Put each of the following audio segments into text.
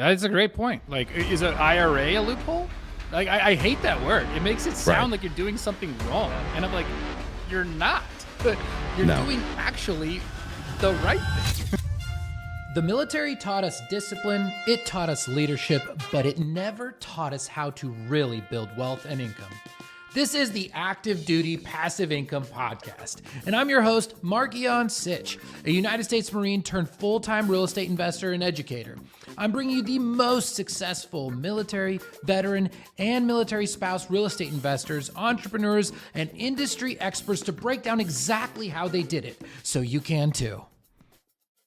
That's a great point. Like, is an IRA a loophole? Like, I hate that word. It makes it sound like you're doing something wrong. And I'm like, you're not. You're doing actually the right thing. The military taught us discipline, it taught us leadership, but it never taught us how to really build wealth and income. This is the Active Duty Passive Income Podcast, and I'm your host, Markian Sich, a United States Marine turned full-time real estate investor and educator. I'm bringing you the most successful military, veteran, and military spouse real estate investors, entrepreneurs, and industry experts to break down exactly how they did it, so you can too.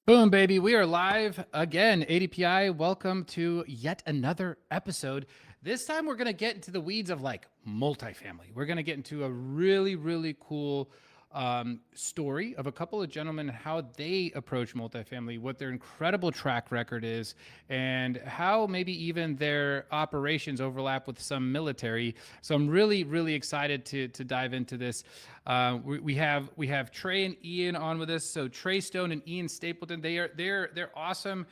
Boom, baby. We are live again. ADPI, welcome to yet another episode. This time we're going to get into the weeds of like multifamily. We're going to get into a really, really cool story of a couple of gentlemen, how they approach multifamily, what their incredible track record is, and how maybe even their operations overlap with some military. So I'm really, really excited to dive into this. We have Trey and Ian on with us. So Trey Stone and Ian Stapleton, they're awesome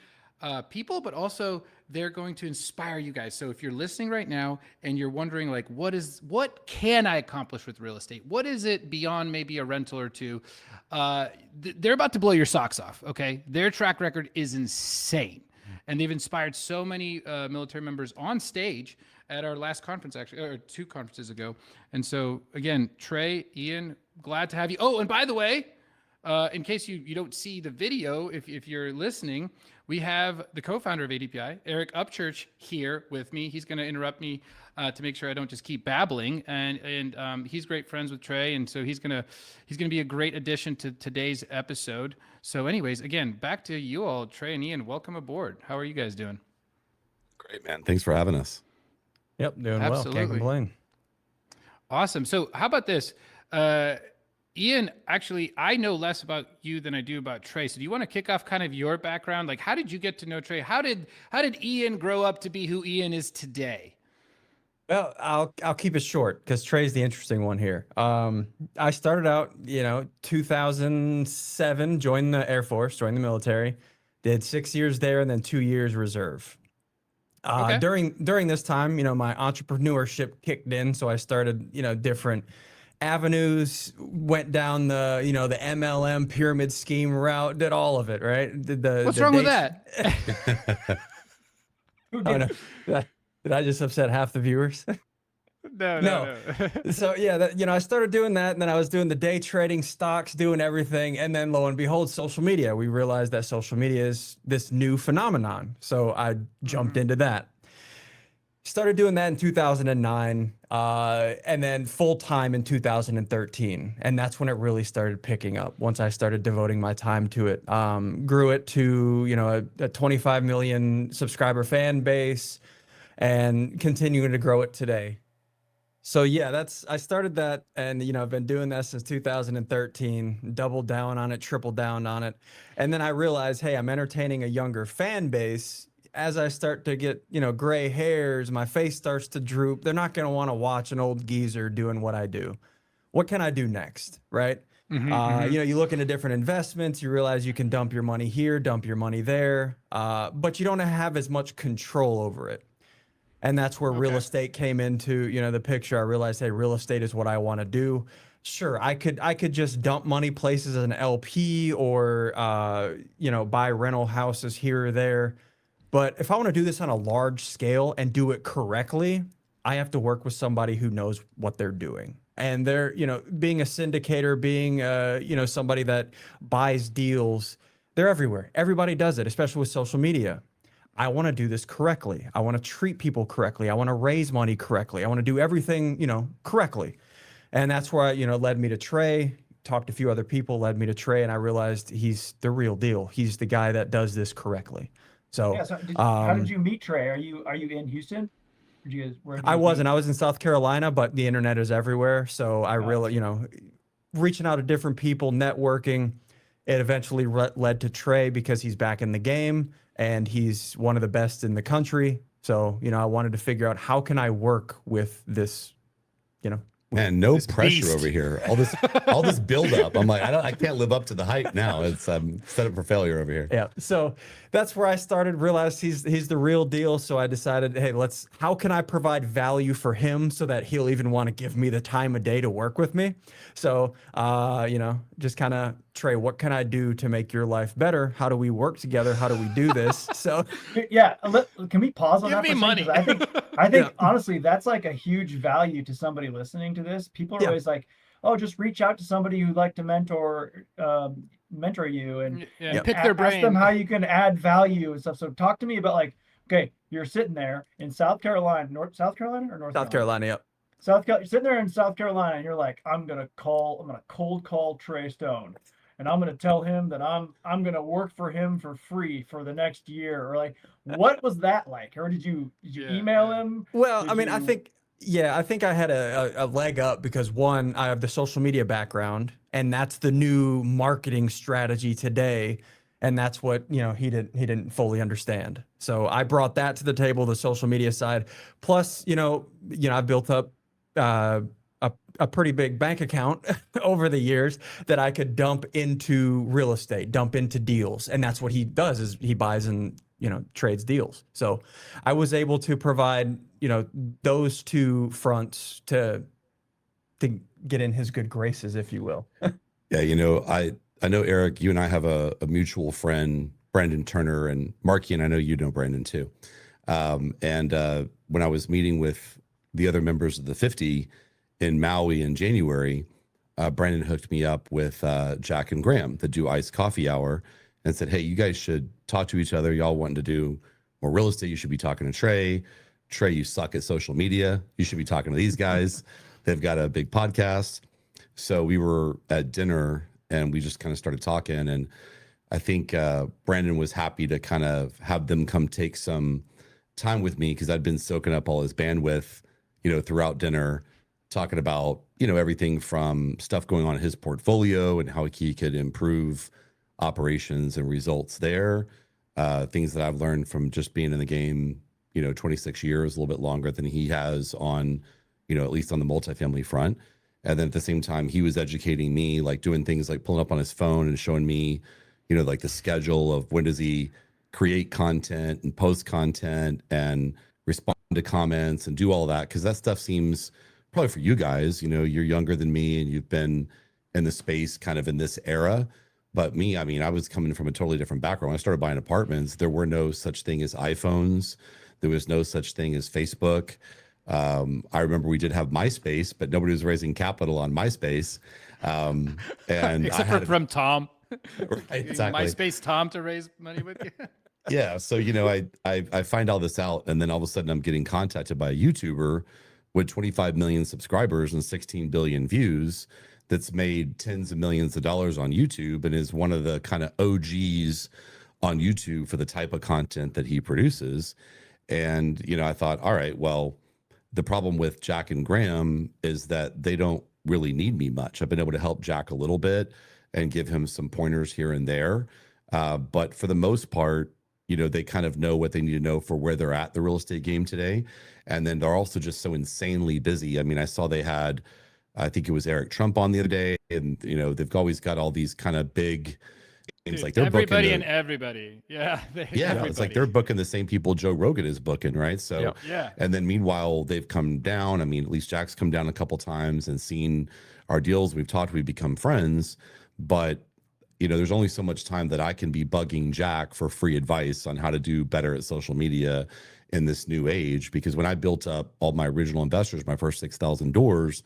people, but also they're going to inspire you guys. So if you're listening right now and you're wondering like, what can I accomplish with real estate? What is it beyond maybe a rental or two? They're about to blow your socks off. Okay. Their track record is insane. And they've inspired so many military members on stage at our last conference, actually, or 2 conferences ago. And so again, Trey, Ian, glad to have you. Oh, and by the way, in case you don't see the video, if you're listening, we have the co-founder of ADPI, Eric Upchurch, here with me. He's going to interrupt me to make sure I don't just keep babbling. And he's great friends with Trey, and so he's gonna be a great addition to today's episode. So, anyways, again, back to you all, Trey and Ian. Welcome aboard. How are you guys doing? Great, man. Thanks for having us. Yep, doing Absolutely. well. Can't complain. Awesome. So, how about this? Ian, actually, I know less about you than I do about Trey. So do you want to kick off kind of your background? Like, how did you get to know Trey? How did Ian grow up to be who Ian is today? Well, I'll keep it short because Trey's the interesting one here. I started out, 2007, joined the Air Force, joined the military, did 6 years there and then 2 years reserve. Okay. During this time, my entrepreneurship kicked in, so I started, different avenues, went down the the MLM pyramid scheme route, did all of it, right? What's wrong with that? Oh, no. Did I just upset half the viewers? No. So yeah, I started doing that, and then I was doing the day trading, stocks, doing everything, and then lo and behold, social media. We realized that social media is this new phenomenon, so I jumped into that. Started doing that in 2009, and then full time in 2013. And that's when it really started picking up. Once I started devoting my time to it, grew it to, a 25 million subscriber fan base and continuing to grow it today. So yeah, I started that, and, I've been doing that since 2013, doubled down on it, tripled down on it. And then I realized, hey, I'm entertaining a younger fan base. As I start to get, gray hairs, my face starts to droop. They're not going to want to watch an old geezer doing what I do. What can I do next, right? You look into different investments. You realize you can dump your money here, dump your money there, but you don't have as much control over it. And that's where real estate came into, the picture. I realized, hey, real estate is what I want to do. Sure, I could just dump money places as an LP or, buy rental houses here or there. But if I want to do this on a large scale and do it correctly, I have to work with somebody who knows what they're doing. And they're, being a syndicator, being, somebody that buys deals, they're everywhere. Everybody does it, especially with social media. I want to do this correctly. I want to treat people correctly. I want to raise money correctly. I want to do everything, correctly. And that's where, led me to Trey, talked to a few other people, led me to Trey, and I realized he's the real deal. He's the guy that does this correctly. So, yeah, how did you meet Trey? Are you in Houston? I wasn't. I was in South Carolina, but the internet is everywhere. So I really, reaching out to different people, networking. It eventually led to Trey because he's back in the game and he's one of the best in the country. So, I wanted to figure out how can I work with this, Man, no This pressure beast. over here. All this build up. I'm like, I can't live up to the hype now. It's set up for failure over here. Yeah. So that's where I started, realized he's the real deal. So I decided, hey, how can I provide value for him so that he'll even want to give me the time of day to work with me? So, just kind of, Trey, what can I do to make your life better? How do we work together? How do we do this? So Yeah, can we pause on Give that me for a second? money. 'Cause I think honestly, that's like a huge value to somebody listening to this. People are Yeah. always like, "Oh, just reach out to somebody who'd like to mentor you and Yeah, pick their ask them brain. how you can add value and stuff." So talk to me about like, okay, you're sitting there in South Carolina, South Carolina or North South Carolina. Yep. You're sitting there in South Carolina and you're like, I'm gonna cold call Trey Stone, and I'm gonna tell him that I'm gonna work for him for free for the next year. Or like, what was that like? Or did you email him? Well, Did I mean, I you- think I had a leg up because one, I have the social media background, and that's the new marketing strategy today. And that's what, he didn't fully understand. So I brought that to the table, the social media side. Plus, I built up a pretty big bank account over the years that I could dump into real estate, dump into deals. And that's what he does, is he buys and, trades deals. So I was able to provide, those two fronts to get in his good graces, if you will. Yeah, I know, Eric, you and I have a mutual friend, Brandon Turner, and Markian. I know you know Brandon too. And when I was meeting with the other members of the 50 in Maui in January, Brandon hooked me up with Jack and Graham that do Iced Coffee Hour and said, hey, you guys should talk to each other. Y'all wanting to do more real estate. You should be talking to Trey. Trey, you suck at social media. You should be talking to these guys. They've got a big podcast. So we were at dinner and we just kind of started talking. And I think Brandon was happy to kind of have them come take some time with me because I'd been soaking up all his bandwidth, throughout dinner, talking about, everything from stuff going on in his portfolio and how he could improve operations and results there. Things that I've learned from just being in the game, 26 years, a little bit longer than he has on, at least on the multifamily front. And then at the same time, he was educating me, like doing things like pulling up on his phone and showing me, like the schedule of when does he create content and post content and respond to comments and do all that. Cause that stuff seems probably for you guys, you're younger than me and you've been in the space kind of in this era. But me, I mean, I was coming from a totally different background. When I started buying apartments, there were no such thing as iPhones. There was no such thing as Facebook. I remember we did have MySpace, but nobody was raising capital on MySpace. And Except for from Tom. Right, exactly. MySpace Tom to raise money with you. Yeah. So, I find all this out and then all of a sudden I'm getting contacted by a YouTuber with 25 million subscribers and 16 billion views that's made tens of millions of dollars on YouTube and is one of the kind of OGs on YouTube for the type of content that he produces. And, I thought, all right, well, the problem with Jack and Graham is that they don't really need me much. I've been able to help Jack a little bit and give him some pointers here and there. But for the most part, they kind of know what they need to know for where they're at the real estate game today. And then they're also just so insanely busy. I mean, I saw they had, I think it was Eric Trump on the other day, and they've always got all these kind of big games. Dude, like they're everybody booking and everybody. Yeah. it's like they're booking the same people Joe Rogan is booking, right? So yeah. And then meanwhile, they've come down. I mean, at least Jack's come down a couple times and seen our deals. We've talked, we've become friends, but there's only so much time that I can be bugging Jack for free advice on how to do better at social media in this new age. Because when I built up all my original investors, my first 6,000 doors,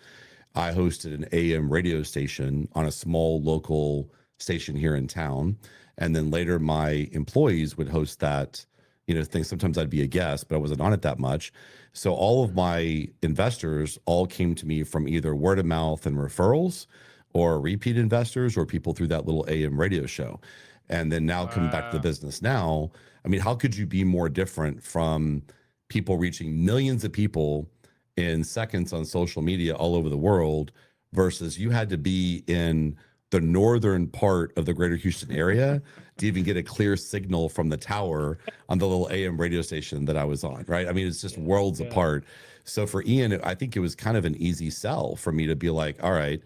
I hosted an AM radio station on a small local station here in town. And then later my employees would host that, thing. Sometimes I'd be a guest, but I wasn't on it that much. So all of my investors all came to me from either word of mouth and referrals or repeat investors or people through that little AM radio show. And then now coming back to the business now, I mean, how could you be more different from people reaching millions of people in seconds on social media all over the world versus you had to be in the northern part of the greater Houston area to even get a clear signal from the tower on the little AM radio station that I was on, right? I mean, it's just worlds apart. So for Ian, I think it was kind of an easy sell for me to be like, all right,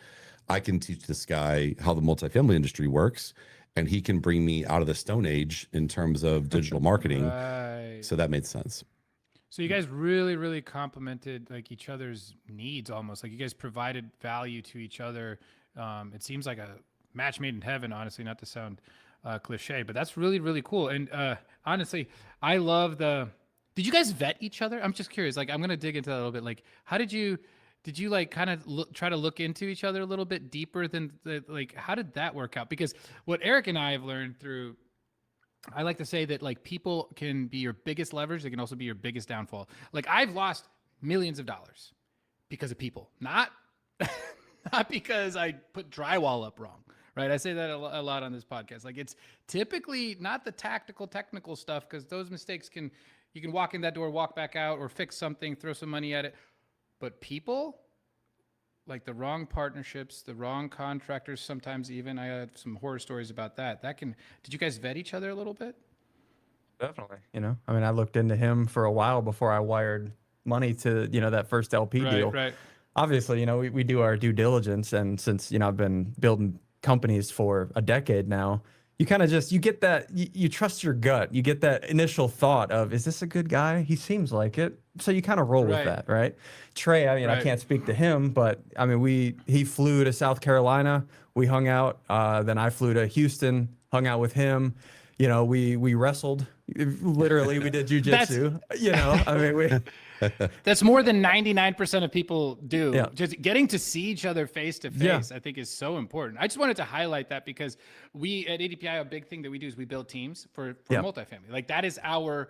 I can teach this guy how the multifamily industry works, and he can bring me out of the Stone Age in terms of digital marketing. Right. So that made sense. So you guys really, really complemented like each other's needs almost. Like you guys provided value to each other. It seems like a match made in heaven, honestly, not to sound cliche, but that's really, really cool. And honestly, I love did you guys vet each other? I'm just curious. Like, I'm going to dig into that a little bit. Like, how did you like kind of try to look into each other a little bit deeper than like, how did that work out? Because what Eric and I have learned through, I like to say that like people can be your biggest leverage. They can also be your biggest downfall. Like I've lost millions of dollars because of people, not because I put drywall up wrong, right? I say that a lot on this podcast. Like it's typically not the technical stuff, because those mistakes you can walk in that door, walk back out, or fix something, throw some money at it. But people, like the wrong partnerships, the wrong contractors, sometimes even, I have some horror stories about that. Did you guys vet each other a little bit? Definitely. I mean, I looked into him for a while before I wired money to, that first LP deal. Right. Obviously, we do our due diligence. And since, I've been building companies for a decade now, you kind of you get that, you trust your gut. You get that initial thought of, is this a good guy? He seems like it. So you kind of roll with that, right? Trey, I mean, I can't speak to him, but I mean, he flew to South Carolina. We hung out. Then I flew to Houston, hung out with him. We wrestled. Literally, we did jujitsu. I mean, that's more than 99% of people do. Yeah. Just getting to see each other face to face, I think is so important. I just wanted to highlight that because we at ADPI, a big thing that we do is we build teams for multifamily. Like that is our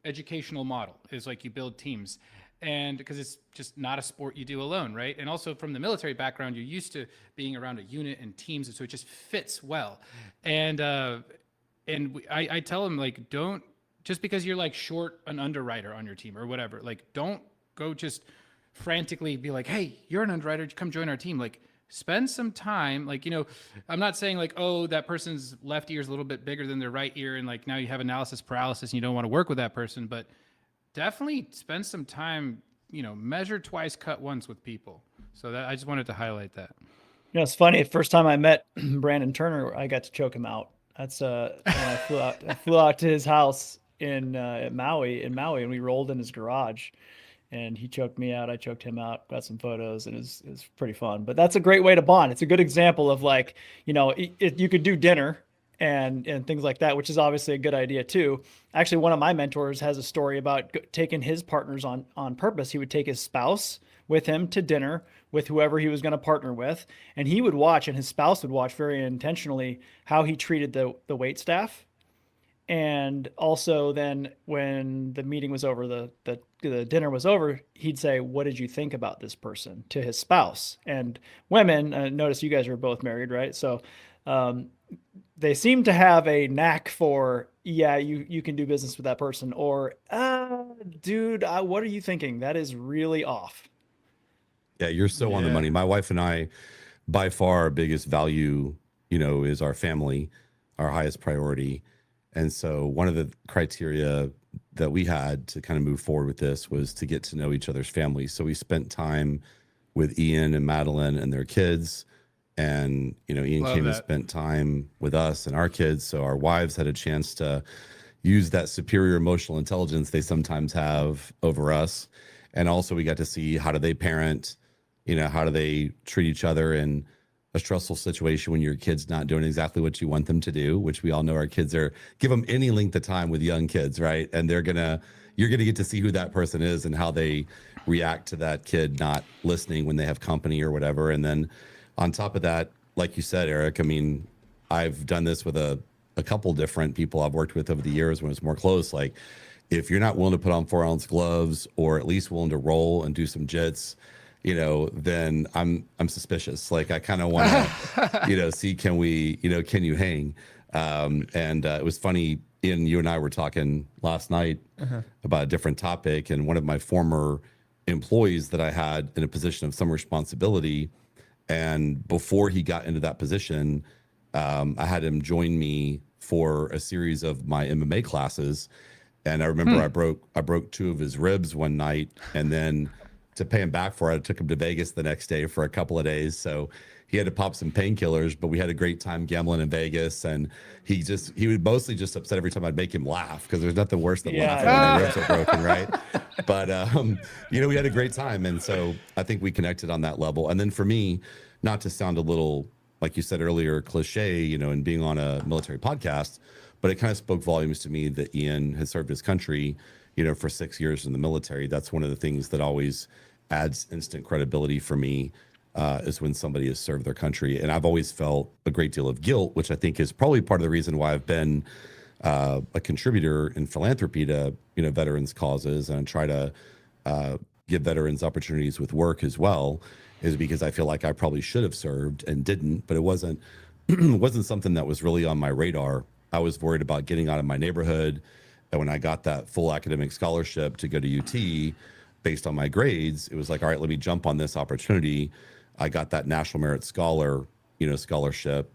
educational model, is like you build teams. And because it's just not a sport you do alone, right? And also from the military background, you're used to being around a unit and teams, and so it just fits well. And I tell them, like, don't, just because you're like short an underwriter on your team or whatever, like don't go just frantically be like, hey, you're an underwriter, come join our team. Like spend some time. Like, I'm not saying like, oh, that person's left ear is a little bit bigger than their right ear, and like now you have analysis paralysis and you don't want to work with that person, but definitely spend some time, measure twice, cut once with people. So that I just wanted to highlight that. It's funny. First time I met Brandon Turner, I got to choke him out. That's when I flew out to his house in Maui, and we rolled in his garage, and he choked me out. I choked him out. Got some photos, and it was pretty fun. But that's a great way to bond. It's a good example of like, you could do dinner and things like that, which is obviously a good idea too. Actually, one of my mentors has a story about taking his partners on purpose. He would take his spouse with him to dinner with whoever he was going to partner with, and he would watch, and his spouse would watch very intentionally how he treated the wait staff. And also then when the meeting was over, the dinner was over, he'd say, what did you think about this person, to his spouse? And women, notice you guys are both married, right? So they seem to have a knack for, you can do business with that person, or, dude, what are you thinking? That is really off. Yeah, you're so on the money. My wife and I, by far, our biggest value, is our family, our highest priority. And so one of the criteria that we had to kind of move forward with this was to get to know each other's families. So we spent time with Ian and Madeline and their kids. And, Ian came and spent time with us and our kids. So our wives had a chance to use that superior emotional intelligence they sometimes have over us. And also we got to see, how do they parent, how do they treat each other in a stressful situation when your kid's not doing exactly what you want them to do, which we all know our kids are. Give them any length of time with young kids, right? And you're gonna get to see who that person is and how they react to that kid not listening when they have company or whatever. And then on top of that, like you said, Eric, I mean, I've done this with a couple different people I've worked with over the years when it's more close. Like, if you're not willing to put on 4-ounce gloves, or at least willing to roll and do some jits, then I'm suspicious. Like, I kind of want to, see, can you hang? It was funny, Ian, you and I were talking last night about a different topic, and one of my former employees that I had in a position of some responsibility And before he got into that position, I had him join me for a series of my MMA classes. And I remember I broke two of his ribs one night, and then to pay him back for it, I took him to Vegas the next day for a couple of days. So he had to pop some painkillers, but we had a great time gambling in Vegas. And he would mostly just upset every time I'd make him laugh, because there's nothing worse than laughing when your ribs are broken, right? But we had a great time. And so I think we connected on that level. And then for me, not to sound a little, like you said earlier, cliche, and being on a military podcast, but it kind of spoke volumes to me that Ian has served his country, for 6 years in the military. That's one of the things that always adds instant credibility for me, is when somebody has served their country. And I've always felt a great deal of guilt, which I think is probably part of the reason why I've been a contributor in philanthropy to, veterans causes, and try to give veterans opportunities with work as well, is because I feel like I probably should have served and didn't, but it wasn't something that was really on my radar. I was worried about getting out of my neighborhood. And when I got that full academic scholarship to go to UT based on my grades, it was like, all right, let me jump on this opportunity. I got that National Merit scholarship,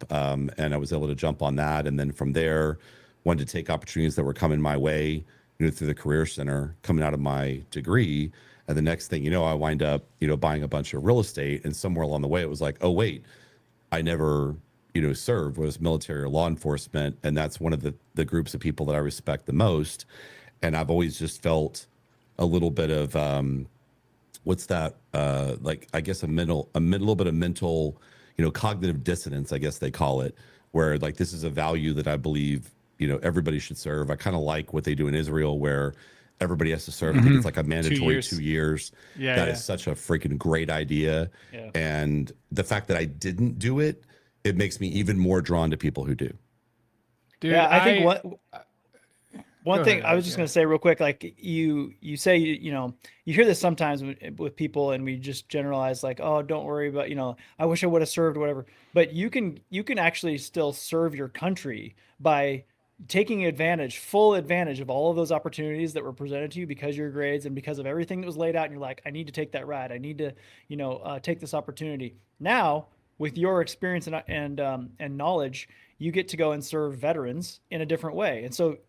and I was able to jump on that. And then from there, wanted to take opportunities that were coming my way, through the Career Center, coming out of my degree. And the next thing I wind up, buying a bunch of real estate. And somewhere along the way, it was like, oh, wait, I never, served, was military or law enforcement. And that's one of the groups of people that I respect the most. And I've always just felt a little bit of, what's that? I guess a little bit of mental, cognitive dissonance, I guess they call it, where like, this is a value that I believe, everybody should serve. I kind of like what they do in Israel, where everybody has to serve. I think it's like a mandatory 2 years. Yeah, That is such a freaking great idea. Yeah. And the fact that I didn't do it, it makes me even more drawn to people who do. Dude, Yeah, I think one Go thing ahead, I was just going to say real quick, like you say, you hear this sometimes with people, and we just generalize like, oh, don't worry about, I wish I would have served, whatever. But you can actually still serve your country by taking full advantage of all of those opportunities that were presented to you because of your grades and because of everything that was laid out. And you're like, I need to take that ride. I need to, take this opportunity. Now, with your experience and knowledge, you get to go and serve veterans in a different way.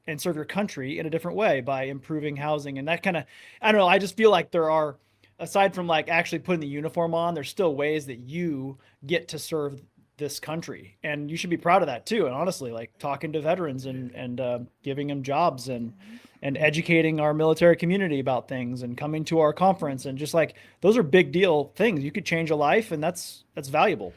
And serve your country in a different way by improving housing. And that kind of, I don't know, I just feel like there are, aside from like actually putting the uniform on, there's still ways that you get to serve this country, and you should be proud of that too. And honestly, like talking to veterans and giving them jobs and educating our military community about things and coming to our conference, and just like, those are big deal things. You could change a life, and that's valuable.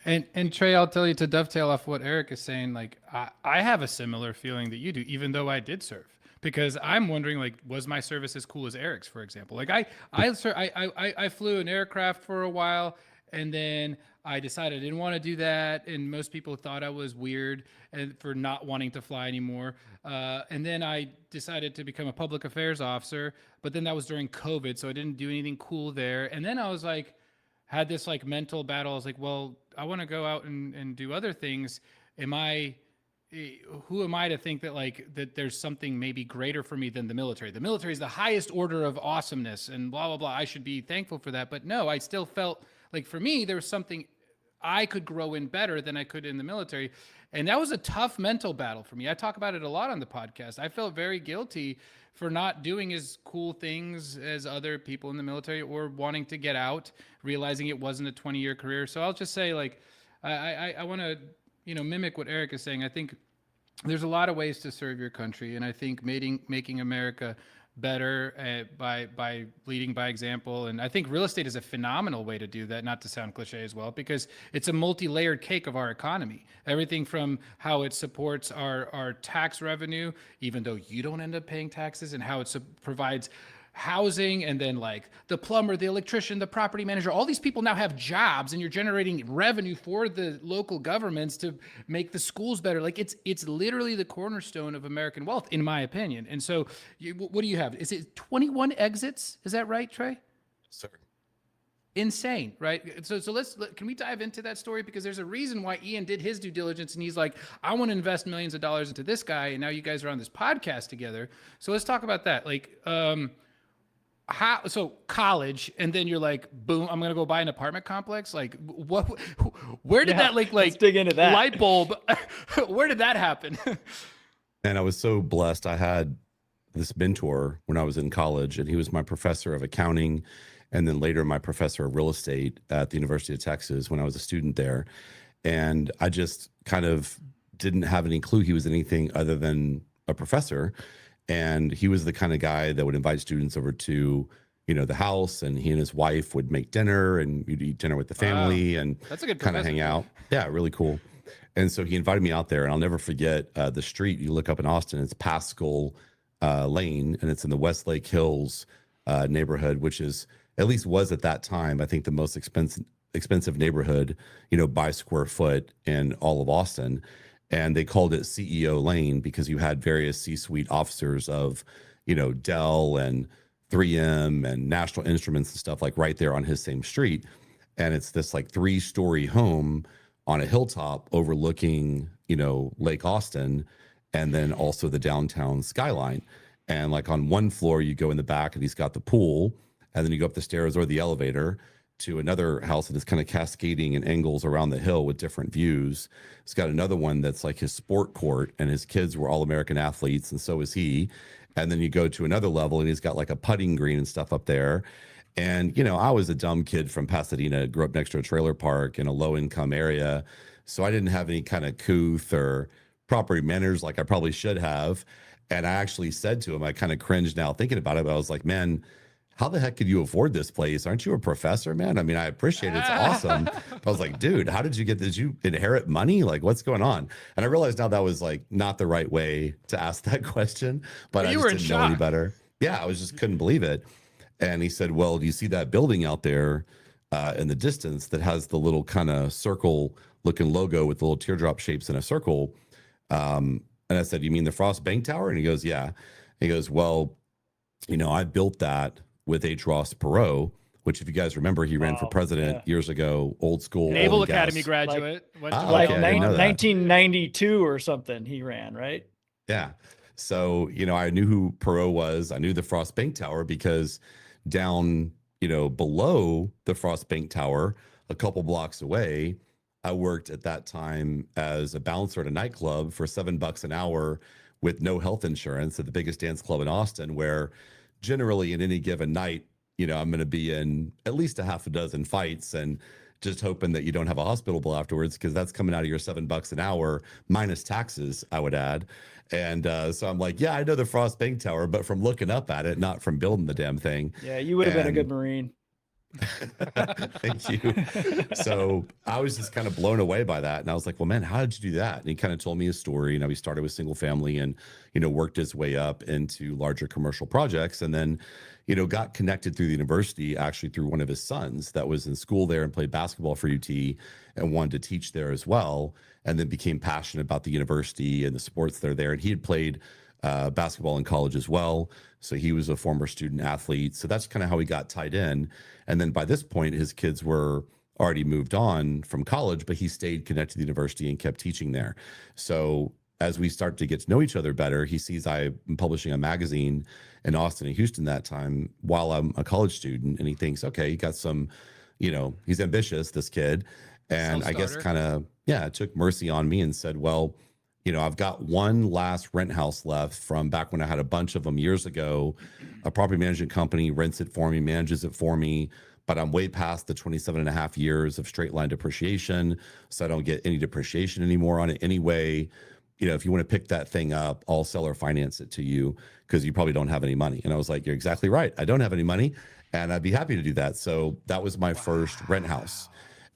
And Trey, I'll tell you, to dovetail off what Eric is saying, like I have a similar feeling that you do, even though I did serve, because I'm wondering, like, was my service as cool as Eric's, for example? Like I flew an aircraft for a while, and then I decided I didn't want to do that, and most people thought I was weird and for not wanting to fly anymore. And then I decided to become a public affairs officer, but then that was during COVID, so I didn't do anything cool there. And then I was like, had this like mental battle. I was like, well, I want to go out and do other things. Who am I to think that there's something maybe greater for me than the military? The military is the highest order of awesomeness and blah, blah, blah. I should be thankful for that. But no, I still felt like, for me, there was something I could grow in better than I could in the military. And that was a tough mental battle for me. I talk about it a lot on the podcast. I felt very guilty for not doing as cool things as other people in the military, or wanting to get out, realizing it wasn't a 20-year career. So I'll just say, like, I want to, mimic what Eric is saying. I think there's a lot of ways to serve your country. And I think making America better by leading by example. And I think real estate is a phenomenal way to do that, not to sound cliche as well, because it's a multi-layered cake of our economy. Everything from how it supports our tax revenue, even though you don't end up paying taxes, and how it provides housing, and then like the plumber, the electrician, the property manager, all these people now have jobs, and you're generating revenue for the local governments to make the schools better. Like it's literally the cornerstone of American wealth, in my opinion. And so what do you have? Is it 21 exits? Is that right, Trey? Sir. Insane, right? So can we dive into that story? Because there's a reason why Ian did his due diligence, and he's like, I want to invest millions of dollars into this guy, and now you guys are on this podcast together. So let's talk about that. Like, how, so college, and then you're like, boom, I'm going to go buy an apartment complex. Like what, where did that let's like dig into that. light bulb, where did that happen? And I was so blessed. I had this mentor when I was in college, and he was my professor of accounting, and then later my professor of real estate at the University of Texas when I was a student there. And I just kind of didn't have any clue he was anything other than a professor. And he was the kind of guy that would invite students over to, the house, and he and his wife would make dinner, and you'd eat dinner with the family and That's a good kind of professor. hang out. Yeah, really cool. And so he invited me out there, and I'll never forget the street you look up in Austin. It's Pascal Lane, and it's in the Westlake Hills neighborhood, which is, at least was at that time, I think the most expensive neighborhood, by square foot in all of Austin. And they called it CEO Lane because you had various C-suite officers of, Dell and 3M and National Instruments and stuff, like right there on his same street. And it's this like 3-story home on a hilltop overlooking, Lake Austin, and then also the downtown skyline. And like on one floor, you go in the back and he's got the pool, and then you go up the stairs or the elevator to another house that is kind of cascading in angles around the hill with different views. He's got another one that's like his sport court, and his kids were all American athletes, and so is he. And then you go to another level, and he's got like a putting green and stuff up there. And, I was a dumb kid from Pasadena, grew up next to a trailer park in a low income area. So I didn't have any kind of couth or property manners like I probably should have. And I actually said to him, I kind of cringed now thinking about it, but I was like, man, how the heck could you afford this place? Aren't you a professor, man? I mean, I appreciate it. It's awesome. I was like, dude, how did you get this? Did you inherit money? Like, what's going on? And I realized now that was like not the right way to ask that question, but I you just were in didn't know any shock. better. Yeah, I was just couldn't believe it. And he said, well, do you see that building out there in the distance that has the little kind of circle looking logo with the little teardrop shapes in a circle? And I said, you mean the Frost Bank Tower? And he goes, yeah. He goes, well, I built that with H. Ross Perot, which, if you guys remember, he ran for president years ago, old school. Naval oil and Academy gas. graduate. went to Like okay, I didn't know that. 1992 or something, he ran, right? Yeah. So, I knew who Perot was. I knew the Frost Bank Tower because down, below the Frost Bank Tower, a couple blocks away, I worked at that time as a bouncer at a nightclub for $7 an hour with no health insurance at the biggest dance club in Austin, where generally in any given night, I'm going to be in at least a half a dozen fights, and just hoping that you don't have a hospital bill afterwards, because that's coming out of your $7 an hour minus taxes, I would add. And so I'm like, yeah, I know the Frost Bank Tower, but from looking up at it, not from building the damn thing. Yeah, you would have been a good Marine. Thank you. So I was just kind of blown away by that. And I was like, well, man, how did you do that? And he kind of told me a story. He started with single family and, worked his way up into larger commercial projects. And then, got connected through the university, actually through one of his sons that was in school there and played basketball for UT and wanted to teach there as well. And then became passionate about the university and the sports that are there. And he had played basketball in college as well. So he was a former student athlete. So that's kind of how he got tied in. And then by this point, his kids were already moved on from college, but he stayed connected to the university and kept teaching there. So as we start to get to know each other better, he sees I'm publishing a magazine in Austin and Houston that time while I'm a college student. And he thinks, okay, he got some, he's ambitious, this kid. And I guess kind of, took mercy on me and said, well, I've got one last rent house left from back when I had a bunch of them years ago. A property management company rents it for me, manages it for me, but I'm way past the 27 and a half years of straight line depreciation. So I don't get any depreciation anymore on it anyway. If you want to pick that thing up, I'll sell or finance it to you because you probably don't have any money. And I was like, you're exactly right. I don't have any money, and I'd be happy to do that. So that was my first rent house,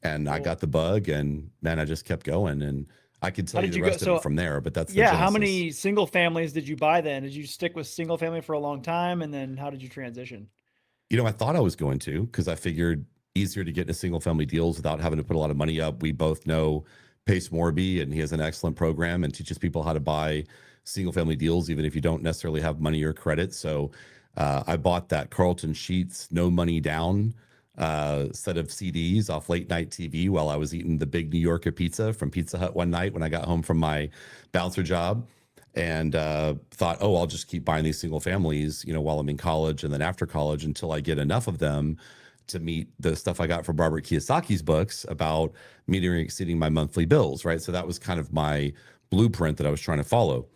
and I got the bug, and man, I just kept going. And I could tell you the rest of it from there, but that's the how genesis. many single families did you buy then? Did you stick with single family for a long time, and then how did you transition? I thought I was going to, because I figured easier to get into single family deals without having to put a lot of money up. We both know Pace Morby, and he has an excellent program and teaches people how to buy single family deals, even if you don't necessarily have money or credit. So I bought that Carlton Sheets No Money Down set of CDs off late night TV while I was eating the big New Yorker pizza from Pizza Hut one night when I got home from my bouncer job. and thought, oh, I'll just keep buying these single families, while I'm in college and then after college until I get enough of them to meet the stuff I got from Robert Kiyosaki's books about meeting or exceeding my monthly bills, right? So that was kind of my blueprint that I was trying to follow.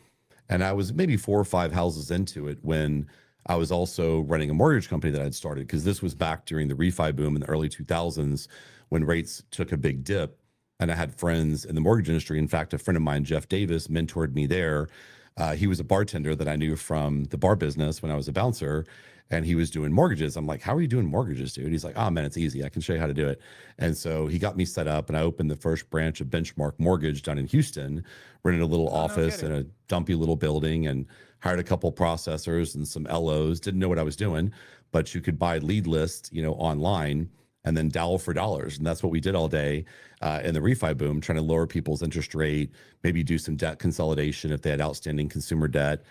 And I was maybe 4 or 5 houses into it when I was also running a mortgage company that I'd started, because this was back during the refi boom in the early 2000s when rates took a big dip. And I had friends in the mortgage industry. In fact, a friend of mine, Jeff Davis, mentored me there. He was a bartender that I knew from the bar business when I was a bouncer, and he was doing mortgages. I'm like, how are you doing mortgages, dude? He's like, oh man, it's easy. I can show you how to do it. And so he got me set up, and I opened the first branch of Benchmark Mortgage down in Houston, rented a little office in a dumpy little building, and hired a couple processors and some LOs. Didn't know what I was doing, but you could buy lead lists, online, and then dowel for dollars. And that's what we did all day in the refi boom, trying to lower people's interest rate, maybe do some debt consolidation if they had outstanding consumer debt.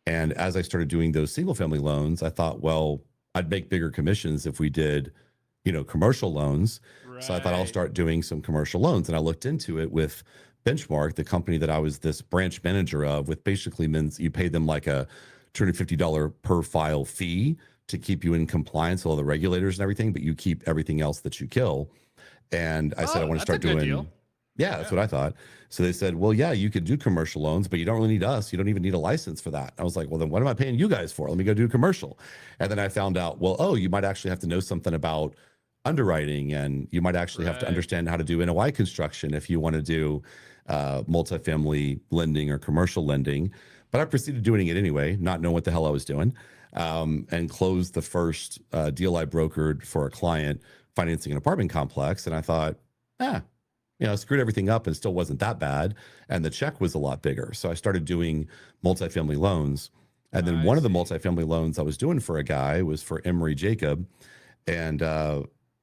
And as I started doing those single family loans, I thought, well, I'd make bigger commissions if we did, commercial loans. Right. So I thought I'll start doing some commercial loans. And I looked into it with Benchmark, the company that I was this branch manager of, with basically means you pay them like a $250 per file fee to keep you in compliance with all the regulators and everything, but you keep everything else that you kill. And I said, I want to start doing. Yeah, that's what I thought. So they said, well, yeah, you could do commercial loans, but you don't really need us. You don't even need a license for that. I was like, well, then what am I paying you guys for? Let me go do commercial. And then I found out, well, oh, you might actually have to know something about underwriting, and you might actually have to understand how to do NOI construction if you want to do multifamily lending or commercial lending. But I proceeded doing it anyway, not knowing what the hell I was doing, and closed the first deal I brokered for a client financing an apartment complex. And I thought, screwed everything up and it still wasn't that bad. And the check was a lot bigger. So I started doing multifamily loans. And then one of the multifamily loans I was doing for a guy was for Emery Jacob. And,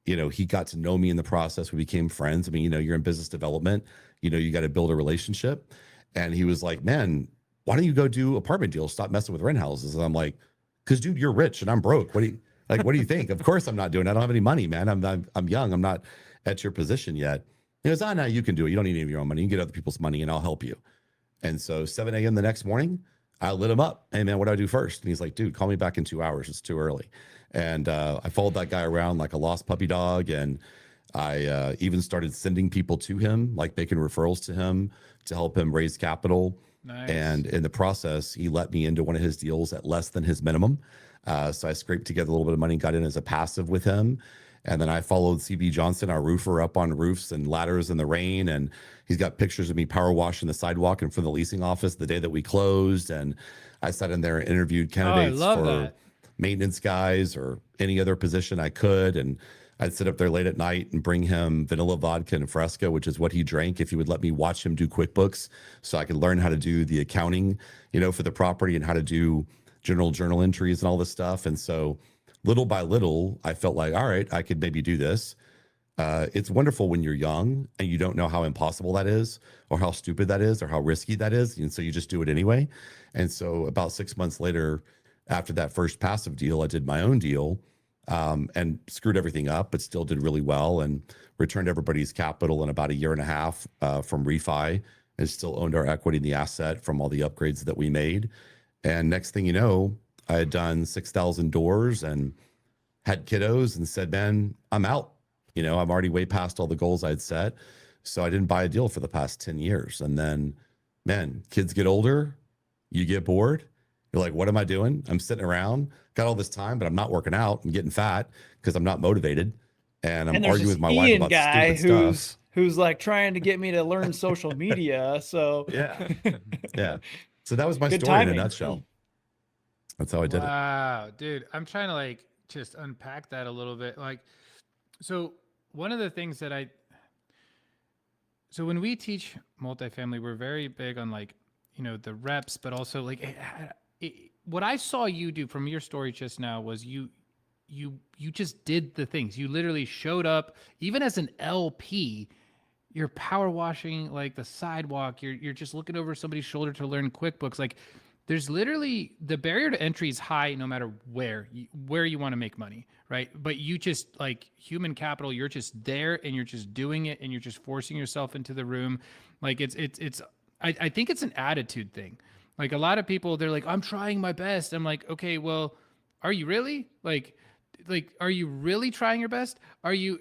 he got to know me in the process. We became friends. I mean, you're in business development, you got to build a relationship. And he was like, man, why don't you go do apartment deals? Stop messing with rent houses. And I'm like, because dude, you're rich and I'm broke. What do you think? Of course I'm not doing it. I don't have any money, man. I'm young. I'm not at your position yet. He goes, no, you can do it. You don't need any of your own money. You can get other people's money and I'll help you. And so 7 a.m. the next morning, I lit him up. Hey man, what do I do first? And he's like, dude, call me back in 2 hours. It's too early. And I followed that guy around like a lost puppy dog. And I even started sending people to him, like making referrals to him to help him raise capital. Nice. And in the process, he let me into one of his deals at less than his minimum. So I scraped together a little bit of money, got in as a passive with him. And then I followed CB Johnson, our roofer, up on roofs and ladders in the rain. And he's got pictures of me power washing the sidewalk in front of the leasing office the day that we closed. And I sat in there and interviewed candidates for maintenance guys or any other position I could. And I'd sit up there late at night and bring him vanilla vodka and Fresca, which is what he drank, if he would let me watch him do QuickBooks so I could learn how to do the accounting, for the property and how to do general journal entries and all this stuff. And so little by little, I felt like, all right, I could maybe do this. It's wonderful when you're young and you don't know how impossible that is or how stupid that is or how risky that is. And so you just do it anyway. And so about 6 months later, after that first passive deal, I did my own deal and screwed everything up, but still did really well and returned everybody's capital in about a year and a half from refi, and still owned our equity in the asset from all the upgrades that we made. And next thing you know, I had done 6,000 doors and had kiddos and said, man, I'm out. I'm already way past all the goals I'd set. So I didn't buy a deal for the past 10 years. And then, man, kids get older, you get bored. You're like, what am I doing? I'm sitting around, got all this time, but I'm not working out. I'm getting fat because I'm not motivated. And I'm arguing with my wife about guy stupid stuff. Who's like trying to get me to learn social media. So yeah. So that was my Good story timing. in a nutshell. That's how I did it. Wow, dude. I'm trying to just unpack that a little bit. So one of the things that so when we teach multifamily, we're very big on the reps, but also what I saw you do from your story just now was you just did the things. You literally showed up, even as an LP, you're power washing the sidewalk. You're just looking over somebody's shoulder to learn QuickBooks. There's literally, the barrier to entry is high no matter where you want to make money, right? But you just human capital, you're just there and you're just doing it and you're just forcing yourself into the room. I think it's an attitude thing. Like a lot of people, they're like, I'm trying my best. I'm like, okay, well, are you really? Like, are you really trying your best? Are you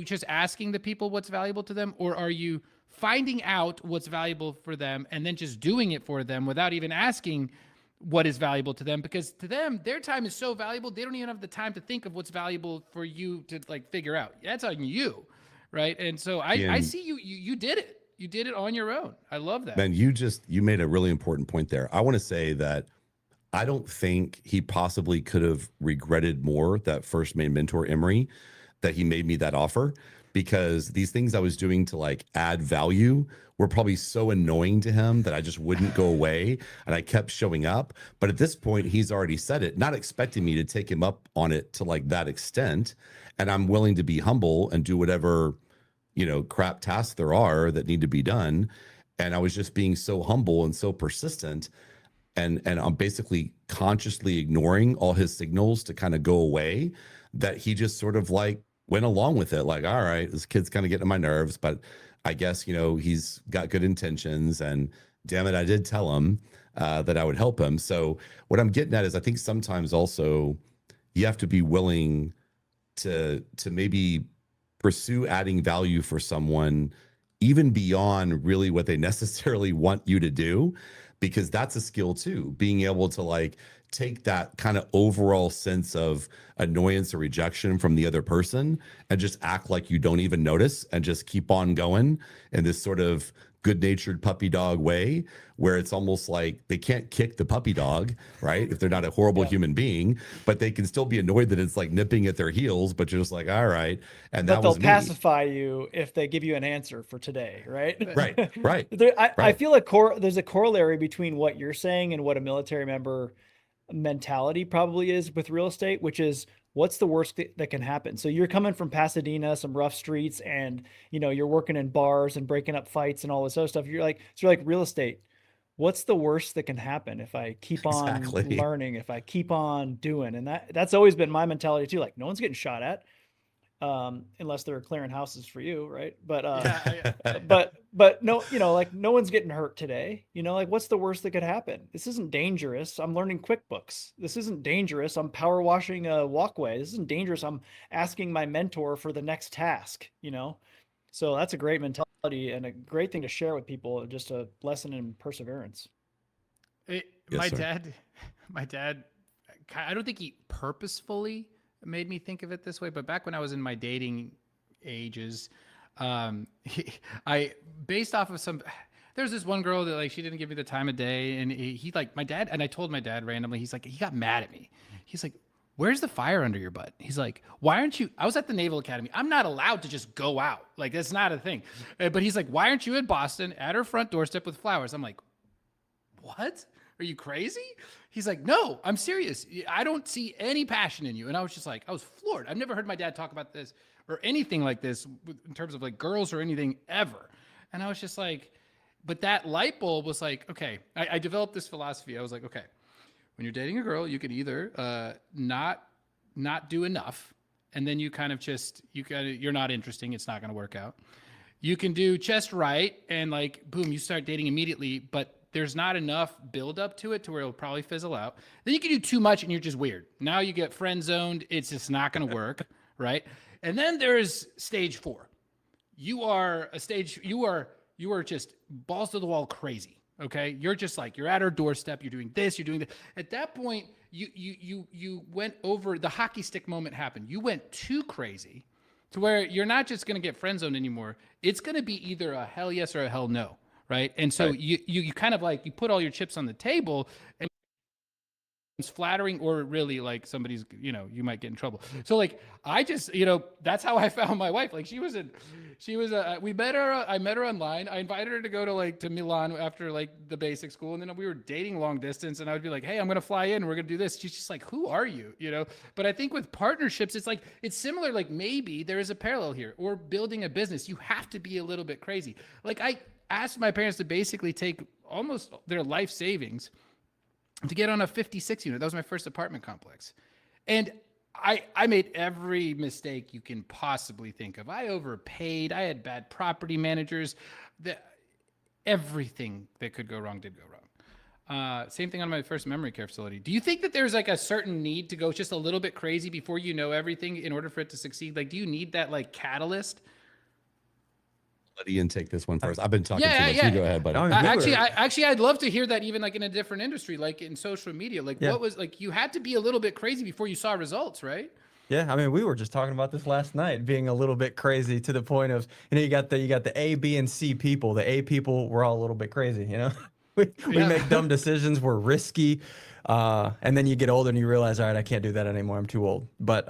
just asking the people what's valuable to them, or are you finding out what's valuable for them and then just doing it for them without even asking what is valuable to them? Because to them, their time is so valuable, they don't even have the time to think of what's valuable for you to like figure out. That's on you, right? And so I Ian, see you did it. You did it on your own. I love that. man, you made a really important point there. I want to say that I don't think he possibly could have regretted more that first main mentor, Emery, that he made me that offer, because these things I was doing to like add value were probably so annoying to him that I just wouldn't go away, and I kept showing up. But at this point, he's already said it, not expecting me to take him up on it to like that extent. And I'm willing to be humble and do whatever, crap tasks there are that need to be done. And I was just being so humble and so persistent. And I'm basically consciously ignoring all his signals to kind of go away, that he just sort of like went along with it. Like, all right, this kid's kind of getting on my nerves, but I guess, he's got good intentions, and damn it, I did tell him that I would help him. So what I'm getting at is I think sometimes also you have to be willing to maybe pursue adding value for someone even beyond really what they necessarily want you to do, because that's a skill too, being able to like take that kind of overall sense of annoyance or rejection from the other person and just act like you don't even notice and just keep on going in this sort of good-natured puppy dog way, where it's almost like they can't kick the puppy dog, right? If they're not a horrible human being, but they can still be annoyed that it's like nipping at their heels, but you're just like, all right. And But that was they'll me. pacify you if they give you an answer for today, right? Right. I Right. feel like there's a corollary between what you're saying and what a military member mentality probably is with real estate, which is, what's the worst that can happen? So you're coming from Pasadena, some rough streets, and you're working in bars and breaking up fights and all this other stuff. You're like real estate. What's the worst that can happen if I keep on Exactly. learning, if I keep on doing? And that's always been my mentality too. Like, no one's getting shot at, unless they're clearing houses for you, right? But but no, like no one's getting hurt today. Like, what's the worst that could happen? This isn't dangerous. I'm learning QuickBooks. This isn't dangerous. I'm power washing a walkway. This isn't dangerous. I'm asking my mentor for the next task. So that's a great mentality and a great thing to share with people. Just a lesson in perseverance. Yes, my sir. dad, I don't think he purposefully made me think of it this way, but back when I was in my dating ages, I based off of there's this one girl that like, she didn't give me the time of day, and he like, my dad, and I told my dad randomly, he's like, he got mad at me. He's like, where's the fire under your butt? He's like, why aren't you, I was at the Naval Academy. I'm not allowed to just go out. Like, that's not a thing. But he's like, why aren't you in Boston at her front doorstep with flowers? I'm like, what? Are you crazy? He's like, no, I'm serious. I don't see any passion in you. And I was just like, I was floored. I've never heard my dad talk about this or anything like this in terms of like girls or anything ever. And I was just like, but that light bulb was like, okay, I developed this philosophy. I was like, okay, when you're dating a girl, you can either not do enough, and then you kind of just, you're not interesting. It's not going to work out. You can do just right, and like, boom, you start dating immediately, but there's not enough build up to it to where it'll probably fizzle out. Then you can do too much and you're just weird. Now you get friend zoned. It's just not going to work. Right. And then there's stage 4. You are just balls to the wall crazy. Okay. You're just like, you're at her doorstep. You're doing this, you're doing that. At that point, you went over, the hockey stick moment happened. You went too crazy to where you're not just going to get friend zoned anymore. It's going to be either a hell yes or a hell no. Right. And so Right. you kind of like, you put all your chips on the table, and it's flattering, or really like somebody's, you might get in trouble. So like, I just, that's how I found my wife. Like we met her, I met her online. I invited her to go to Milan after like the basic school. And then we were dating long distance, and I would be like, hey, I'm going to fly in. We're going to do this. She's just like, who are you? But I think with partnerships, it's similar. Like maybe there is a parallel here, or building a business. You have to be a little bit crazy. Like I asked my parents to basically take almost their life savings to get on a 56 unit. That was my first apartment complex. And I made every mistake you can possibly think of. I overpaid. I had bad property managers. Everything that could go wrong did go wrong. Same thing on my first memory care facility. Do you think that there's like a certain need to go just a little bit crazy before you know everything in order for it to succeed? Like, do you need that like catalyst? Let Ian take this one first. I've been talking Yeah, too much. yeah. You go ahead, buddy. Oh, Actually, I'd love to hear that even like in a different industry, like in social media. Like, Yeah. what was like you had to be a little bit crazy before you saw results, right? Yeah, I mean, we were just talking about this last night, being a little bit crazy to the point of, you got the A, B, and C people. The A people, we're all a little bit crazy, we Yeah. make dumb decisions, we're risky, and then you get older and you realize, all right, I can't do that anymore. I'm too old. But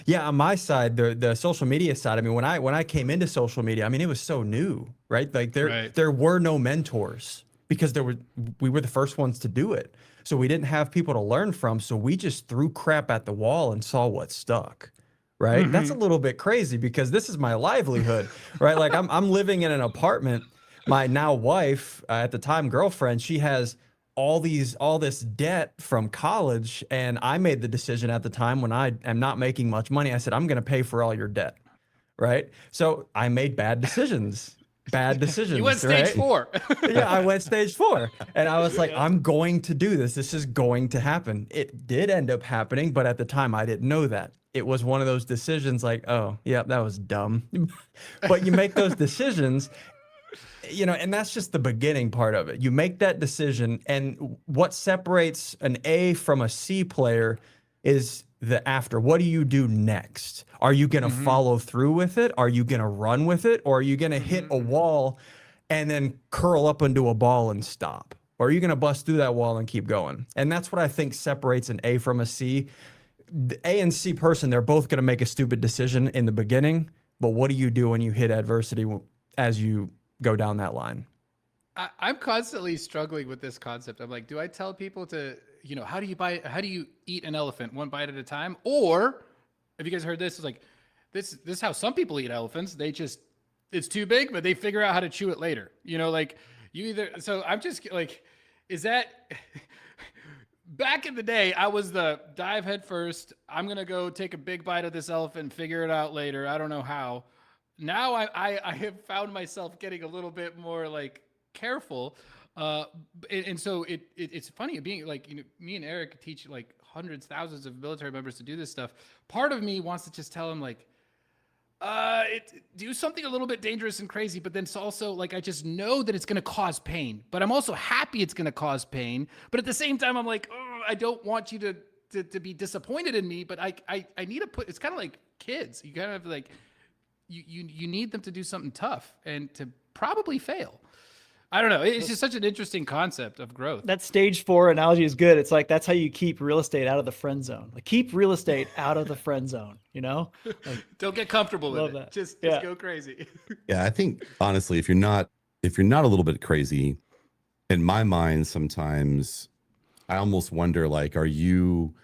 yeah, on my side, the social media side. I mean, when I came into social media, I mean, it was so new, right? Like there were no mentors because we were the first ones to do it. So we didn't have people to learn from. So we just threw crap at the wall and saw what stuck. Right. That's a little bit crazy because this is my livelihood, right? Like I'm living in an apartment. My now wife, at the time girlfriend, she has all this debt from college. And I made the decision at the time when I am not making much money. I said, I'm going to pay for all your debt. Right. So I made bad decisions. You went stage 4. Yeah, I went stage 4. And I was like, I'm going to do this. This is going to happen. It did end up happening, but at the time I didn't know that. It was one of those decisions like, oh, yeah, that was dumb. But you make those decisions, and that's just the beginning part of it. You make that decision, and what separates an A from a C player is the after. What do you do next? Are you going to follow through with it? Are you going to run with it? Or are you going to hit a wall and then curl up into a ball and stop? Or are you going to bust through that wall and keep going? And that's what I think separates an A from a C. The A and C person, they're both going to make a stupid decision in the beginning. But what do you do when you hit adversity as you go down that line? I'm constantly struggling with this concept. I'm like, do I tell people to, how do you eat an elephant one bite at a time? Or have you guys heard this? It's like, this is how some people eat elephants. It's too big, but they figure out how to chew it later. So I'm just like, is that back in the day, I was the dive head first. I'm going to go take a big bite of this elephant and figure it out later. I don't know how. Now I have found myself getting a little bit more like careful. And so it's funny being like, me and Eric teach like hundreds, thousands of military members to do this stuff. Part of me wants to just tell them like, do something a little bit dangerous and crazy, but then it's also like, I just know that it's going to cause pain, but I'm also happy it's going to cause pain. But at the same time, I'm like, oh, I don't want you to be disappointed in me, but I need to it's kind of like kids. You kind of like, you need them to do something tough and to probably fail. I don't know. It's just such an interesting concept of growth. That stage 4 analogy is good. It's like, that's how you keep real estate out of the friend zone. Like, keep real estate out of the friend zone, Like, don't get comfortable with it. that. Just go crazy. Yeah, I think honestly, if you're not a little bit crazy, in my mind, sometimes I almost wonder, like, are you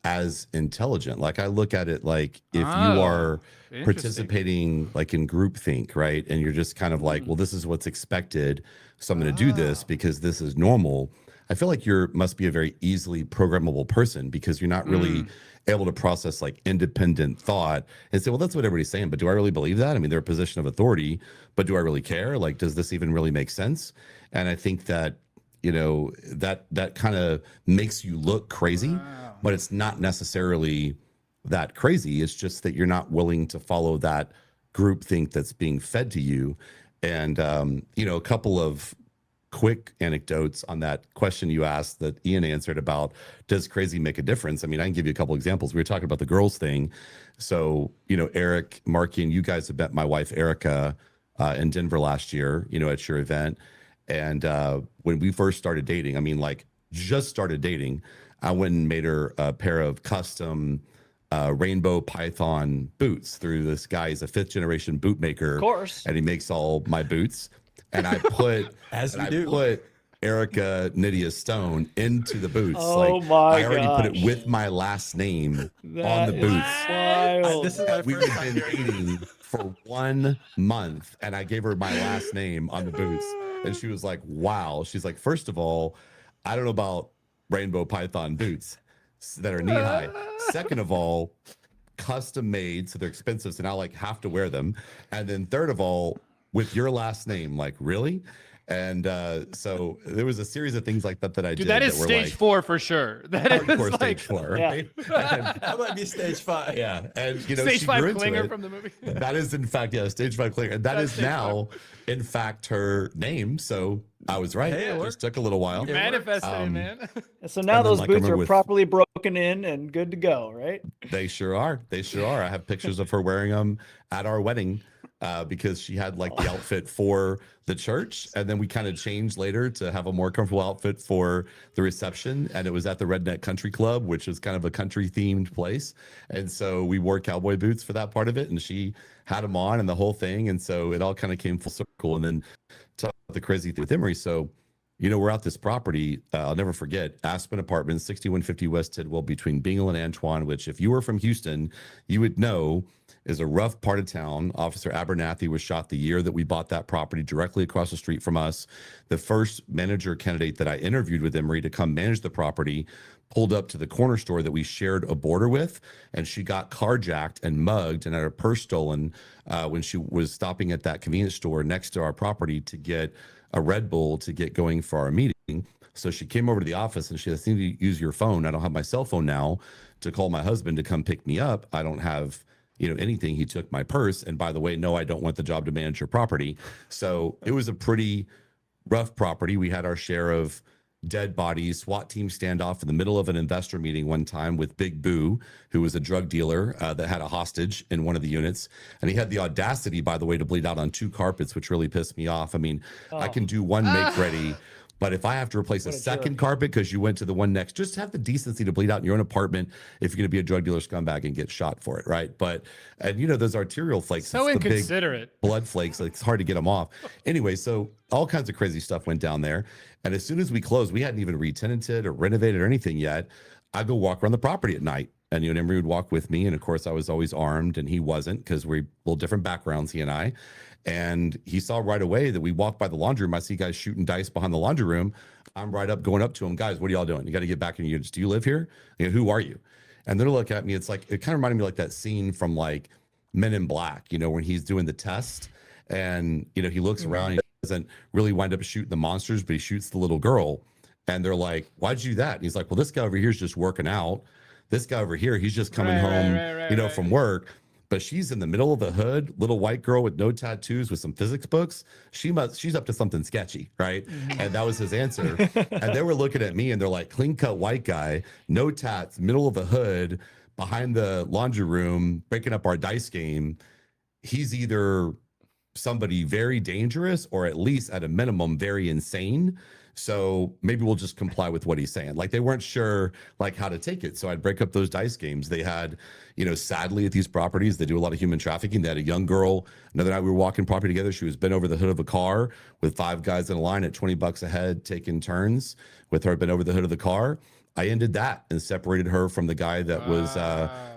as intelligent? Like, I look at it like, if you are participating like in groupthink, right? And you're just kind of like, well, this is what's expected, so I'm going to do this because this is normal. I feel like must be a very easily programmable person because you're not really able to process like independent thought and say, well, that's what everybody's saying, but do I really believe that? I mean, they're a position of authority, but do I really care? Like, does this even really make sense? And I think that, that kind of makes you look crazy, but it's not necessarily that crazy. It's just that you're not willing to follow that groupthink that's being fed to you. And, a couple of quick anecdotes on that question you asked that Ian answered about, does crazy make a difference? I mean, I can give you a couple examples. We were talking about the girls thing. So, Eric, Markian, you guys have met my wife, Erica, in Denver last year, at your event. And when we first started dating, I mean, like just started dating, I went and made her a pair of custom rainbow python boots through this guy. He's a 5th generation boot maker. Of course. And he makes all my boots. And I put put Erica Nydia Stone into the boots. Oh like, my I already put gosh. it with my last name on the That boots. is wild. This is my We've first been dating for 1 month, and I gave her my last name on the boots. And she was like, wow. She's like, first of all, I don't know about rainbow python boots that are knee high. Second of all, custom made, so they're expensive, so now like have to wear them. And then third of all, with your last name, like, really? And so there was a series of things like that that I Dude, did. that is were stage like 4 for sure. That hardcore is like stage 4, Yeah. right? That might be stage 5. Yeah, and you know, stage she 5 grew into clinger it. from the movie. That is, in fact, yeah, stage 5 clinger. And that That's is stage now, in fact, her name. So I was right. Hey, it It worked. just took a little while. Manifesting, Um, man. And so now And then, those like, I boots remember are with- properly broken in and good to go, right? They sure are. They sure are. I have pictures of her wearing them at our wedding because she had like the outfit for the church. And then we kind of changed later to have a more comfortable outfit for the reception. And it was at the Redneck Country Club, which is kind of a country themed place. And so we wore cowboy boots for that part of it. And she had them on and the whole thing. And so it all kind of came full circle. And then to the crazy thing with Emory. So, you know, we're at this property. I'll never forget Aspen Apartments, 6150 West Tidwell, between Bingle and Antoine, which if you were from Houston, you would know is a rough part of town. Officer Abernathy was shot the year that we bought that property directly across the street from us. The first manager candidate that I interviewed with Emory to come manage the property pulled up to the corner store that we shared a border with, and she got carjacked and mugged and had her purse stolen when she was stopping at that convenience store next to our property to get a Red Bull to get going for our meeting. So she came over to the office and she said, I need to use your phone. I don't have my cell phone now to call my husband to come pick me up. I don't have, you know, anything. He took my purse. And by the way, no, I don't want the job to manage your property. So it was a pretty rough property. We had our share of dead bodies, SWAT team standoff in the middle of an investor meeting one time with Big Boo, who was a drug dealer that had a hostage in one of the units. And he had the audacity, by the way, to bleed out on 2 carpets, which really pissed me off. I mean, I can do one make ready, but if I have to replace a second carpet because you went to the one next, just have the decency to bleed out in your own apartment if you're going to be a drug dealer scumbag and get shot for it, right? But, and you know, those arterial flakes, So it's the big inconsiderate. blood flakes, like it's hard to get them off. Anyway, so all kinds of crazy stuff went down there. And as soon as we closed, we hadn't even re-tenanted or renovated or anything yet. I go walk around the property at night, and you know, Emory would walk with me, and of course I was always armed and he wasn't, because we're a little different backgrounds, he and I. And he saw right away that we walked by the laundry room. I see guys shooting dice behind the laundry room. I'm right up, going up to him, guys, what are y'all doing? You got to get back in your units. Do you live here? You know, who are you? And they're looking at me. It's like, it kind of reminded me like that scene from like Men in Black, you know, when he's doing the test and, you know, he looks around, he doesn't really wind up shooting the monsters, but he shoots the little girl. And they're like, why'd you do that? And he's like, well, this guy over here is just working out. This guy over here, he's just coming home, from work. But she's in the middle of the hood, little white girl with no tattoos with some physics books. She's up to something sketchy, right? And that was his answer. And they were looking at me and they're like, clean cut white guy, no tats, middle of the hood, behind the laundry room, breaking up our dice game. He's either somebody very dangerous or at least at a minimum very insane. So maybe we'll just comply with what he's saying. Like they weren't sure like how to take it. So I'd break up those dice games. They had, you know, sadly at these properties, they do a lot of human trafficking. They had a young girl. Another night we were walking property together. She was bent over the hood of a car with 5 guys in a line at $20 a head, taking turns with her bent over the hood of the car. I ended that and separated her from the guy that was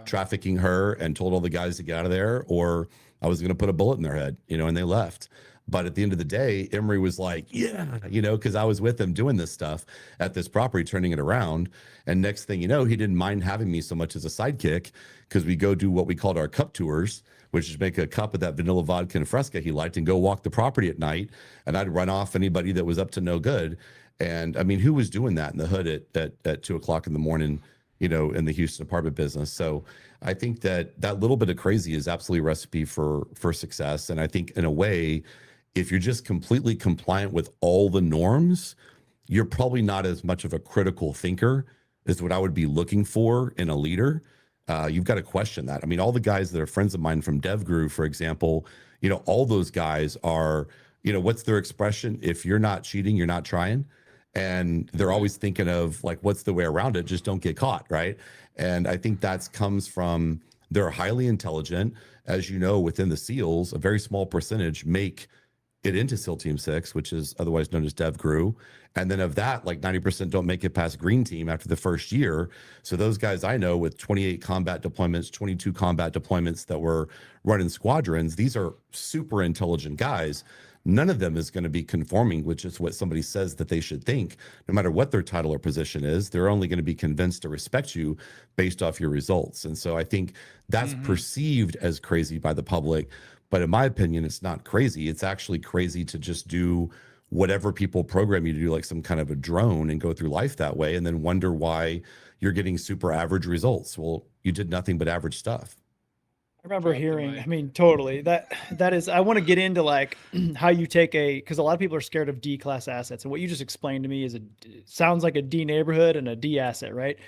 trafficking her and told all the guys to get out of there, or I was going to put a bullet in their head, you know, and they left. But at the end of the day, Emory was like, yeah, you know, because I was with him doing this stuff at this property, turning it around. And next thing you know, he didn't mind having me so much as a sidekick, because we go do what we called our cup tours, which is make a cup of that vanilla vodka and Fresca he liked and go walk the property at night. And I'd run off anybody that was up to no good. And I mean, who was doing that in the hood at 2 o'clock in the morning, you know, in the Houston apartment business? So I think that that little bit of crazy is absolutely a recipe for success. And I think in a way, if you're just completely compliant with all the norms, you're probably not as much of a critical thinker is what I would be looking for in a leader. You've got to question that. I mean, all the guys that are friends of mine from DevGuru, for example, you know, all those guys are, you know, what's their expression? If you're not cheating, you're not trying. And they're always thinking of like, what's the way around it? Just don't get caught, right? And I think that comes from, they're highly intelligent. As you know, within the SEALs, a very small percentage make it into SEAL Team 6, which is otherwise known as DevGuru. And then of that, like 90% don't make it past Green Team after the first year. So those guys I know with 28 combat deployments, 22 combat deployments that were running squadrons, these are super intelligent guys. None of them is going to be conforming, which is what somebody says that they should think. No matter what their title or position is, they're only going to be convinced to respect you based off your results. And so I think that's perceived as crazy by the public. But in my opinion, it's not crazy. It's actually crazy to just do whatever people program you to do, like some kind of a drone, and go through life that way, and then wonder why you're getting super average results. Well, you did nothing but average stuff. I remember Drop the hearing, mic. I mean, totally. That is, I want to get into like how you take because a lot of people are scared of D class assets. And what you just explained to me is sounds like a D neighborhood and a D asset, right?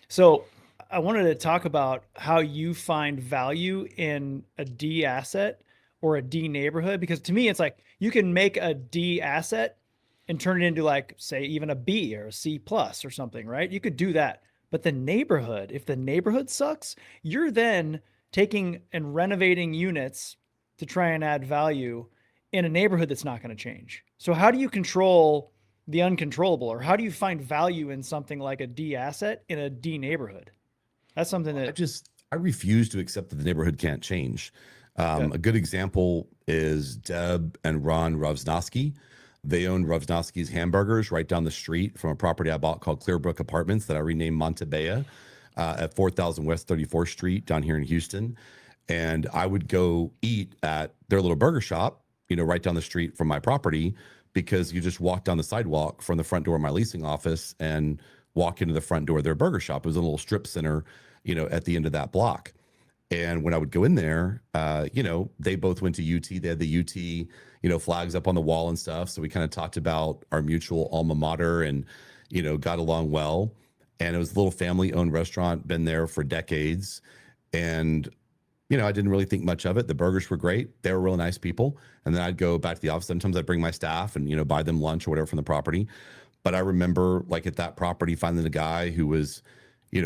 So I wanted to talk about how you find value in a D asset or a D neighborhood, because to me, it's like you can make a D asset and turn it into like, say, even a B or a C plus or something, right? You could do that. But the neighborhood, if the neighborhood sucks, you're then taking and renovating units to try and add value in a neighborhood that's not going to change. So how do you control the uncontrollable, or how do you find value in something like a D asset in a D neighborhood? That's something that I refuse to accept that the neighborhood can't change. A good example is Deb and Ron Rovsnosky. They own Rovsnosky's Hamburgers right down the street from a property I bought called Clearbrook Apartments that I renamed Montebella at 4000 West 34th Street down here in Houston. And I would go eat at their little burger shop, right down the street from my property, because you just walk down the sidewalk from the front door of my leasing office and walk into the front door of their burger shop. It was a little strip center, at the end of that block. And when I would go in there, they both went to UT. They had the UT, flags up on the wall and stuff. So we kind of talked about our mutual alma mater and, got along well. And it was a little family-owned restaurant, been there for decades. And, I didn't really think much of it. The burgers were great. They were really nice people. And then I'd go back to the office. Sometimes I'd bring my staff and, buy them lunch or whatever from the property. But I remember, like, at that property, finding a guy who was,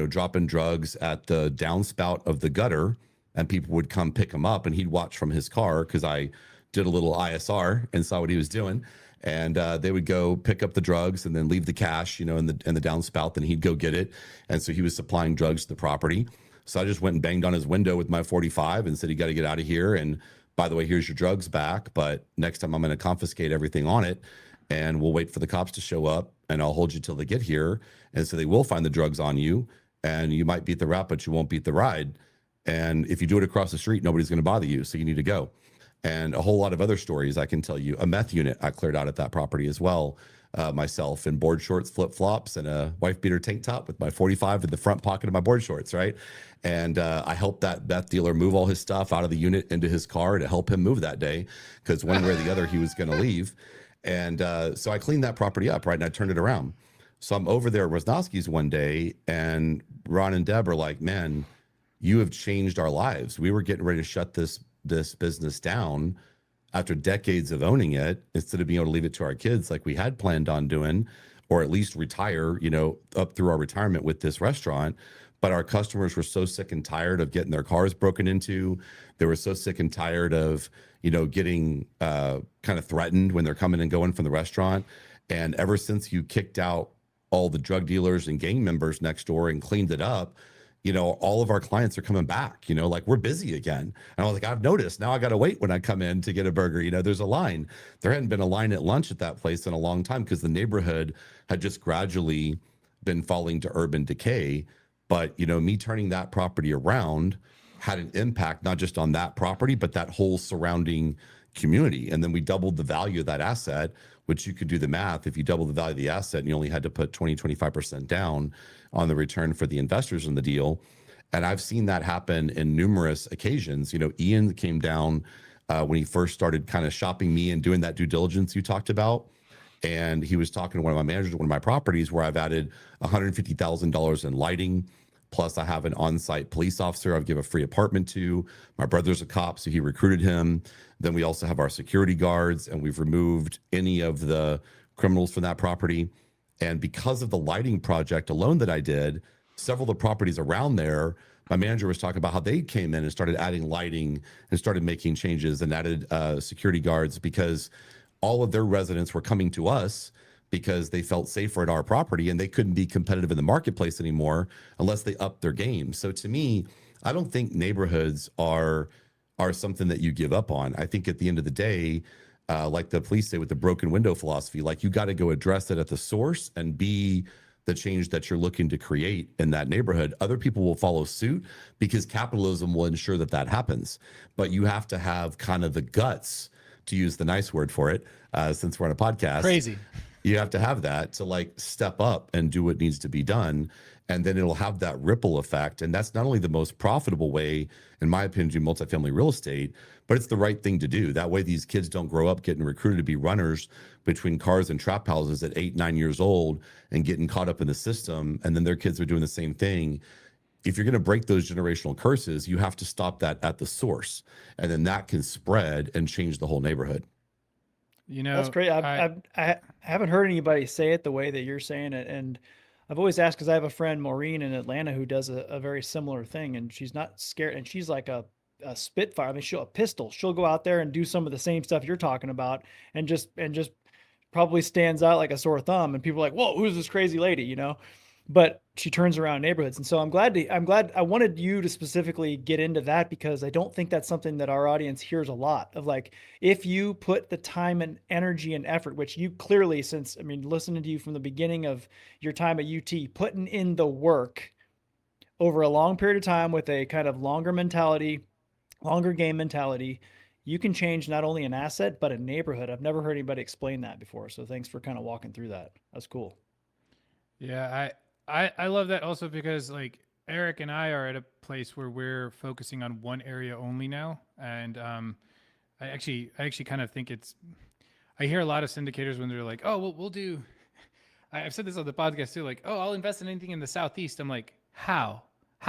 dropping drugs at the downspout of the gutter, and people would come pick him up, and he'd watch from his car because I did a little ISR and saw what he was doing. And they would go pick up the drugs and then leave the cash, in the downspout. Then he'd go get it. And so he was supplying drugs to the property. So I just went and banged on his window with my 45 and said, "You got to get out of here. And by the way, here's your drugs back. But next time I'm going to confiscate everything on it, and we'll wait for the cops to show up, and I'll hold you till they get here. And so they will find the drugs on you, and you might beat the rap, but you won't beat the ride. And if you do it across the street, nobody's going to bother you. So you need to go." And a whole lot of other stories I can tell you. A meth unit I cleared out at that property as well, myself, in board shorts, flip flops, and a wife beater tank top with my 45 in the front pocket of my board shorts, right? And I helped that meth dealer move all his stuff out of the unit into his car to help him move that day, because one way or the other he was going to leave. And so I cleaned that property up, right? And I turned it around. So I'm over there at Rosnowski's one day, and Ron and Deb are like, "Man, you have changed our lives. We were getting ready to shut this business down after decades of owning it, instead of being able to leave it to our kids like we had planned on doing, or at least retire, up through our retirement with this restaurant. But our customers were so sick and tired of getting their cars broken into. They were so sick and tired of, getting kind of threatened when they're coming and going from the restaurant. And ever since you kicked out all the drug dealers and gang members next door and cleaned it up, all of our clients are coming back, like we're busy again." And I was like, "I've noticed now I got to wait when I come in to get a burger. There's a line." There hadn't been a line at lunch at that place in a long time, because the neighborhood had just gradually been falling to urban decay. But, me turning that property around had an impact, not just on that property, but that whole surrounding community. And then we doubled the value of that asset, which you could do the math. If you double the value of the asset and you only had to put 25% down on the return for the investors in the deal. And I've seen that happen in numerous occasions. Ian came down when he first started kind of shopping me and doing that due diligence you talked about. And he was talking to one of my managers at one of my properties, where I've added $150,000 in lighting. Plus I have an on-site police officer I've given a free apartment to. My brother's a cop, so he recruited him. Then we also have our security guards, and we've removed any of the criminals from that property. And because of the lighting project alone that I did, several of the properties around there, my manager was talking about how they came in and started adding lighting and started making changes and added security guards, because all of their residents were coming to us because they felt safer at our property, and they couldn't be competitive in the marketplace anymore unless they upped their game. So to me, I don't think neighborhoods are something that you give up on. I think at the end of the day, like the police say with the broken window philosophy, like you got to go address it at the source and be the change that you're looking to create in that neighborhood. Other people will follow suit because capitalism will ensure that that happens. But you have to have kind of the guts to use the nice word for it, since we're on a podcast. Crazy. You have to have that to like step up and do what needs to be done. And then it'll have that ripple effect. And that's not only the most profitable way, in my opinion, to do multifamily real estate, but it's the right thing to do. That way, these kids don't grow up getting recruited to be runners between cars and trap houses at 8, 9 years old and getting caught up in the system. And then their kids are doing the same thing. If you're going to break those generational curses, you have to stop that at the source. And then that can spread and change the whole neighborhood. You know, That's great. I haven't heard anybody say it the way that you're saying it. And I've always asked, because I have a friend, Maureen, in Atlanta, who does a very similar thing, and she's not scared. And she's like a spitfire. I mean, she'll a pistol. She'll go out there and do some of the same stuff you're talking about, and just probably stands out like a sore thumb. And people are like, "Whoa, who's this crazy lady?" You know. But she turns around neighborhoods. And so I'm glad I wanted you to specifically get into that, because I don't think that's something that our audience hears a lot of. Like, if you put the time and energy and effort, which you clearly, since, I mean, listening to you from the beginning of your time at UT, putting in the work over a long period of time with a kind of longer game mentality, you can change not only an asset, but a neighborhood. I've never heard anybody explain that before. So thanks for kind of walking through that. That's cool. Yeah, I love that also, because like Eric and I are at a place where we're focusing on one area only now. And I actually kind of think I hear a lot of syndicators when they're like, "Oh, well, we'll do," I've said this on the podcast too, like, "Oh, I'll invest in anything in the Southeast." I'm like, how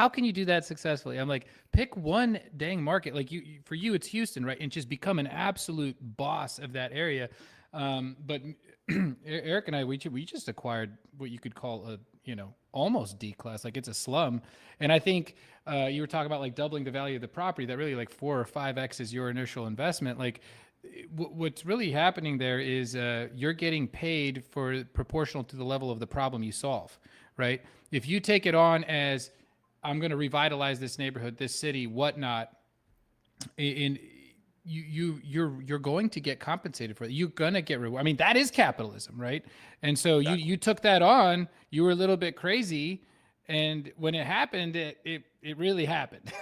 can you do that successfully? I'm like, pick one dang market. Like for you, it's Houston, right? And just become an absolute boss of that area. But Eric and I, we just acquired what you could call a, almost D class, like it's a slum. And I think you were talking about like doubling the value of the property, that really like 4 or 5x is your initial investment. Like what's really happening there is you're getting paid for proportional to the level of the problem you solve, right? If you take it on as, I'm going to revitalize this neighborhood, this city, whatnot, you're going to get compensated for it. You're going to get reward. I mean, that is capitalism, right? And so you took that on. You were a little bit crazy, and when it happened, it really happened.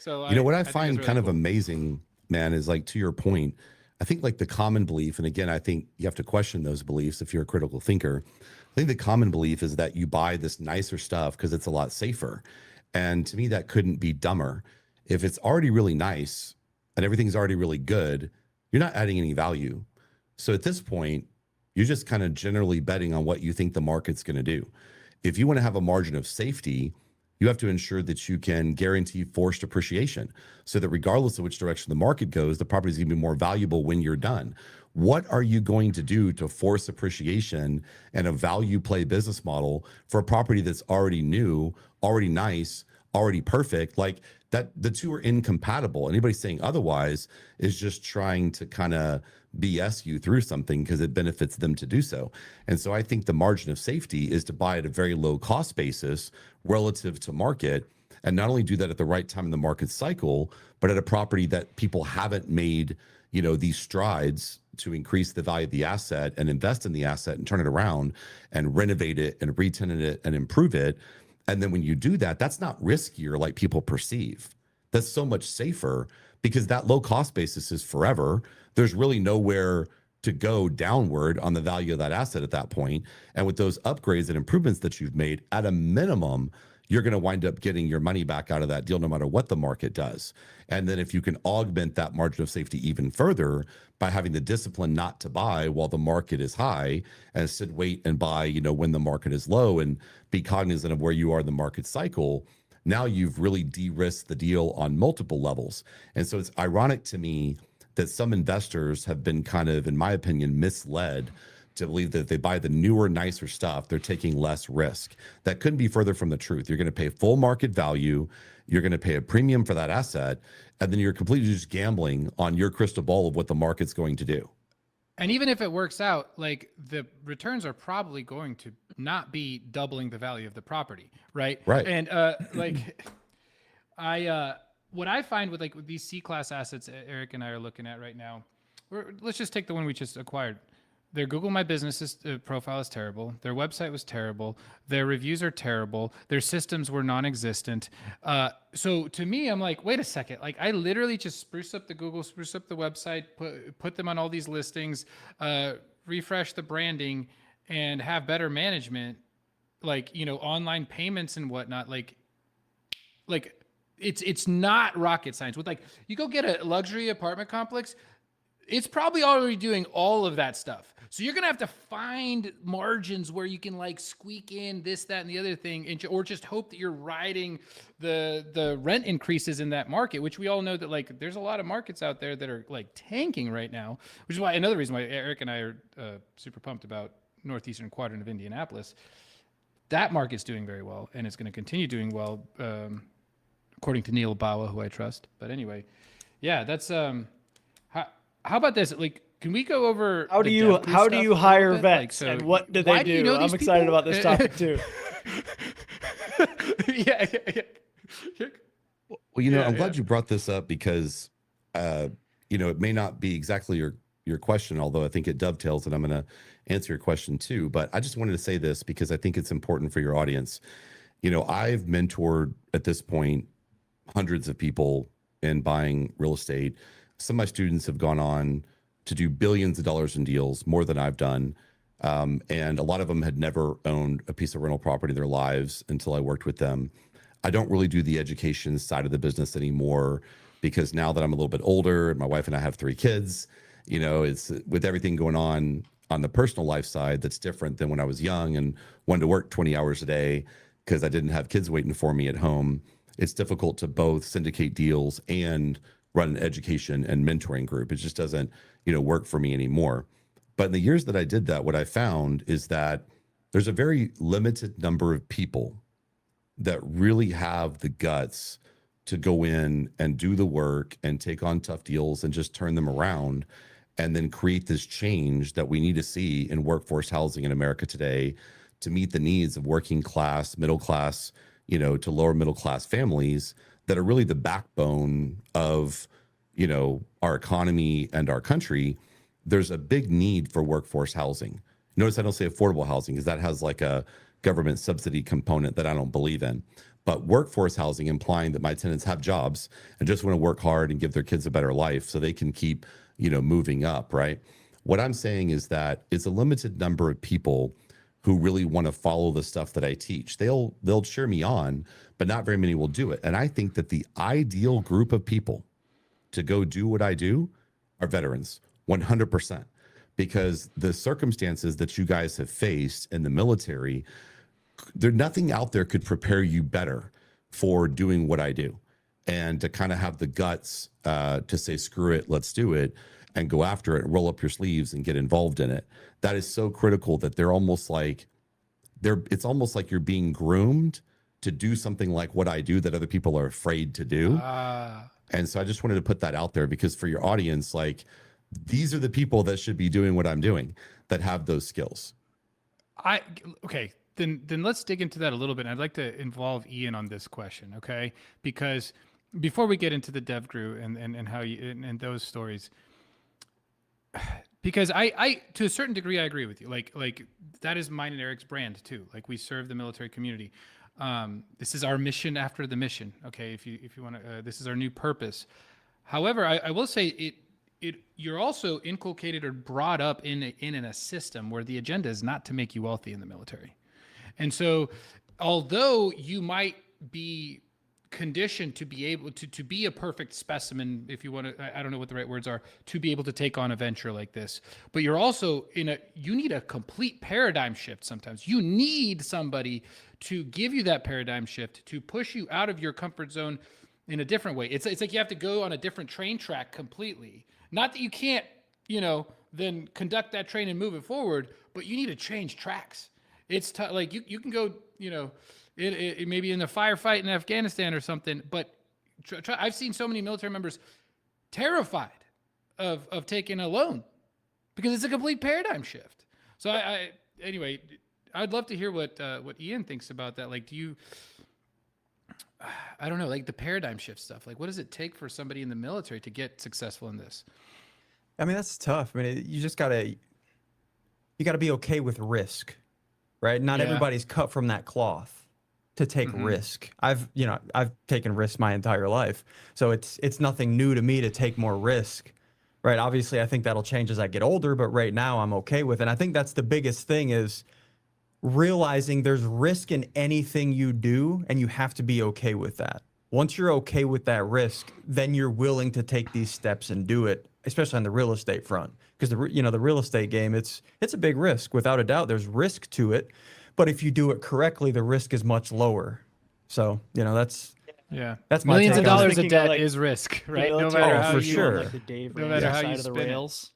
So what I think find really kind of cool. amazing, man, is like, to your point, I think like the common belief, and again, I think you have to question those beliefs if you're a critical thinker. I think the common belief is that you buy this nicer stuff because it's a lot safer. And to me, that couldn't be dumber. If it's already really nice and everything's already really good, you're not adding any value. So at this point, you're just kind of generally betting on what you think the market's going to do. If you want to have a margin of safety, you have to ensure that you can guarantee forced appreciation, so that regardless of which direction the market goes, the property is going to be more valuable when you're done. What are you going to do to force appreciation and a value play business model for a property that's already new, already nice, already perfect? Like that, the two are incompatible. Anybody saying otherwise is just trying to kind of BS you through something because it benefits them to do so. And so I think the margin of safety is to buy at a very low cost basis relative to market, and not only do that at the right time in the market cycle, but at a property that people haven't made, these strides to increase the value of the asset and invest in the asset and turn it around and renovate it and re-tenant it and improve it. And then when you do that, that's not riskier like people perceive. That's so much safer, because that low cost basis is forever. There's really nowhere to go downward on the value of that asset at that point. And with those upgrades and improvements that you've made, at a minimum, you're going to wind up getting your money back out of that deal no matter what the market does. And then if you can augment that margin of safety even further by having the discipline not to buy while the market is high, and instead wait and buy, when the market is low, and be cognizant of where you are in the market cycle, now you've really de-risked the deal on multiple levels. And so it's ironic to me that some investors have been kind of, in my opinion, misled to believe that if they buy the newer, nicer stuff, they're taking less risk. That couldn't be further from the truth. You're going to pay full market value. You're going to pay a premium for that asset. And then you're completely just gambling on your crystal ball of what the market's going to do. And even if it works out, like the returns are probably going to not be doubling the value of the property, right? Right. And what I find with these C-class assets Eric and I are looking at right now, let's just take the one we just acquired. Their Google My Business profile is terrible. Their website was terrible. Their reviews are terrible. Their systems were non-existent. So to me, I'm like, wait a second. Like I literally just spruce up the Google, spruce up the website, put them on all these listings, refresh the branding, and have better management, like, you know, online payments and whatnot. Like it's not rocket science. With like, you go get a luxury apartment complex, it's probably already doing all of that stuff. So you're gonna have to find margins where you can like squeak in this, that, and the other thing, and or just hope that you're riding the rent increases in that market, which we all know that like there's a lot of markets out there that are like tanking right now, which is why another reason why Eric and I are super pumped about northeastern quadrant of Indianapolis. That market's doing very well, and it's going to continue doing well, according to Neil Bawa, who I trust. But anyway, yeah, that's how about this? Like, can we go over How do you hire vets, Like, so and what do they do? You know I'm excited people? about this topic too. yeah. Well, you know, I'm glad you brought this up because, you know, it may not be exactly your question, although I think it dovetails, and I'm going to answer your question too. But I just wanted to say this because I think it's important for your audience. You know, I've mentored at this point hundreds of people in buying real estate. Some of my students have gone on to do billions of dollars in deals, more than I've done. And a lot of them had never owned a piece of rental property in their lives until I worked with them. I don't really do the education side of the business anymore because now that I'm a little bit older and my wife and I have 3 kids, you know, it's with everything going on the personal life side that's different than when I was young and wanted to work 20 hours a day because I didn't have kids waiting for me at home. It's difficult to both syndicate deals and run an education and mentoring group. It just doesn't, you know, work for me anymore. But in the years that I did that, what I found is that there's a very limited number of people that really have the guts to go in and do the work and take on tough deals and just turn them around and then create this change that we need to see in workforce housing in America today to meet the needs of working class, middle class, you know, to lower middle class families that are really the backbone of, you know, our economy and our country. There's a big need for workforce housing. Notice I don't say affordable housing because that has like a government subsidy component that I don't believe in. But workforce housing, implying that my tenants have jobs and just want to work hard and give their kids a better life so they can keep, you know, moving up, right? What I'm saying is that it's a limited number of people who really want to follow the stuff that I teach. They'll cheer me on, but not very many will do it. And I think that the ideal group of people to go do what I do are veterans, 100%, because the circumstances that you guys have faced in the military, there's nothing out there could prepare you better for doing what I do and to kind of have the guts to say, screw it, let's do it and go after it, roll up your sleeves and get involved in it. That is so critical that it's almost like you're being groomed to do something like what I do that other people are afraid to do. And so I just wanted to put that out there because for your audience, like these are the people that should be doing what I'm doing that have those skills. Okay. Then let's dig into that a little bit. I'd like to involve Ian on this question, okay? Because before we get into the dev crew and how you and those stories, because I to a certain degree I agree with you. Like that is mine and Eric's brand too. Like we serve the military community. This is our mission after the mission. Okay, if you want to, this is our new purpose. However, I will say you're also inculcated or brought up in a system where the agenda is not to make you wealthy in the military. And so, although you might be conditioned to be able to be a perfect specimen, if you want to, I don't know what the right words are, to be able to take on a venture like this, but you're also you need a complete paradigm shift. Sometimes you need somebody to give you that paradigm shift, to push you out of your comfort zone in a different way. It's like you have to go on a different train track completely. Not that you can't, then conduct that train and move it forward, but you need to change tracks. It's like you can go, it maybe in a firefight in Afghanistan or something, but I've seen so many military members terrified of taking a loan because it's a complete paradigm shift. So anyway, I'd love to hear what Ian thinks about that. Like, I don't know, like the paradigm shift stuff. Like, what does it take for somebody in the military to get successful in this? I mean, that's tough. I mean, you just gotta, you got to be okay with risk, right? Not Yeah. everybody's cut from that cloth to take risk. I've taken risks my entire life. So it's nothing new to me to take more risk, right? Obviously, I think that'll change as I get older, but right now I'm okay with it. And I think that's the biggest thing is realizing there's risk in anything you do, and you have to be okay with that. Once you're okay with that risk, then you're willing to take these steps and do it, especially on the real estate front. Because the real estate game, it's a big risk. Without a doubt, there's risk to it. But if you do it correctly, the risk is much lower. So, that's Yeah. That's my Millions of take on it. dollars of Thinking debt like is risk, right? No military matter Oh, how for you sure. like the Dave no Ramsey matter how side you of the spin it. rails,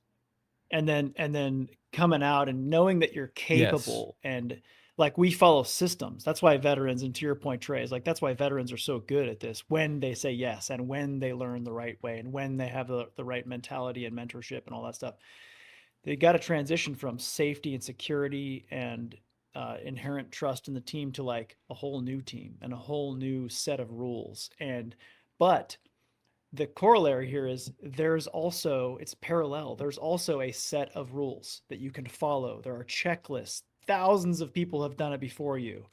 and then coming out and knowing that you're capable and like we follow systems. That's why veterans, and to your point, Trey, is like that's why veterans are so good at this when they say yes and when they learn the right way and when they have the right mentality and mentorship and all that stuff. They got to transition from safety and security and inherent trust in the team to like a whole new team and a whole new set of rules. But the corollary here is it's parallel. There's also a set of rules that you can follow. There are checklists. Thousands of people have done it before you.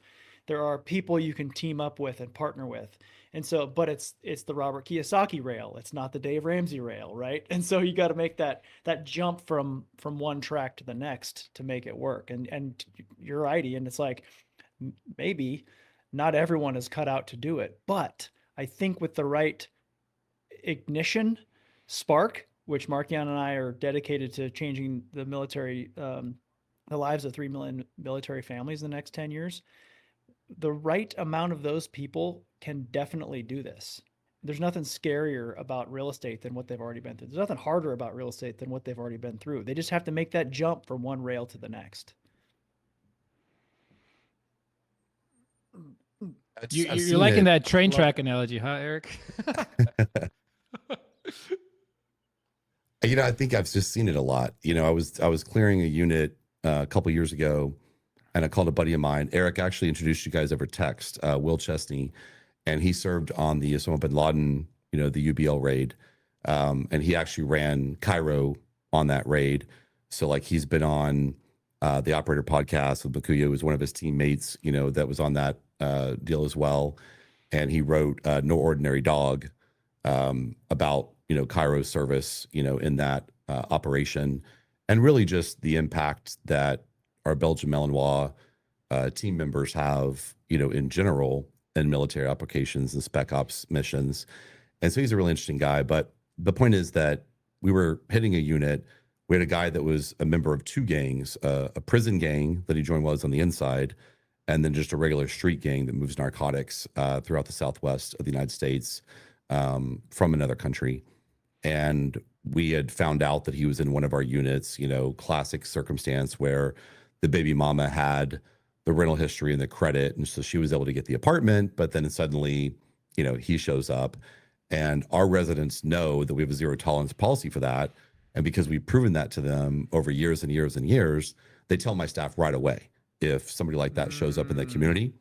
There are people you can team up with and partner with. And so, but it's the Robert Kiyosaki rail. It's not the Dave Ramsey rail, right? And so you got to make that jump from one track to the next to make it work. And you're right, Ian. It's like maybe not everyone is cut out to do it, but I think with the right ignition spark, which Markian and I are dedicated to changing the military, the lives of 3 million military families in the next 10 years, the right amount of those people can definitely do this. There's nothing scarier about real estate than what they've already been through. There's nothing harder about real estate than what they've already been through. They just have to make that jump from one rail to the next. You're liking that train track analogy, huh, Eric? I think I've just seen it a lot. I was clearing a unit a couple years ago, and I called a buddy of mine. Eric actually introduced you guys over text, Will Chesney, and he served on the Osama bin Laden, the UBL raid, and he actually ran Cairo on that raid. So like he's been on the Operator podcast with Bakuya, who was one of his teammates, that was on that deal as well, and he wrote No Ordinary Dog about Cairo's service, in that operation, and really just the impact that our Belgian Malinois team members have, in general in military applications and spec ops missions. And so he's a really interesting guy. But the point is that we were hitting a unit. We had a guy that was a member of two gangs, a prison gang that he joined while he was on the inside, and then just a regular street gang that moves narcotics throughout the Southwest of the United States from another country. And we had found out that he was in one of our units, classic circumstance where the baby mama had the rental history and the credit. And so she was able to get the apartment, but then suddenly, he shows up, and our residents know that we have a zero tolerance policy for that. And because we've proven that to them over years and years and years, they tell my staff right away if somebody like that shows up in the community.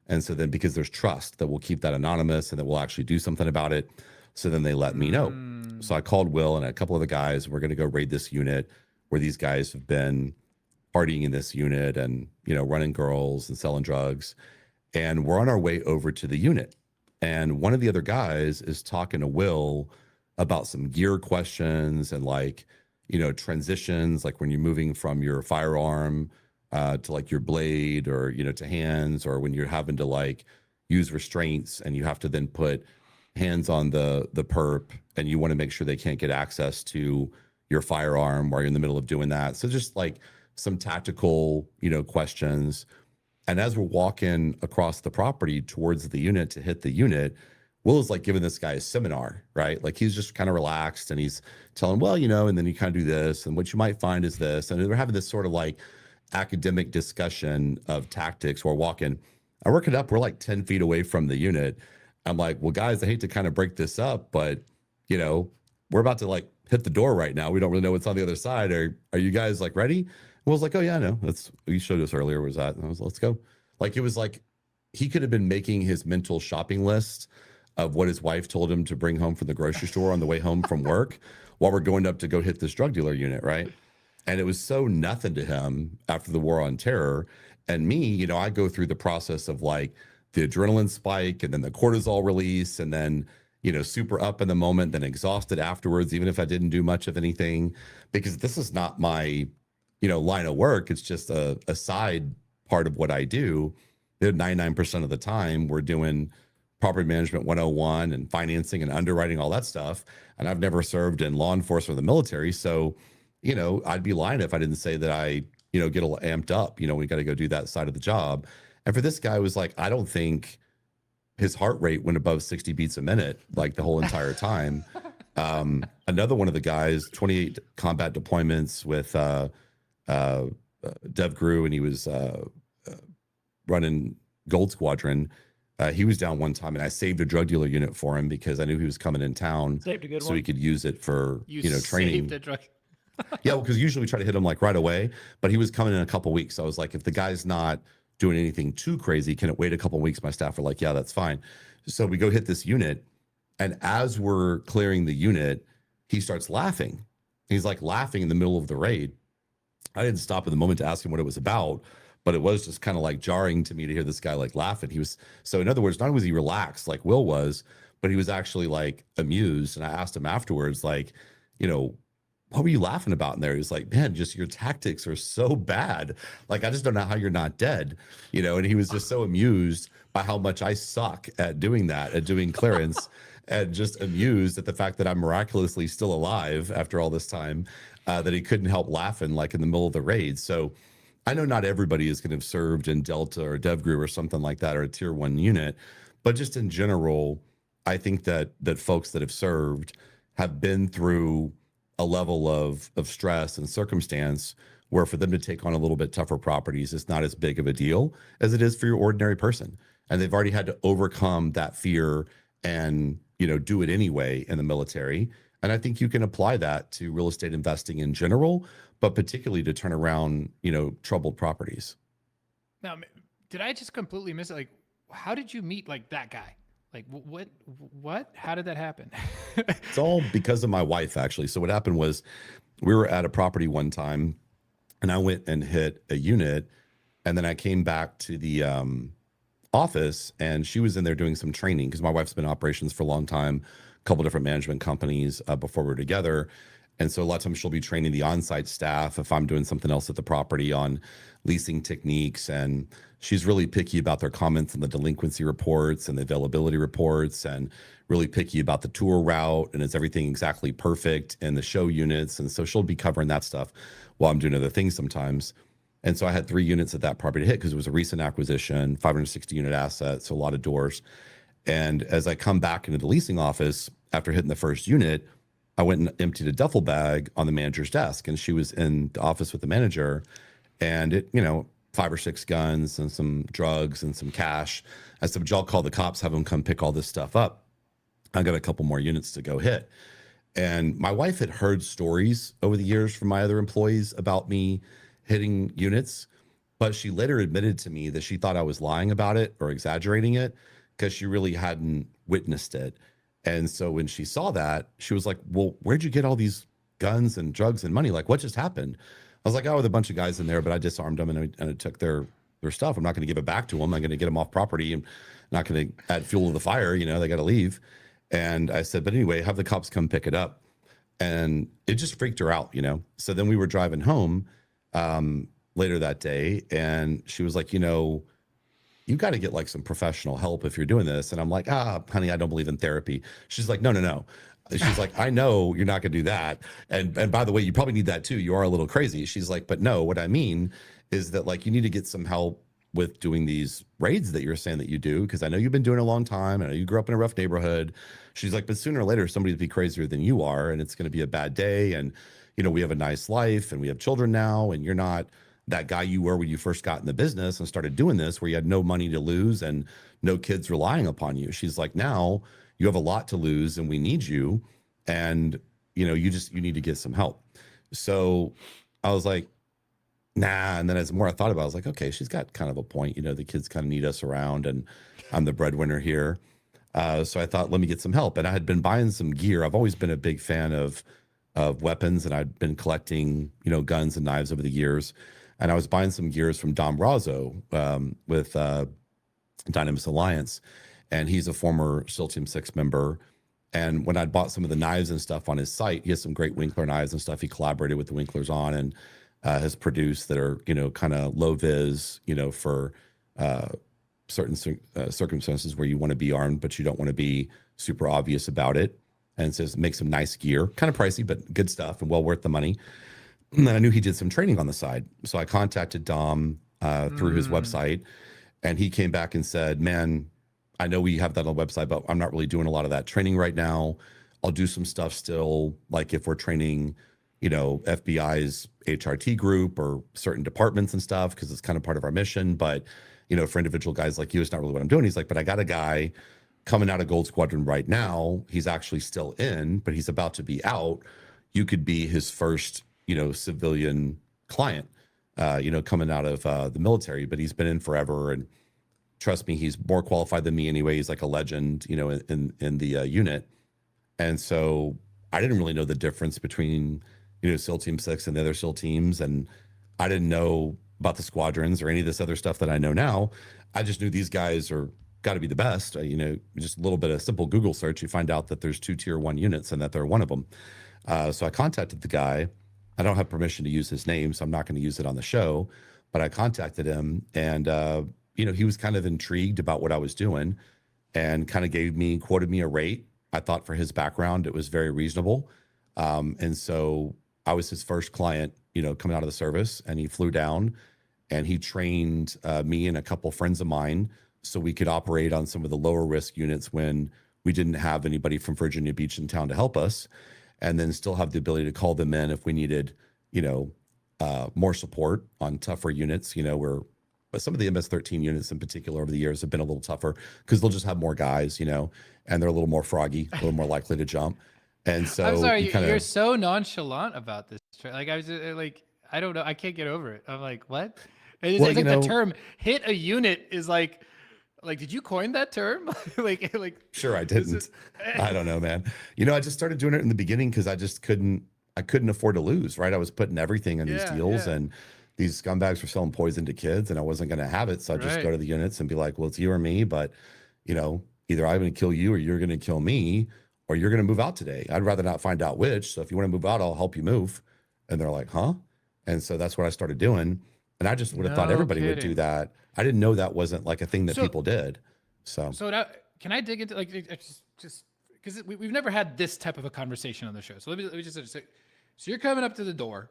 And so then because there's trust that we'll keep that anonymous and that we'll actually do something about it. So then they let me know. So I called Will and a couple of the guys. We're going to go raid this unit where these guys have been partying in this unit and, running girls and selling drugs. And we're on our way over to the unit. And one of the other guys is talking to Will about some gear questions and transitions, like when you're moving from your firearm to like your blade or, to hands, or when you're having to use restraints and you have to then put hands on the perp and you want to make sure they can't get access to your firearm while you're in the middle of doing that. So just some tactical, questions. And as we're walking across the property towards the unit to hit the unit, Will is giving this guy a seminar, right? He's just kind of relaxed and he's telling, and then you kind of do this. And what you might find is this. And we're having this sort of academic discussion of tactics. We're walking, I work it up. We're 10 feet away from the unit. I'm like, well, guys, I hate to kind of break this up, but we're about to hit the door right now. We don't really know what's on the other side. Are you guys ready? Will's like, oh yeah, no, you showed us earlier. Was that? And I was, let's go. It was he could have been making his mental shopping list of what his wife told him to bring home from the grocery store on the way home from work while we're going up to go hit this drug dealer unit, right? And it was so nothing to him after the war on terror. And me, I go through the process of like the adrenaline spike and then the cortisol release and then, super up in the moment, then exhausted afterwards, even if I didn't do much of anything, because this is not my, line of work. It's just a side part of what I do. 99% of the time we're doing property management 101 and financing and underwriting, all that stuff. And I've never served in law enforcement or the military. So, I'd be lying if I didn't say that I, get a little amped up, we got to go do that side of the job. And for this guy, it was like, I don't think his heart rate went above 60 beats a minute, like the whole entire time. Another one of the guys, 28 combat deployments with DevGru, and he was running Gold Squadron. He was down one time, and I saved a drug dealer unit for him because I knew he was coming in town, Saved a good so one. he could use it for training. Saved a drug. Yeah, because usually we try to hit him like right away, but he was coming in a couple weeks. So I was like, if the guy's not doing anything too crazy, can it wait a couple weeks? My staff were like, yeah, that's fine. So we go hit this unit, and as we're clearing the unit, he starts laughing. He's like laughing in the middle of the raid. I didn't stop at the moment to ask him what it was about, but it was just kind of like jarring to me to hear this guy like laughing. So in other words, not only was he relaxed like Will was, but he was actually like amused. And I asked him afterwards, like, what were you laughing about in there? He was like, man, just your tactics are so bad. Like, I just don't know how you're not dead, and he was just so amused by how much I suck at doing that, at doing clearance, and just amused at the fact that I'm miraculously still alive after all this time, that he couldn't help laughing like in the middle of the raid. So I know not everybody is going to have served in Delta or DevGru or something like that, or a tier 1 unit, but just in general, I think that folks that have served have been through a level of stress and circumstance where for them to take on a little bit tougher properties is not as big of a deal as it is for your ordinary person. And they've already had to overcome that fear and, do it anyway in the military. And I think you can apply that to real estate investing in general, but particularly to turn around, troubled properties. Now, did I just completely miss it? Like, how did you meet like that guy? Like what? How did that happen? It's all because of my wife, actually. So what happened was we were at a property one time and I went and hit a unit, and then I came back to the office and she was in there doing some training because my wife's been in operations for a long time, a couple different management companies before we were together. And so a lot of times she'll be training the on-site staff if I'm doing something else at the property on leasing techniques. And she's really picky about their comments on the delinquency reports and the availability reports, and really picky about the tour route and is everything exactly perfect and the show units. And so she'll be covering that stuff while I'm doing other things sometimes. And so I had 3 units at that property to hit because it was a recent acquisition, 560 unit asset, so a lot of doors. And as I come back into the leasing office after hitting the first unit, I went and emptied a duffel bag on the manager's desk, and she was in the office with the manager, and it, 5 or 6 guns and some drugs and some cash. I said, "But y'all call the cops, have them come pick all this stuff up. I got a couple more units to go hit." And my wife had heard stories over the years from my other employees about me hitting units, but she later admitted to me that she thought I was lying about it or exaggerating it because she really hadn't witnessed it. And so when she saw that, she was like, "Well, where'd you get all these guns and drugs and money? Like, what just happened?" I was like, "Oh, with a bunch of guys in there, but I disarmed them and I took their stuff. I'm not going to give it back to them. I'm going to get them off property and not going to add fuel to the fire. They got to leave." And I said, "But anyway, have the cops come pick it up." And it just freaked her out, So then we were driving home later that day, and she was like, "You got to get like some professional help if you're doing this." And I'm like, "Honey, I don't believe in therapy." She's like, No. She's like, "I know you're not going to do that. And by the way, you probably need that too. You are a little crazy." She's like, "But no, what I mean is that like, you need to get some help with doing these raids that you're saying that you do. Cause I know you've been doing it a long time. I know you grew up in a rough neighborhood." She's like, "But sooner or later, somebody will be crazier than you are. And it's going to be a bad day. And, we have a nice life and we have children now. And you're not that guy you were when you first got in the business and started doing this, where you had no money to lose and no kids relying upon you." She's like, "Now you have a lot to lose and we need you. And, you need to get some help." So I was like, nah. And then as more I thought about it, I was like, okay, she's got kind of a point. The kids kind of need us around and I'm the breadwinner here. So I thought, let me get some help. And I had been buying some gear. I've always been a big fan of of weapons, and I'd been collecting, guns and knives over the years. And I was buying some gears from Dom Razzo with Dynamis Alliance, and he's a former SEAL Team 6 member. And when I'd bought some of the knives and stuff on his site, he has some great Winkler knives and stuff he collaborated with the Winklers on and has produced that are, kind of low vis, for certain circumstances where you want to be armed, but you don't want to be super obvious about it. And says make some nice gear, kind of pricey, but good stuff and well worth the money. And then I knew he did some training on the side. So I contacted Dom through his website, and he came back and said, man, I know we have that on the website, but I'm not really doing a lot of that training right now. I'll do some stuff still, like if we're training, FBI's HRT group or certain departments and stuff, because it's kind of part of our mission. But, for individual guys like you, it's not really what I'm doing. He's like, but I got a guy coming out of Gold Squadron right now. He's actually still in, but he's about to be out. You could be his first, civilian client, coming out of the military, but he's been in forever. And trust me, he's more qualified than me anyway. He's like a legend, in the unit. And so I didn't really know the difference between, SEAL Team 6 and the other SEAL teams. And I didn't know about the squadrons or any of this other stuff that I know now. I just knew these guys are got to be the best. Just a little bit of simple Google search, you find out that there's 2 tier 1 units and that they're one of them. So I contacted the guy. I don't have permission to use his name, so I'm not going to use it on the show, but I contacted him, and he was kind of intrigued about what I was doing and kind of quoted me a rate. I thought for his background, it was very reasonable. And so I was his first client, coming out of the service, and he flew down and he trained me and a couple friends of mine so we could operate on some of the lower risk units when we didn't have anybody from Virginia Beach in town to help us, and then still have the ability to call them in if we needed, more support on tougher units, where but some of the MS-13 units in particular over the years have been a little tougher because they'll just have more guys, and they're a little more froggy, a little more likely to jump. And so I'm sorry, you're so nonchalant about this. Like I was like, I don't know, I can't get over it. I'm like, what? It's like the term "hit a unit" is like, did you coin that term? like, sure, I didn't. I don't know, man. I just started doing it in the beginning because I just couldn't afford to lose. Right, I was putting everything in these deals, and these scumbags were selling poison to kids, and I wasn't going to have it. So I just go to the units and be like, well, it's you or me, but either I'm going to kill you or you're going to kill me, or you're going to move out today. I'd rather not find out which. So if you want to move out, I'll help you move. And they're like, huh? And so that's what I started doing. And I just would have thought everybody would do that. I didn't know that wasn't like a thing that people did. So now, can I dig into just because we've never had this type of a conversation on the show. So let me just say, so you're coming up to the door.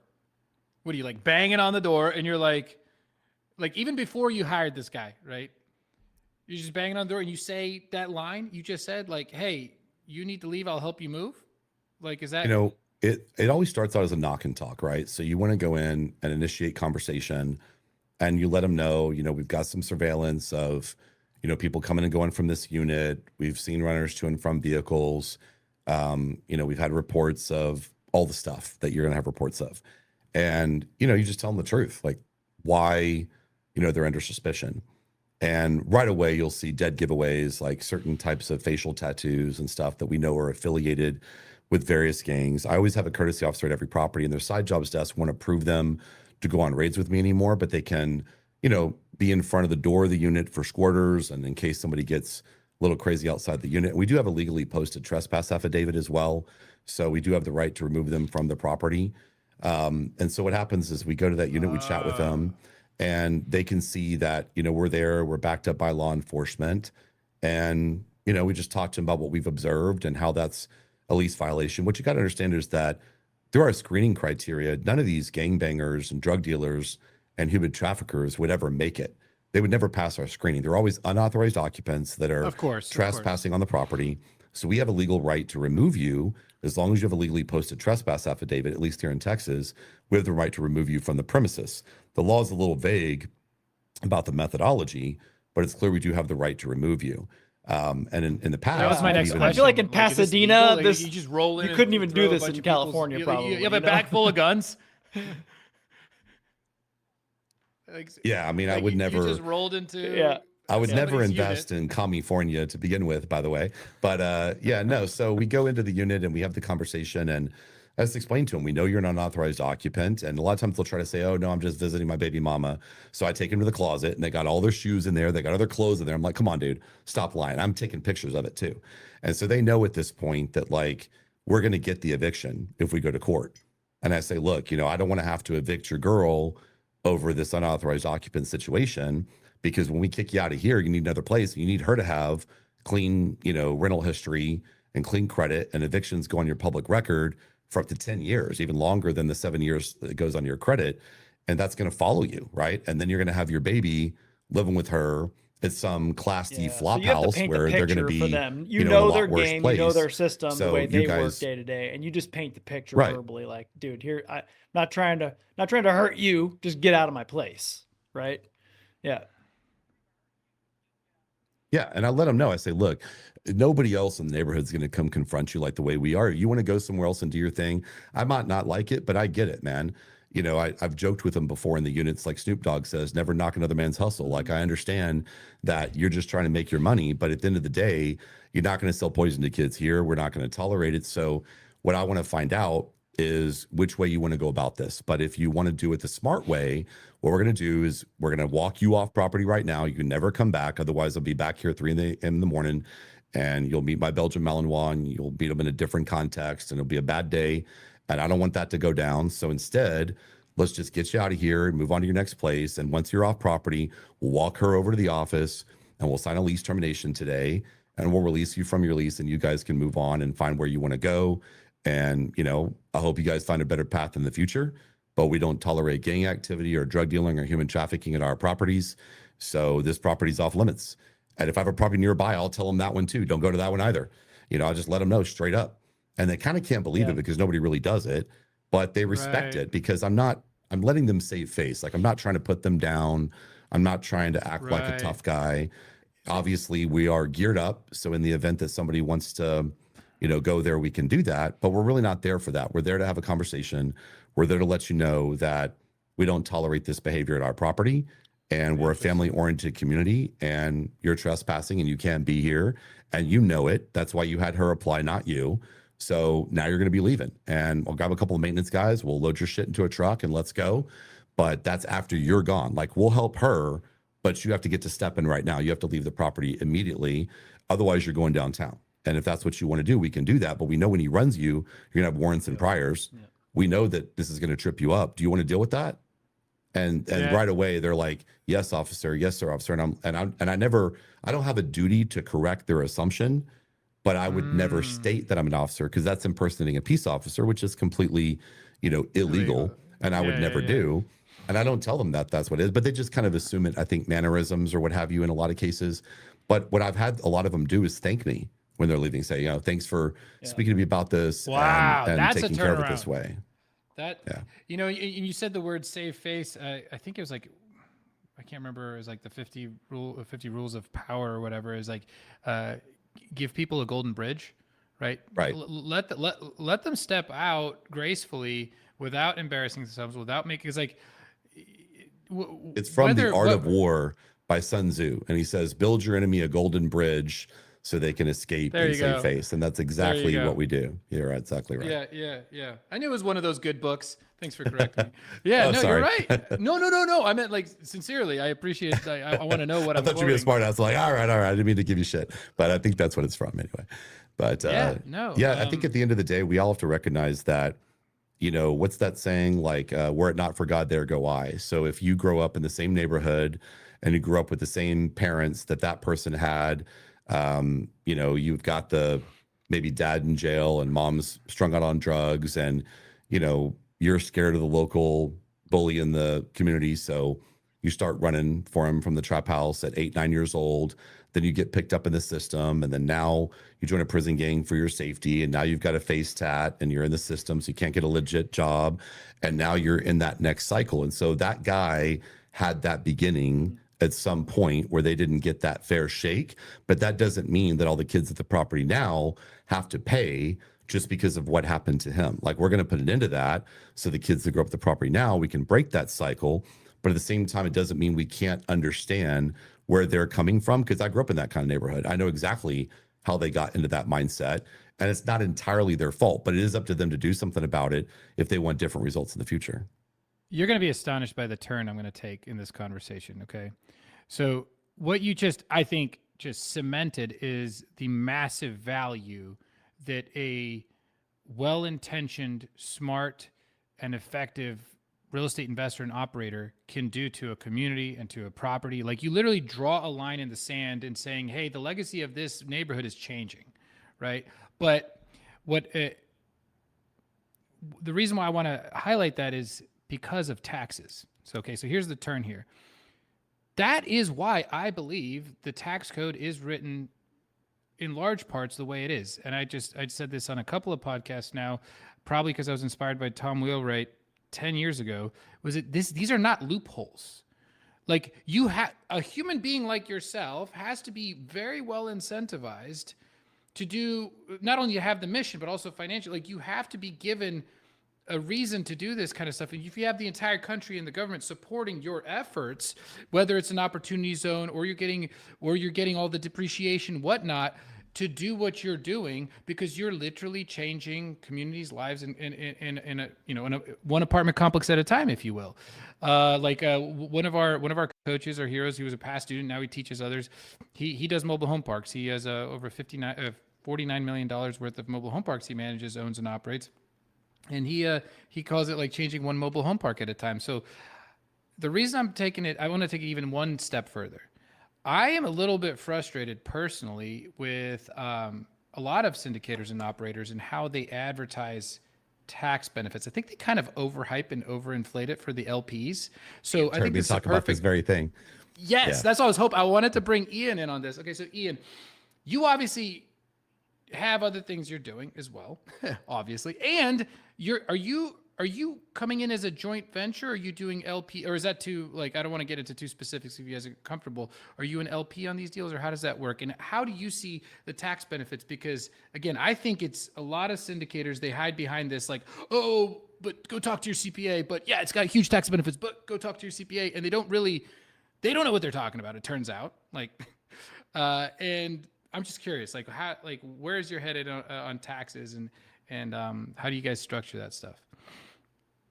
What are you like banging on the door? And you're like even before you hired this guy, right? You're just banging on the door and you say that line you just said, like, hey, you need to leave. I'll help you move. Like, is that, it always starts out as a knock and talk, right? So you want to go in and initiate conversation, and you let them know, we've got some surveillance of, people coming and going from this unit. We've seen runners to and from vehicles. We've had reports of all the stuff that you're going to have reports of. And, you just tell them the truth, like why, they're under suspicion. And right away, you'll see dead giveaways, like certain types of facial tattoos and stuff that we know are affiliated with various gangs. I always have a courtesy officer at every property, and their side jobs desk won't approve them to go on raids with me anymore, but they can, be in front of the door of the unit for squirters, and in case somebody gets a little crazy outside the unit. We do have a legally posted trespass affidavit as well, so we do have the right to remove them from the property. And so what happens is we go to that unit, we chat with them, and they can see that, we're there, we're backed up by law enforcement. And, we just talk to them about what we've observed and how that's a lease violation. What you got to understand is that through our screening criteria, none of these gangbangers and drug dealers and human traffickers would ever make it. They would never pass our screening. They're always unauthorized occupants that are trespassing on the property. So we have a legal right to remove you as long as you have a legally posted trespass affidavit, at least here in Texas. We have the right to remove you from the premises. The law is a little vague about the methodology, but it's clear we do have the right to remove you. And in the past, that was my next question. I feel like in Pasadena, you just roll in. You couldn't even do this in California. Probably you have a bag full of guns. Yeah, I mean, I would never. You just rolled into. I would never invest in California to begin with, by the way. But no. So we go into the unit and we have the conversation, and I just explained to them, we know you're an unauthorized occupant. And a lot of times they'll try to say, oh, no, I'm just visiting my baby mama. So I take them to the closet and they got all their shoes in there. They got other clothes in there. I'm like, come on, dude, stop lying. I'm taking pictures of it too. And so they know at this point that like, we're going to get the eviction if we go to court. And I say, look, I don't want to have to evict your girl over this unauthorized occupant situation, because when we kick you out of here, you need another place. You need her to have clean, rental history and clean credit, and evictions go on your public record for up to 10 years, even longer than the 7 years that goes on your credit. And that's going to follow you, right? And then you're going to have your baby living with her at some Class D flop house where they're going to be, for them. You know, their game, place. you know their system, So the way they guys, work day to day, and you just paint the picture right. verbally, like, dude, here, I'm not trying to hurt you. Just get out of my place, right? Yeah. Yeah, and I let them know. I say, look, nobody else in the neighborhood is going to come confront you like the way we are. You want to go somewhere else and do your thing. I might not like it, but I get it, man. I've joked with them before in the units, like Snoop Dogg says, never knock another man's hustle. Like, I understand that you're just trying to make your money, but at the end of the day, you're not going to sell poison to kids here. We're not going to tolerate it. So what I want to find out is which way you want to go about this. But if you want to do it the smart way, what we're going to do is we're going to walk you off property right now. You can never come back. Otherwise, I'll be back here at 3 in the morning, and you'll meet my Belgian Malinois, and you'll meet them in a different context, and it'll be a bad day. And I don't want that to go down. So instead, let's just get you out of here and move on to your next place. And once you're off property, we'll walk her over to the office and we'll sign a lease termination today, and we'll release you from your lease, and you guys can move on and find where you want to go. And, I hope you guys find a better path in the future, but we don't tolerate gang activity or drug dealing or human trafficking at our properties. So this property's off limits. And if I have a property nearby, I'll tell them that one too. Don't go to that one either. I'll just let them know straight up. And they kind of can't believe it because nobody really does it, but they respect it because I'm letting them save face. Like, I'm not trying to put them down. I'm not trying to act like a tough guy. Obviously, we are geared up. So in the event that somebody wants to, go there, we can do that, but we're really not there for that. We're there to have a conversation. We're there to let you know that we don't tolerate this behavior at our property, and we're a family-oriented community, and you're trespassing and you can't be here, and you know it. That's why you had her apply, not you. So now you're going to be leaving, and I'll grab a couple of maintenance guys. We'll load your shit into a truck and let's go. But that's after you're gone. Like, we'll help her, but you have to get to step in right now. You have to leave the property immediately. Otherwise, you're going downtown. And if that's what you want to do, we can do that. But we know when he runs you, you're going to have warrants and priors. Yeah. We know that this is going to trip you up. Do you want to deal with that? And right away, they're like, yes, officer. Yes, sir, officer. And I don't have a duty to correct their assumption, but I would never state that I'm an officer, because that's impersonating a peace officer, which is completely, illegal. And I would never do. And I don't tell them that that's what it is, but they just kind of assume it. I think mannerisms or what have you in a lot of cases. But what I've had a lot of them do is thank me when they're leaving, say, thanks for speaking to me about this. Wow, and that's taking care of it this way. You said the word save face. I think it was like, I can't remember. It was like the 50 rules of power or whatever. Is like, give people a golden bridge, right? Right. Let them step out gracefully without embarrassing themselves, without making, it's like, it's from The Art of War by Sun Tzu. And he says, build your enemy a golden bridge so they can escape and save face. And that's exactly what we do. You're exactly right. Yeah. I knew it was one of those good books. Thanks for correcting me. Yeah, you're right. No. I meant, like, sincerely, I appreciate, I want to know what I'm I thought you'd be a smart ass. Like, all right. I didn't mean to give you shit, but I think that's what it's from anyway. But I think at the end of the day, we all have to recognize that, what's that saying? Like, were it not for God, there go I. So if you grow up in the same neighborhood and you grew up with the same parents that person had, you've got the maybe dad in jail and mom's strung out on drugs, and you're scared of the local bully in the community, so you start running for him from the trap house at 8-9 years old. Then you get picked up in the system, and then now you join a prison gang for your safety, and now you've got a face tat and you're in the system, so you can't get a legit job, and now you're in that next cycle. And so that guy had that beginning at some point where they didn't get that fair shake, but that doesn't mean that all the kids at the property now have to pay just because of what happened to him. Like, we're going to put an end to that, so the kids that grow up at the property now, we can break that cycle. But at the same time, it doesn't mean we can't understand where they're coming from, because I grew up in that kind of neighborhood. I know exactly how they got into that mindset. And it's not entirely their fault, but it is up to them to do something about it if they want different results in the future. You're going to be astonished by the turn I'm going to take in this conversation. Okay. So, what you just, I think, just cemented is the massive value that a well intentioned, smart, and effective real estate investor and operator can do to a community and to a property. Like, you literally draw a line in the sand and saying, hey, the legacy of this neighborhood is changing, right? But the reason why I want to highlight that is because of taxes. So, okay, so here's the turn here. That is why I believe the tax code is written in large parts the way it is. And I said this on a couple of podcasts now, probably because I was inspired by Tom Wheelwright 10 years ago. These are not loopholes. Like, you have a human being like yourself has to be very well incentivized to do, not only have the mission, but also financially. Like, you have to be given a reason to do this kind of stuff. And if you have the entire country and the government supporting your efforts, whether it's an opportunity zone or you're getting all the depreciation, whatnot, to do what you're doing, because you're literally changing communities' lives in a one apartment complex at a time, if you will. One of our coaches or heroes, he was a past student, now he teaches others. He does mobile home parks. He has over $49 million worth of mobile home parks he manages, owns, and operates. And he calls it like changing one mobile home park at a time. So the reason I'm taking it, I want to take it even one step further. I am a little bit frustrated personally with a lot of syndicators and operators and how they advertise tax benefits. I think they kind of overhype and overinflate it for the LPs. So I think we this is talk about this very thing. Yes, that's what I was hoping. I wanted to bring Ian in on this. Okay, so Ian, you obviously have other things you're doing as well, obviously, and are you coming in as a joint venture? Are you doing LP, or is that too, like, I don't want to get into too specifics if you guys are comfortable. Are you an LP on these deals, or how does that work? And how do you see the tax benefits? Because again, I think it's a lot of syndicators, they hide behind this like, oh, but go talk to your CPA, but yeah, it's got huge tax benefits, but go talk to your CPA. And they don't know what they're talking about, it turns out. Like, and I'm just curious, like, where's your head on taxes, and how do you guys structure that stuff?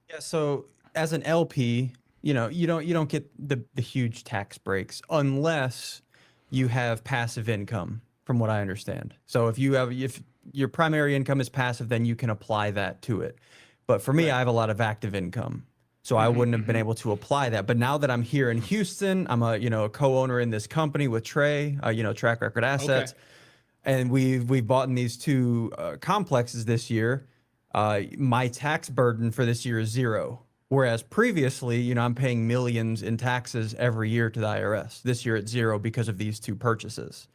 Yeah, so as an LP, you don't get the huge tax breaks unless you have passive income, from what I understand. So if your primary income is passive, then you can apply that to it. But for me, I have a lot of active income, so I wouldn't have been able to apply that. But now that I'm here in Houston, I'm a co-owner in this company with Trey, Track Record Assets, and we've bought in these two complexes this year. My tax burden for this year is zero. Whereas previously, I'm paying millions in taxes every year to the IRS. This year it's zero because of these two purchases.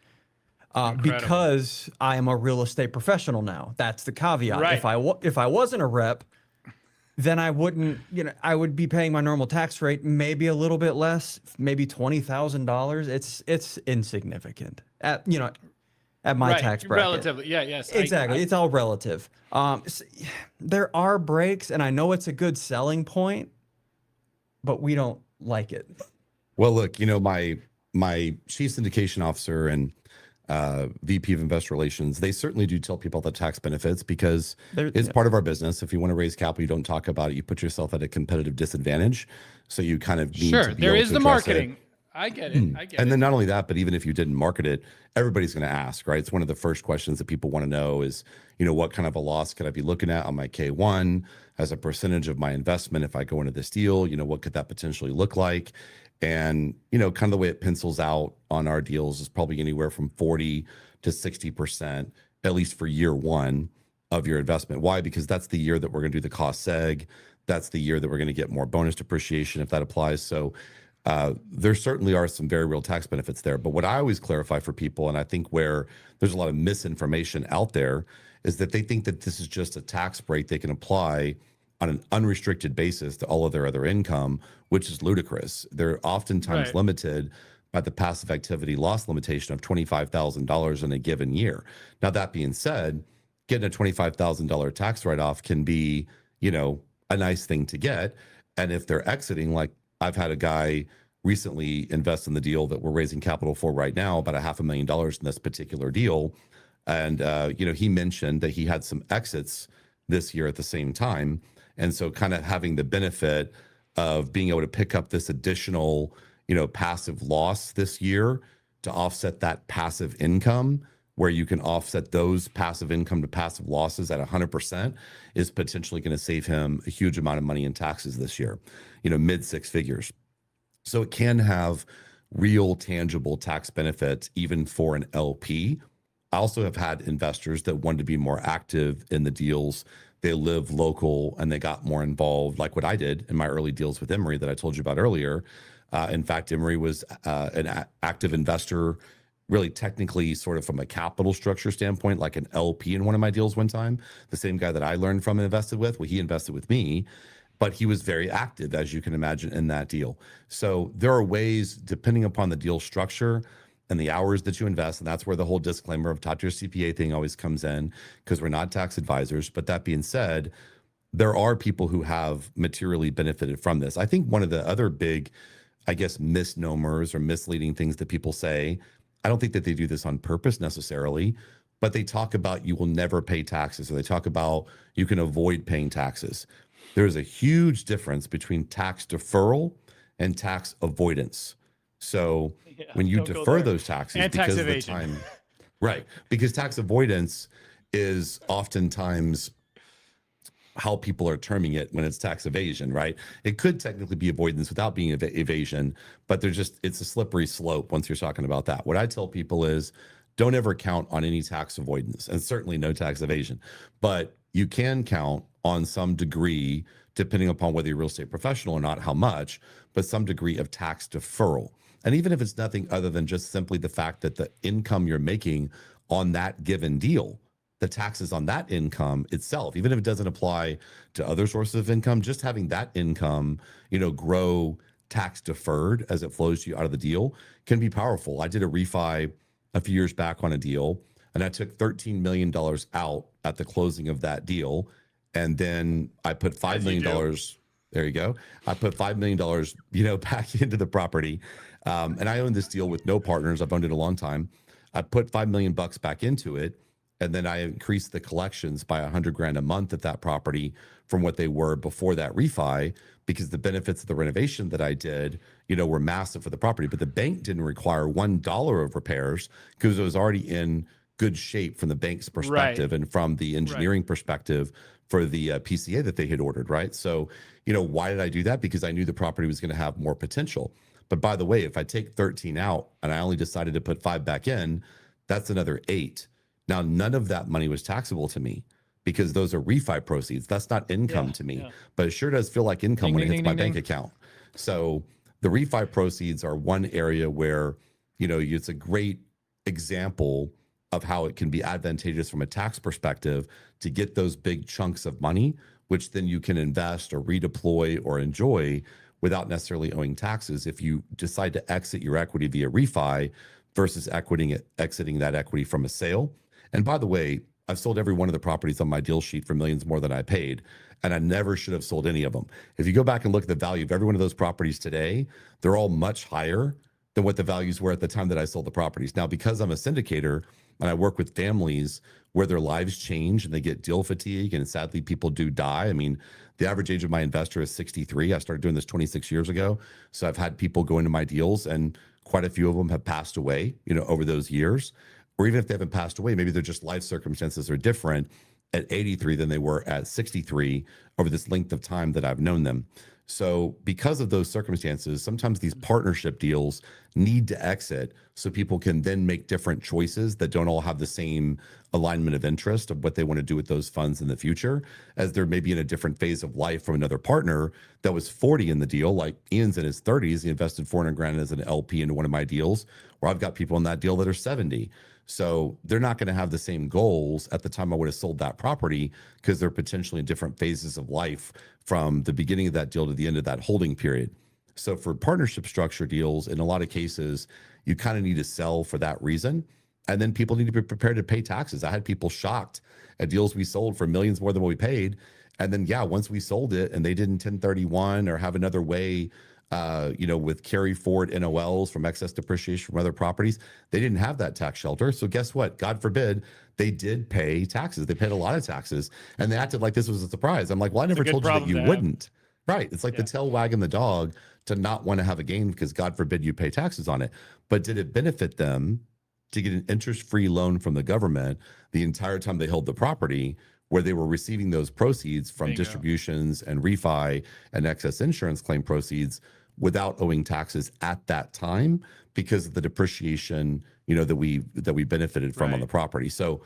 Because I am a real estate professional now. That's the caveat. Right. If I wasn't a rep, then I wouldn't, I would be paying my normal tax rate, maybe a little bit less, maybe $20,000. It's insignificant at my tax bracket. Relatively, yes. Exactly. It's all relative. There are breaks, and I know it's a good selling point, but we don't like it. Well, look, my chief syndication officer and VP of investor relations, they certainly do tell people the tax benefits because it's part of our business. If you want to raise capital, you don't talk about it. You put yourself at a competitive disadvantage. So you kind of need to be there able is to the address marketing. it. I get it. And then not only that, but even if you didn't market it, everybody's going to ask, right? It's one of the first questions that people want to know is, what kind of a loss could I be looking at on my K1 as a percentage of my investment? If I go into this deal, what could that potentially look like? And, kind of the way it pencils out on our deals is probably anywhere from 40 to 60%, at least for year one of your investment. Why? Because that's the year that we're going to do the cost seg. That's the year that we're going to get more bonus depreciation if that applies. So there certainly are some very real tax benefits there. But what I always clarify for people, and I think where there's a lot of misinformation out there, is that they think that this is just a tax break they can apply on an unrestricted basis to all of their other income, which is ludicrous. They're oftentimes limited by the passive activity loss limitation of $25,000 in a given year. Now, that being said, getting a $25,000 tax write-off can be, a nice thing to get. And if they're exiting, like I've had a guy recently invest in the deal that we're raising capital for right now, about $500,000 in this particular deal. And, he mentioned that he had some exits this year at the same time. And so kind of having the benefit of being able to pick up this additional, passive loss this year to offset that passive income, where you can offset those passive income to passive losses at 100% is potentially going to save him a huge amount of money in taxes this year, mid six figures. So it can have real tangible tax benefits even for an LP. I also have had investors that wanted to be more active in the deals. They live local and they got more involved, like what I did in my early deals with Emory that I told you about earlier. In fact, Emory was an active investor, really technically sort of from a capital structure standpoint, like an LP in one of my deals one time. The same guy that I learned from and invested with, well, he invested with me, but he was very active, as you can imagine, in that deal. So there are ways, depending upon the deal structure and the hours that you invest, and that's where the whole disclaimer of talk to your CPA thing always comes in, because we're not tax advisors. But that being said, there are people who have materially benefited from this. I think one of the other big, I guess, misnomers or misleading things that people say, I don't think that they do this on purpose necessarily, but they talk about you will never pay taxes, or they talk about you can avoid paying taxes. There's a huge difference between tax deferral and tax avoidance. So when you defer those taxes and because tax of the evasion. time, right? Because tax avoidance is oftentimes how people are terming it when it's tax evasion, right? It could technically be avoidance without being evasion, but it's a slippery slope once you're talking about that. What I tell people is don't ever count on any tax avoidance, and certainly no tax evasion, but you can count on some degree, depending upon whether you're a real estate professional or not, how much, but some degree of tax deferral. And even if it's nothing other than just simply the fact that the income you're making on that given deal, the taxes on that income itself, even if it doesn't apply to other sources of income, just having that income, grow tax deferred as it flows to you out of the deal can be powerful. I did a refi a few years back on a deal, and I took $13 million out at the closing of that deal. And then I put $5 million. There you go. I put $5 million, back into the property. And I own this deal with no partners. I've owned it a long time. I put $5 million back into it. And then I increased the collections by $100,000 a month at that property from what they were before that refi, because the benefits of the renovation that I did, were massive for the property. But the bank didn't require $1 of repairs because it was already in good shape from the bank's perspective and from the engineering perspective for the PCA that they had ordered, right? So, why did I do that? Because I knew the property was going to have more potential. But by the way, if I take 13 out and I only decided to put 5 back in, that's another 8. Now, none of that money was taxable to me because those are refi proceeds. That's not income to me, but it sure does feel like income when it hits my bank account. So the refi proceeds are one area where, it's a great example of how it can be advantageous from a tax perspective to get those big chunks of money, which then you can invest or redeploy or enjoy without necessarily owing taxes if you decide to exit your equity via refi versus exiting that equity from a sale. And by the way, I've sold every one of the properties on my deal sheet for millions more than I paid, and I never should have sold any of them. If you go back and look at the value of every one of those properties today, they're all much higher than what the values were at the time that I sold the properties. Now, because I'm a syndicator and I work with families where their lives change and they get deal fatigue, and sadly people do die. I mean, the average age of my investor is 63. I started doing this 26 years ago. So I've had people go into my deals and quite a few of them have passed away, over those years. Or even if they haven't passed away, maybe their just life circumstances are different at 83 than they were at 63 over this length of time that I've known them. So because of those circumstances, sometimes these partnership deals need to exit so people can then make different choices that don't all have the same alignment of interest of what they want to do with those funds in the future, as they're maybe in a different phase of life from another partner that was 40 in the deal. Like Ian's in his 30s. He invested $400,000 as an LP into one of my deals, where I've got people in that deal that are 70. So they're not going to have the same goals at the time I would have sold that property, because they're potentially in different phases of life from the beginning of that deal to the end of that holding period. So for partnership structure deals, in a lot of cases, you kind of need to sell for that reason. And then people need to be prepared to pay taxes. I had people shocked at deals we sold for millions more than what we paid. And then, once we sold it and they didn't 1031 or have another way with carry forward NOLs from excess depreciation from other properties. They didn't have that tax shelter. So guess what? God forbid, they did pay taxes. They paid a lot of taxes, and they acted like this was a surprise. I'm like, well, I never told you that you wouldn't. Right. It's like the tail wagging the dog to not want to have a gain because God forbid you pay taxes on it. But did it benefit them to get an interest-free loan from the government the entire time they held the property, where they were receiving those proceeds from distributions and refi and excess insurance claim proceeds without owing taxes at that time because of the depreciation, that we benefited from on the property. So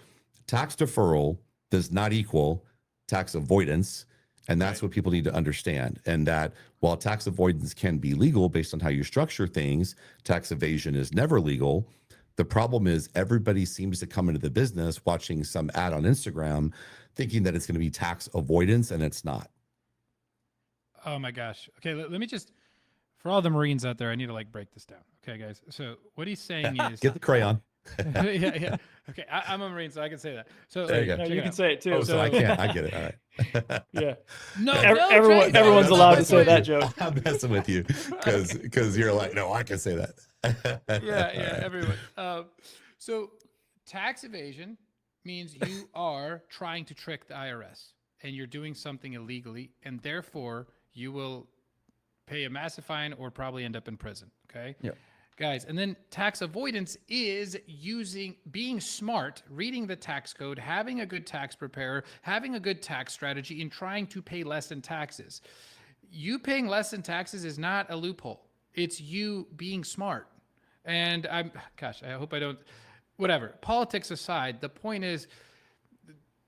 tax deferral does not equal tax avoidance. And that's what people need to understand. And that while tax avoidance can be legal based on how you structure things, tax evasion is never legal. The problem is everybody seems to come into the business watching some ad on Instagram thinking that it's going to be tax avoidance, and it's not. Oh my gosh. Okay, let me just, for all the Marines out there, I need to break this down. Okay, guys. So what he's saying is get the crayon. yeah. Okay, I'm a Marine, so I can say that. So there you go. No, you can say it too. Oh, so I can't. I get it. All right. Yeah. No, everyone's allowed to say that joke. I'm messing with you because you're like, no, I can say that. yeah, everyone. So tax evasion means you are trying to trick the IRS and you're doing something illegally, and therefore you will pay a massive fine or probably end up in prison. Okay. Yeah. Guys, and then tax avoidance is being smart, reading the tax code, having a good tax preparer, having a good tax strategy, and trying to pay less in taxes. You paying less in taxes is not a loophole. It's you being smart. And I hope I don't, whatever. Politics aside, the point is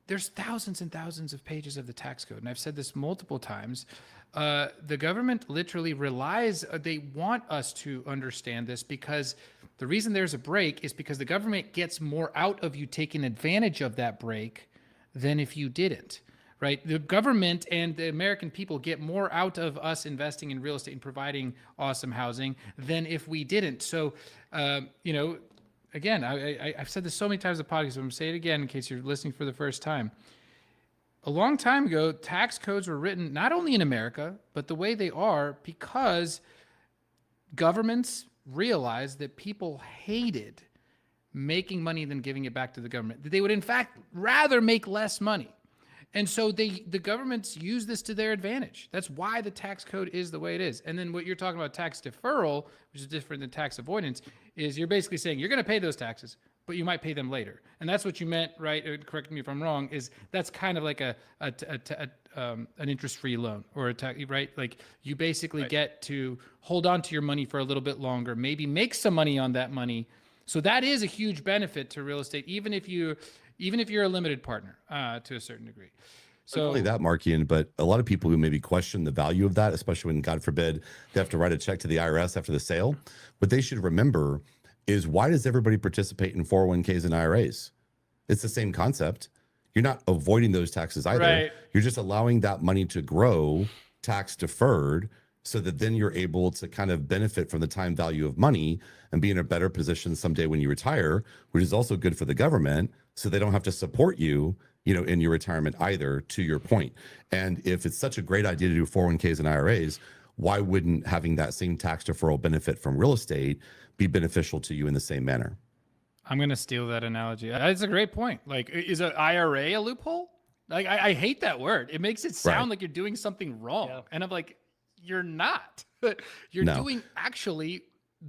there's thousands and thousands of pages of the tax code. And I've said this multiple times. The government literally they want us to understand this because the reason there's a break is because the government gets more out of you taking advantage of that break than if you didn't, right? The government and the American people get more out of us investing in real estate and providing awesome housing than if we didn't. So, again, I've said this so many times in the podcast, so I'm going to say it again in case you're listening for the first time. A long time ago, tax codes were written not only in America, but the way they are because governments realized that people hated making money than giving it back to the government. That they would, in fact, rather make less money. And so the governments use this to their advantage. That's why the tax code is the way it is. And then what you're talking about, tax deferral, which is different than tax avoidance, is you're basically saying you're going to pay those taxes, but you might pay them later. And that's what you meant, right? Correct me if I'm wrong, is that's kind of like an interest-free loan or a tax, right? Like you basically get to hold on to your money for a little bit longer, maybe make some money on that money. So that is a huge benefit to real estate, even if you're a limited partner to a certain degree. So not only that, Markian, but a lot of people who maybe question the value of that, especially when, God forbid, they have to write a check to the IRS after the sale. What they should remember is, why does everybody participate in 401ks and IRAs? It's the same concept. You're not avoiding those taxes either. Right. You're just allowing that money to grow tax deferred so that then you're able to kind of benefit from the time value of money and be in a better position someday when you retire, which is also good for the government, so they don't have to support you, in your retirement either, to your point. And if it's such a great idea to do 401ks and IRAs, why wouldn't having that same tax deferral benefit from real estate be beneficial to you in the same manner? I'm going to steal that analogy. That's a great point. Like, is an IRA a loophole? Like, I hate that word. It makes it sound like you're doing something wrong. Yeah. And I'm like, you're not. You're doing actually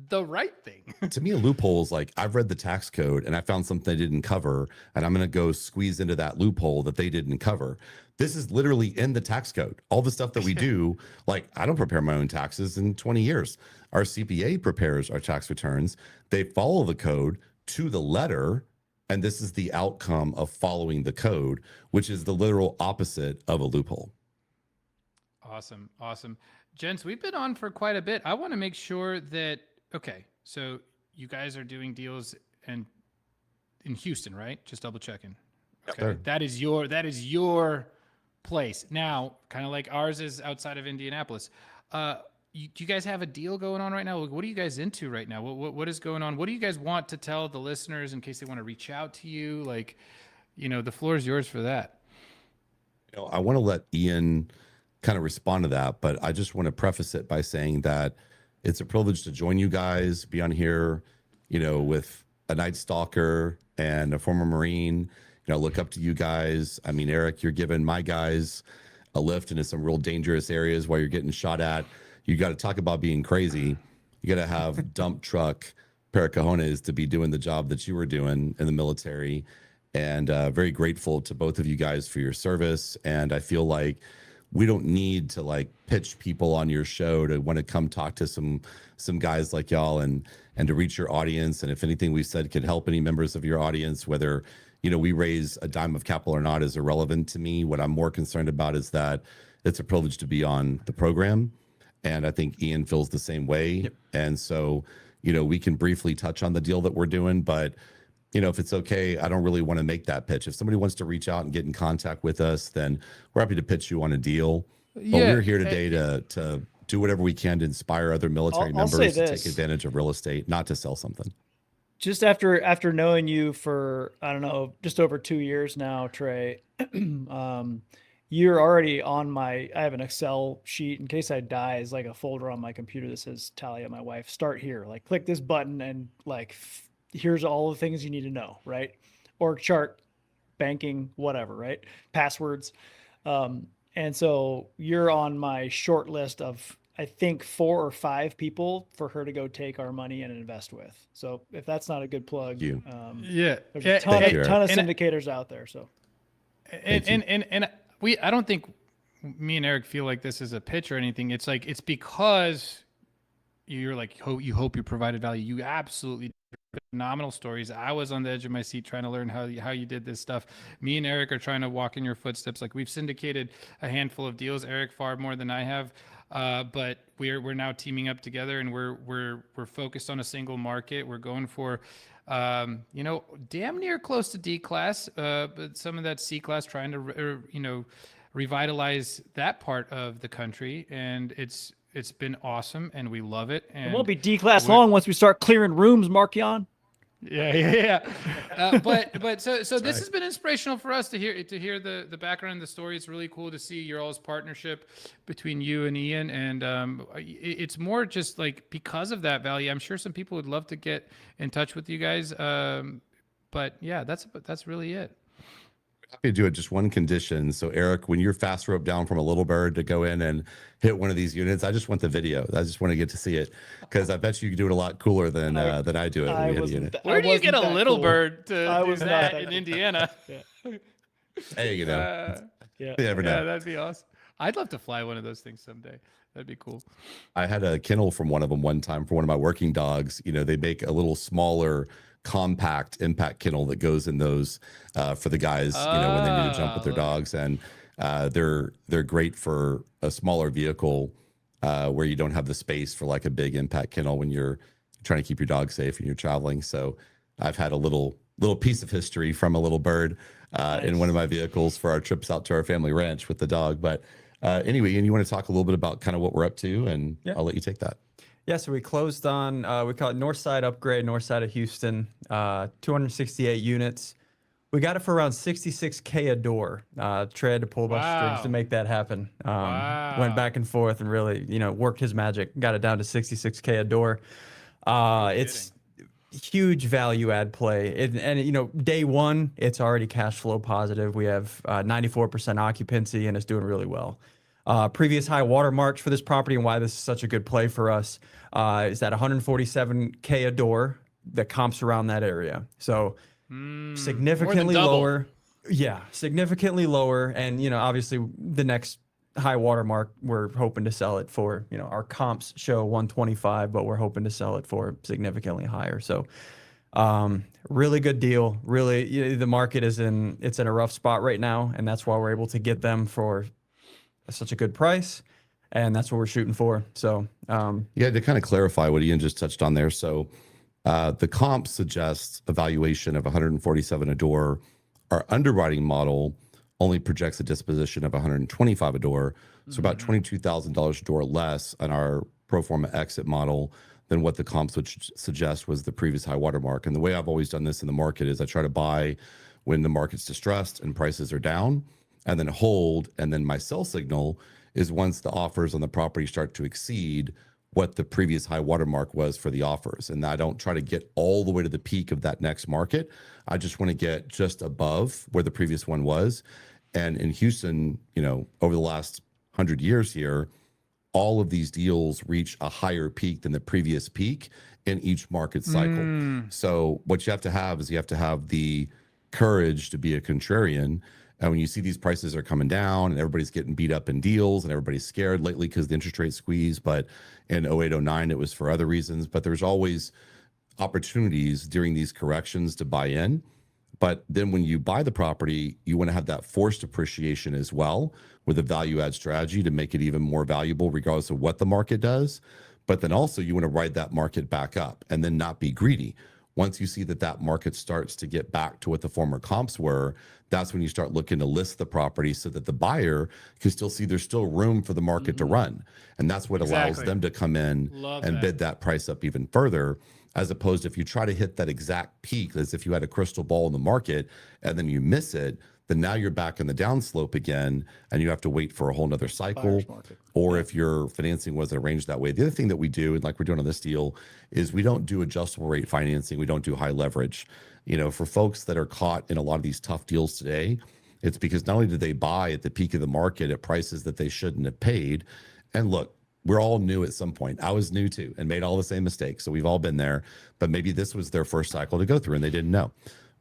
the right thing. To me, a loophole is like, I've read the tax code and I found something they didn't cover, and I'm going to go squeeze into that loophole that they didn't cover. This is literally in the tax code. All the stuff that we do, like, I don't prepare my own taxes in 20 years. Our CPA prepares our tax returns. They follow the code to the letter, and this is the outcome of following the code, which is the literal opposite of a loophole. Awesome. Gents, we've been on for quite a bit. I want to make sure that, okay, so you guys are doing deals in Houston, right? Just double checking. Okay. Sure. That is your place. Now, kind of like ours is outside of Indianapolis. Do you guys have a deal going on right now? What are you guys into right now? What is going on? What do you guys want to tell the listeners in case they want to reach out to you? Like, the floor is yours for that. I want to let Ian kind of respond to that. But I just want to preface it by saying that it's a privilege to join you guys, be on here, with a Night Stalker and a former Marine. Look up to you guys. I mean, Eric, you're giving my guys a lift into some real dangerous areas while you're getting shot at. You got to talk about being crazy. You got to have dump truck pair of cojones to be doing the job that you were doing in the military. And very grateful to both of you guys for your service. And I feel like we don't need to like pitch people on your show to want to come talk to some guys like y'all and to reach your audience. And if anything we said could help any members of your audience, whether we raise a dime of capital or not, is irrelevant to me. What I'm more concerned about is that it's a privilege to be on the program. And I think Ian feels the same way. Yep. And so, we can briefly touch on the deal that we're doing, but if it's okay, I don't really want to make that pitch. If somebody wants to reach out and get in contact with us, then we're happy to pitch you on a deal. Yeah, but we're here today to do whatever we can to inspire other military members to take advantage of real estate, not to sell something. Just after knowing you for, I don't know, just over 2 years now, Trey, you're already on I have an Excel sheet in case I die, is like a folder on my computer that says, Talia, my wife, start here, like click this button and like, here's all the things you need to know, right? Org chart, banking, whatever, right? Passwords. And so you're on my short list of, I think, 4 or 5 people for her to go take our money and invest with. So if that's not a good plug, yeah, there's a ton of syndicators out there. So, and I don't think me and Eric feel like this is a pitch or anything. It's like, it's because you're like, you hope you provided value. You absolutely phenomenal stories. I was on the edge of my seat trying to learn how you did this stuff. Me and Eric are trying to walk in your footsteps. Like, we've syndicated a handful of deals. Eric far more than I have, but we're now teaming up together, and we're focused on a single market. We're going for damn near close to D class, but some of that C class, trying to revitalize that part of the country, and it's been awesome, and we love it. And it won't be D class long once we start clearing rooms, Markian. Yeah. But so this right. has been inspirational for us to hear the background and the story. It's really cool to see your all's partnership between you and Ian, and it's more just like because of that value. I'm sure some people would love to get in touch with you guys, but yeah, that's really it. Happy to do it. Just one condition. So Eric, when you're fast rope down from a little bird to go in and hit one of these units, I just want the video. I just want to get to see it, because I bet you can do it a lot cooler than I do it when we hit a unit. Where do you get a little bird to do that in Indiana? Hey, yeah, that'd be awesome. I'd love to fly one of those things someday. That'd be cool. I had a kennel from one of them one time for one of my working dogs. They make a little smaller compact impact kennel that goes in those for the guys, when they need to jump with their dogs, and they're great for a smaller vehicle where you don't have the space for like a big impact kennel when you're trying to keep your dog safe and you're traveling. So I've had a little piece of history from a little bird in one of my vehicles for our trips out to our family ranch with the dog. But anyway, and you want to talk a little bit about kind of what we're up to, and I'll let you take that. Yeah, so we closed on, we call it North Side Upgrade, north side of Houston, 268 units. We got it for around $66K a door. Trey had to pull a bunch of strings to make that happen. Went back and forth and really, worked his magic, got it down to $66K a door. It's huge value add play. And day one, it's already cash flow positive. We have 94% occupancy, and it's doing really well. Previous high watermarks for this property, and why this is such a good play for us, is that 147K a door. The comps around that area, so significantly lower. Yeah, significantly lower, and obviously the next high watermark, we're hoping to sell it for. Our comps show 125, but we're hoping to sell it for significantly higher. So, really good deal. Really, the market is in a rough spot right now, and that's why we're able to get them for such a good price, and that's what we're shooting for. So to kind of clarify what Ian just touched on there. So the comp suggests a valuation of 147 a door. Our underwriting model only projects a disposition of 125 a door, so about $22,000 a door less on our pro forma exit model than what the comps would suggest was the previous high watermark. And the way I've always done this in the market is I try to buy when the market's distressed and prices are down, and then hold. And then my sell signal is once the offers on the property start to exceed what the previous high watermark was for the offers. And I don't try to get all the way to the peak of that next market. I just want to get just above where the previous one was. And in Houston, over the last 100 years here, all of these deals reach a higher peak than the previous peak in each market cycle. So what you have to have is you have to have the courage to be a contrarian. And when you see these prices are coming down and everybody's getting beat up in deals and everybody's scared lately because the interest rate squeeze, but in 08, 09, it was for other reasons. But there's always opportunities during these corrections to buy in. But then when you buy the property, you want to have that forced appreciation as well with a value add strategy to make it even more valuable, regardless of what the market does. But then also you want to ride that market back up and then not be greedy. Once you see that that market starts to get back to what the former comps were, that's when you start looking to list the property so that the buyer can still see there's still room for the market to run. And that's what allows them to come in and bid that price up even further, as opposed to if you try to hit that exact peak, as if you had a crystal ball in the market and then you miss it, then now you're back in the downslope again and you have to wait for a whole nother cycle. Or if your financing wasn't arranged that way. The other thing that we do, and like we're doing on this deal, is we don't do adjustable rate financing. We don't do high leverage. For folks that are caught in a lot of these tough deals today, it's because not only did they buy at the peak of the market at prices that they shouldn't have paid. And look, we're all new at some point. I was new too and made all the same mistakes. So we've all been there, but maybe this was their first cycle to go through and they didn't know.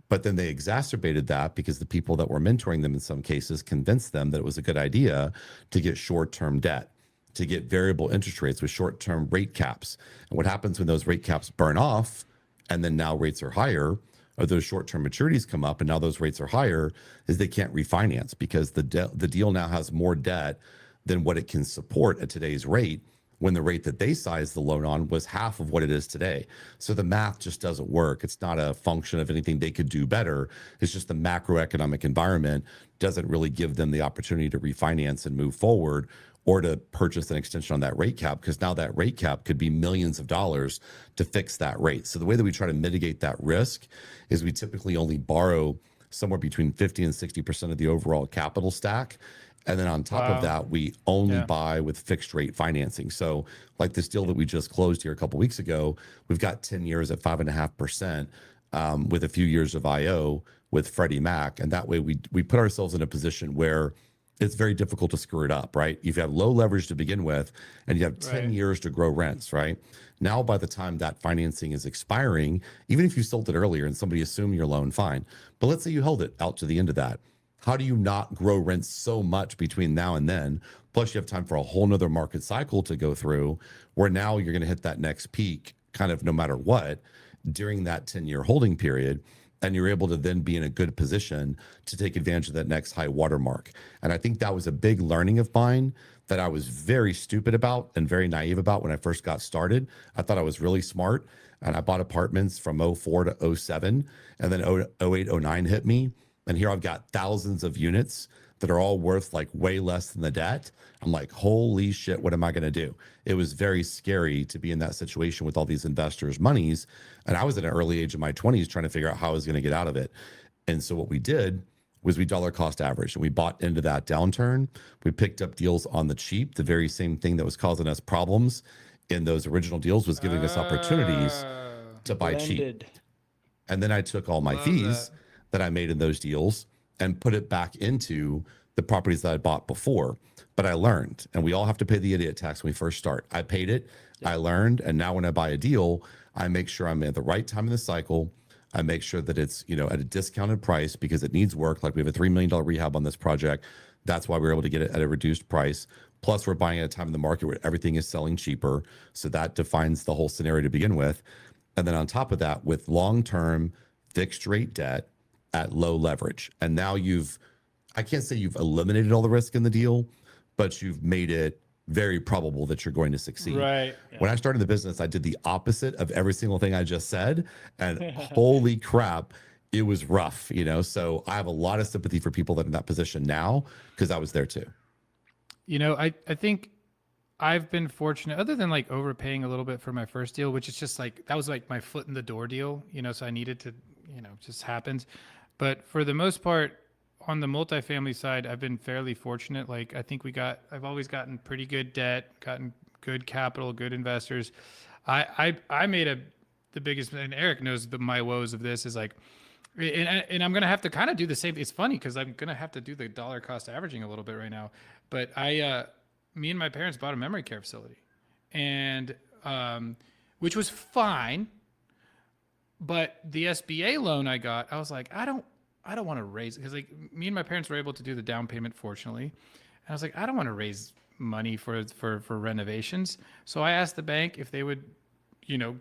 But then they exacerbated that because the people that were mentoring them in some cases convinced them that it was a good idea to get short-term debt, to get variable interest rates with short-term rate caps. And what happens when those rate caps burn off and then now rates are higher, or those short-term maturities come up and now those rates are higher, is they can't refinance because the deal now has more debt than what it can support at today's rate, when the rate that they sized the loan on was half of what it is today. So the math just doesn't work. It's not a function of anything they could do better. It's just the macroeconomic environment doesn't really give them the opportunity to refinance and move forward or to purchase an extension on that rate cap, because now that rate cap could be millions of dollars to fix that rate. So the way that we try to mitigate that risk is we typically only borrow somewhere between 50 and 60% of the overall capital stack. And then on top of that, we only buy with fixed rate financing. So like this deal that we just closed here a couple of weeks ago, we've got 10 years at 5.5% with a few years of IO with Freddie Mac. And that way we put ourselves in a position where it's very difficult to screw it up, right? If you have low leverage to begin with and you have 10 years to grow rents, right? Now, by the time that financing is expiring, even if you sold it earlier and somebody assumed your loan, fine. But let's say you held it out to the end of that. How do you not grow rents so much between now and then? Plus, you have time for a whole nother market cycle to go through where now you're going to hit that next peak kind of no matter what during that 10-year holding period. And you're able to then be in a good position to take advantage of that next high watermark. And I think that was a big learning of mine that I was very stupid about and very naive about when I first got started. I thought I was really smart. And I bought apartments from 04 to 07. And then 08, 09 hit me. And here I've got thousands of units that are all worth like way less than the debt. I'm like, holy shit, what am I going to do? It was very scary to be in that situation with all these investors' monies. And I was at an early age of my 20s trying to figure out how I was going to get out of it. And so what we did was we dollar cost averaged and we bought into that downturn. We picked up deals on the cheap. The very same thing that was causing us problems in those original deals was giving us opportunities to buy cheap. And then I took all my fees that I made in those deals and put it back into the properties that I bought before. But I learned, and we all have to pay the idiot tax when we first start. I paid it, I learned, and now when I buy a deal, I make sure I'm at the right time in the cycle. I make sure that it's, at a discounted price because it needs work. Like we have a $3 million rehab on this project. That's why we're able to get it at a reduced price. Plus we're buying at a time in the market where everything is selling cheaper. So that defines the whole scenario to begin with. And then on top of that, with long-term fixed rate debt, at low leverage. And now I can't say you've eliminated all the risk in the deal, but you've made it very probable that you're going to succeed. Right. When I started the business, I did the opposite of every single thing I just said. And holy crap, it was rough, So I have a lot of sympathy for people that are in that position now because I was there too. I think I've been fortunate, other than like overpaying a little bit for my first deal, which is just like, that was like my foot in the door deal, so I needed to, just happens. But for the most part, on the multifamily side, I've been fairly fortunate. Like I think I've always gotten pretty good debt, gotten good capital, good investors. I made the biggest, and Eric knows my woes of this is like, and I'm gonna have to kind of do the same. It's funny because I'm gonna have to do the dollar cost averaging a little bit right now. But me and my parents bought a memory care facility, and which was fine. But the SBA loan I got, I was like, I don't want to raise, because like me and my parents were able to do the down payment, fortunately. And I was like, I don't want to raise money for renovations. So I asked the bank if they would,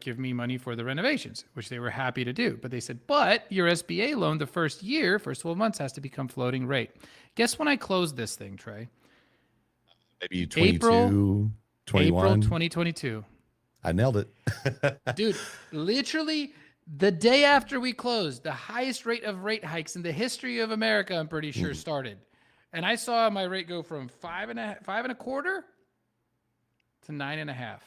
give me money for the renovations, which they were happy to do. But they said, but your SBA loan, the first 12 months has to become floating rate. Guess when I closed this thing, Trey? Maybe 22, 21. April 2022. I nailed it. Dude, literally the day after we closed, the highest rate of rate hikes in the history of America, I'm pretty sure, started. And I saw my rate go from 5.25% to 9.5%.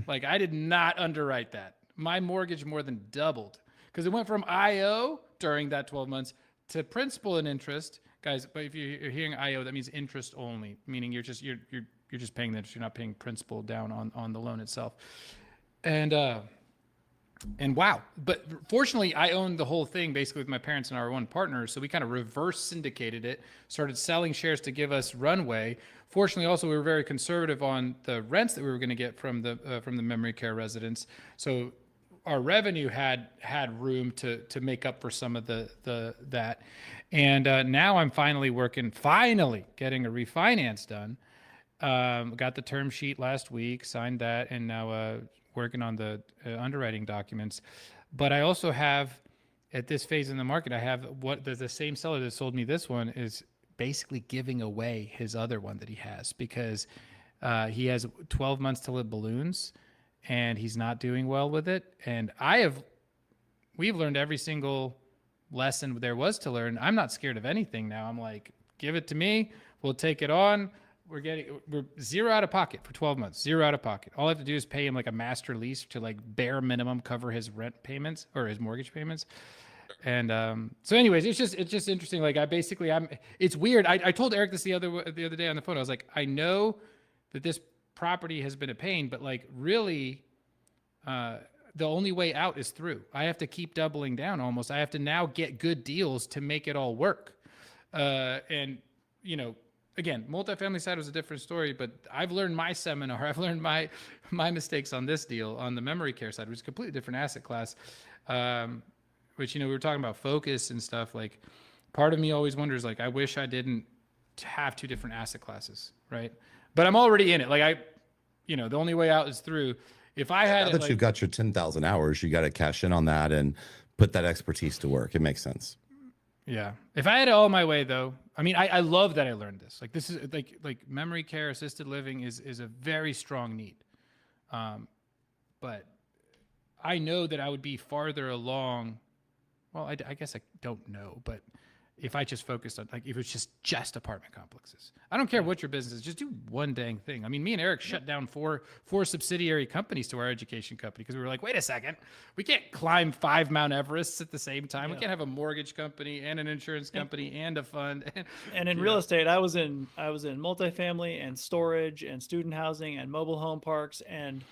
Like I did not underwrite that. My mortgage more than doubled because it went from IO during that 12 months to principal and interest, guys. But if you're hearing IO, that means interest only, meaning you're just paying the interest. You're not paying principal down on the loan itself. And wow. But fortunately, I owned the whole thing basically with my parents and our one partner. So we kind of reverse syndicated it, started selling shares to give us runway. Fortunately, also, we were very conservative on the rents that we were going to get from the memory care residents. So our revenue had room to make up for some of that. And now I'm finally getting a refinance done. Got the term sheet last week, signed that, and now working on the underwriting documents. But I also have, at this phase in the market, I have the same seller that sold me this one is basically giving away his other one that he has because he has 12 months to live balloons and he's not doing well with it. And we've learned every single lesson there was to learn. I'm not scared of anything now. I'm like, give it to me. We'll take it on. We're zero out of pocket for 12 months, zero out of pocket. All I have to do is pay him like a master lease to like bare minimum cover his rent payments or his mortgage payments. And so anyways, it's just interesting. Like it's weird. I told Eric this the other day on the phone. I was like, I know that this property has been a pain, but like really, the only way out is through. I have to keep doubling down almost. I have to now get good deals to make it all work. And again, multifamily side was a different story, but I've learned my seminar. I've learned my mistakes on this deal on the memory care side, which is a completely different asset class. Which, we were talking about focus and stuff. Like part of me always wonders, like, I wish I didn't have two different asset classes. Right. But I'm already in it. Like the only way out is through. If I had, now that you've got your 10,000 hours, you got to cash in on that and put that expertise to work. It makes sense. Yeah. If I had it all my way, though, I mean, I love that I learned this. Like, this is like memory care, assisted living is a very strong need. But I know that I would be farther along. Well, I guess I don't know, but if I just focused on, like, if it was just apartment complexes, I don't care what your business is, just do one dang thing. I mean, me and Eric shut down four subsidiary companies to our education company because we were like, wait a second, we can't climb 5 Mount Everests at the same time. We can't have a mortgage company and an insurance company and a fund. And in real estate, I was in multifamily and storage and student housing and mobile home parks and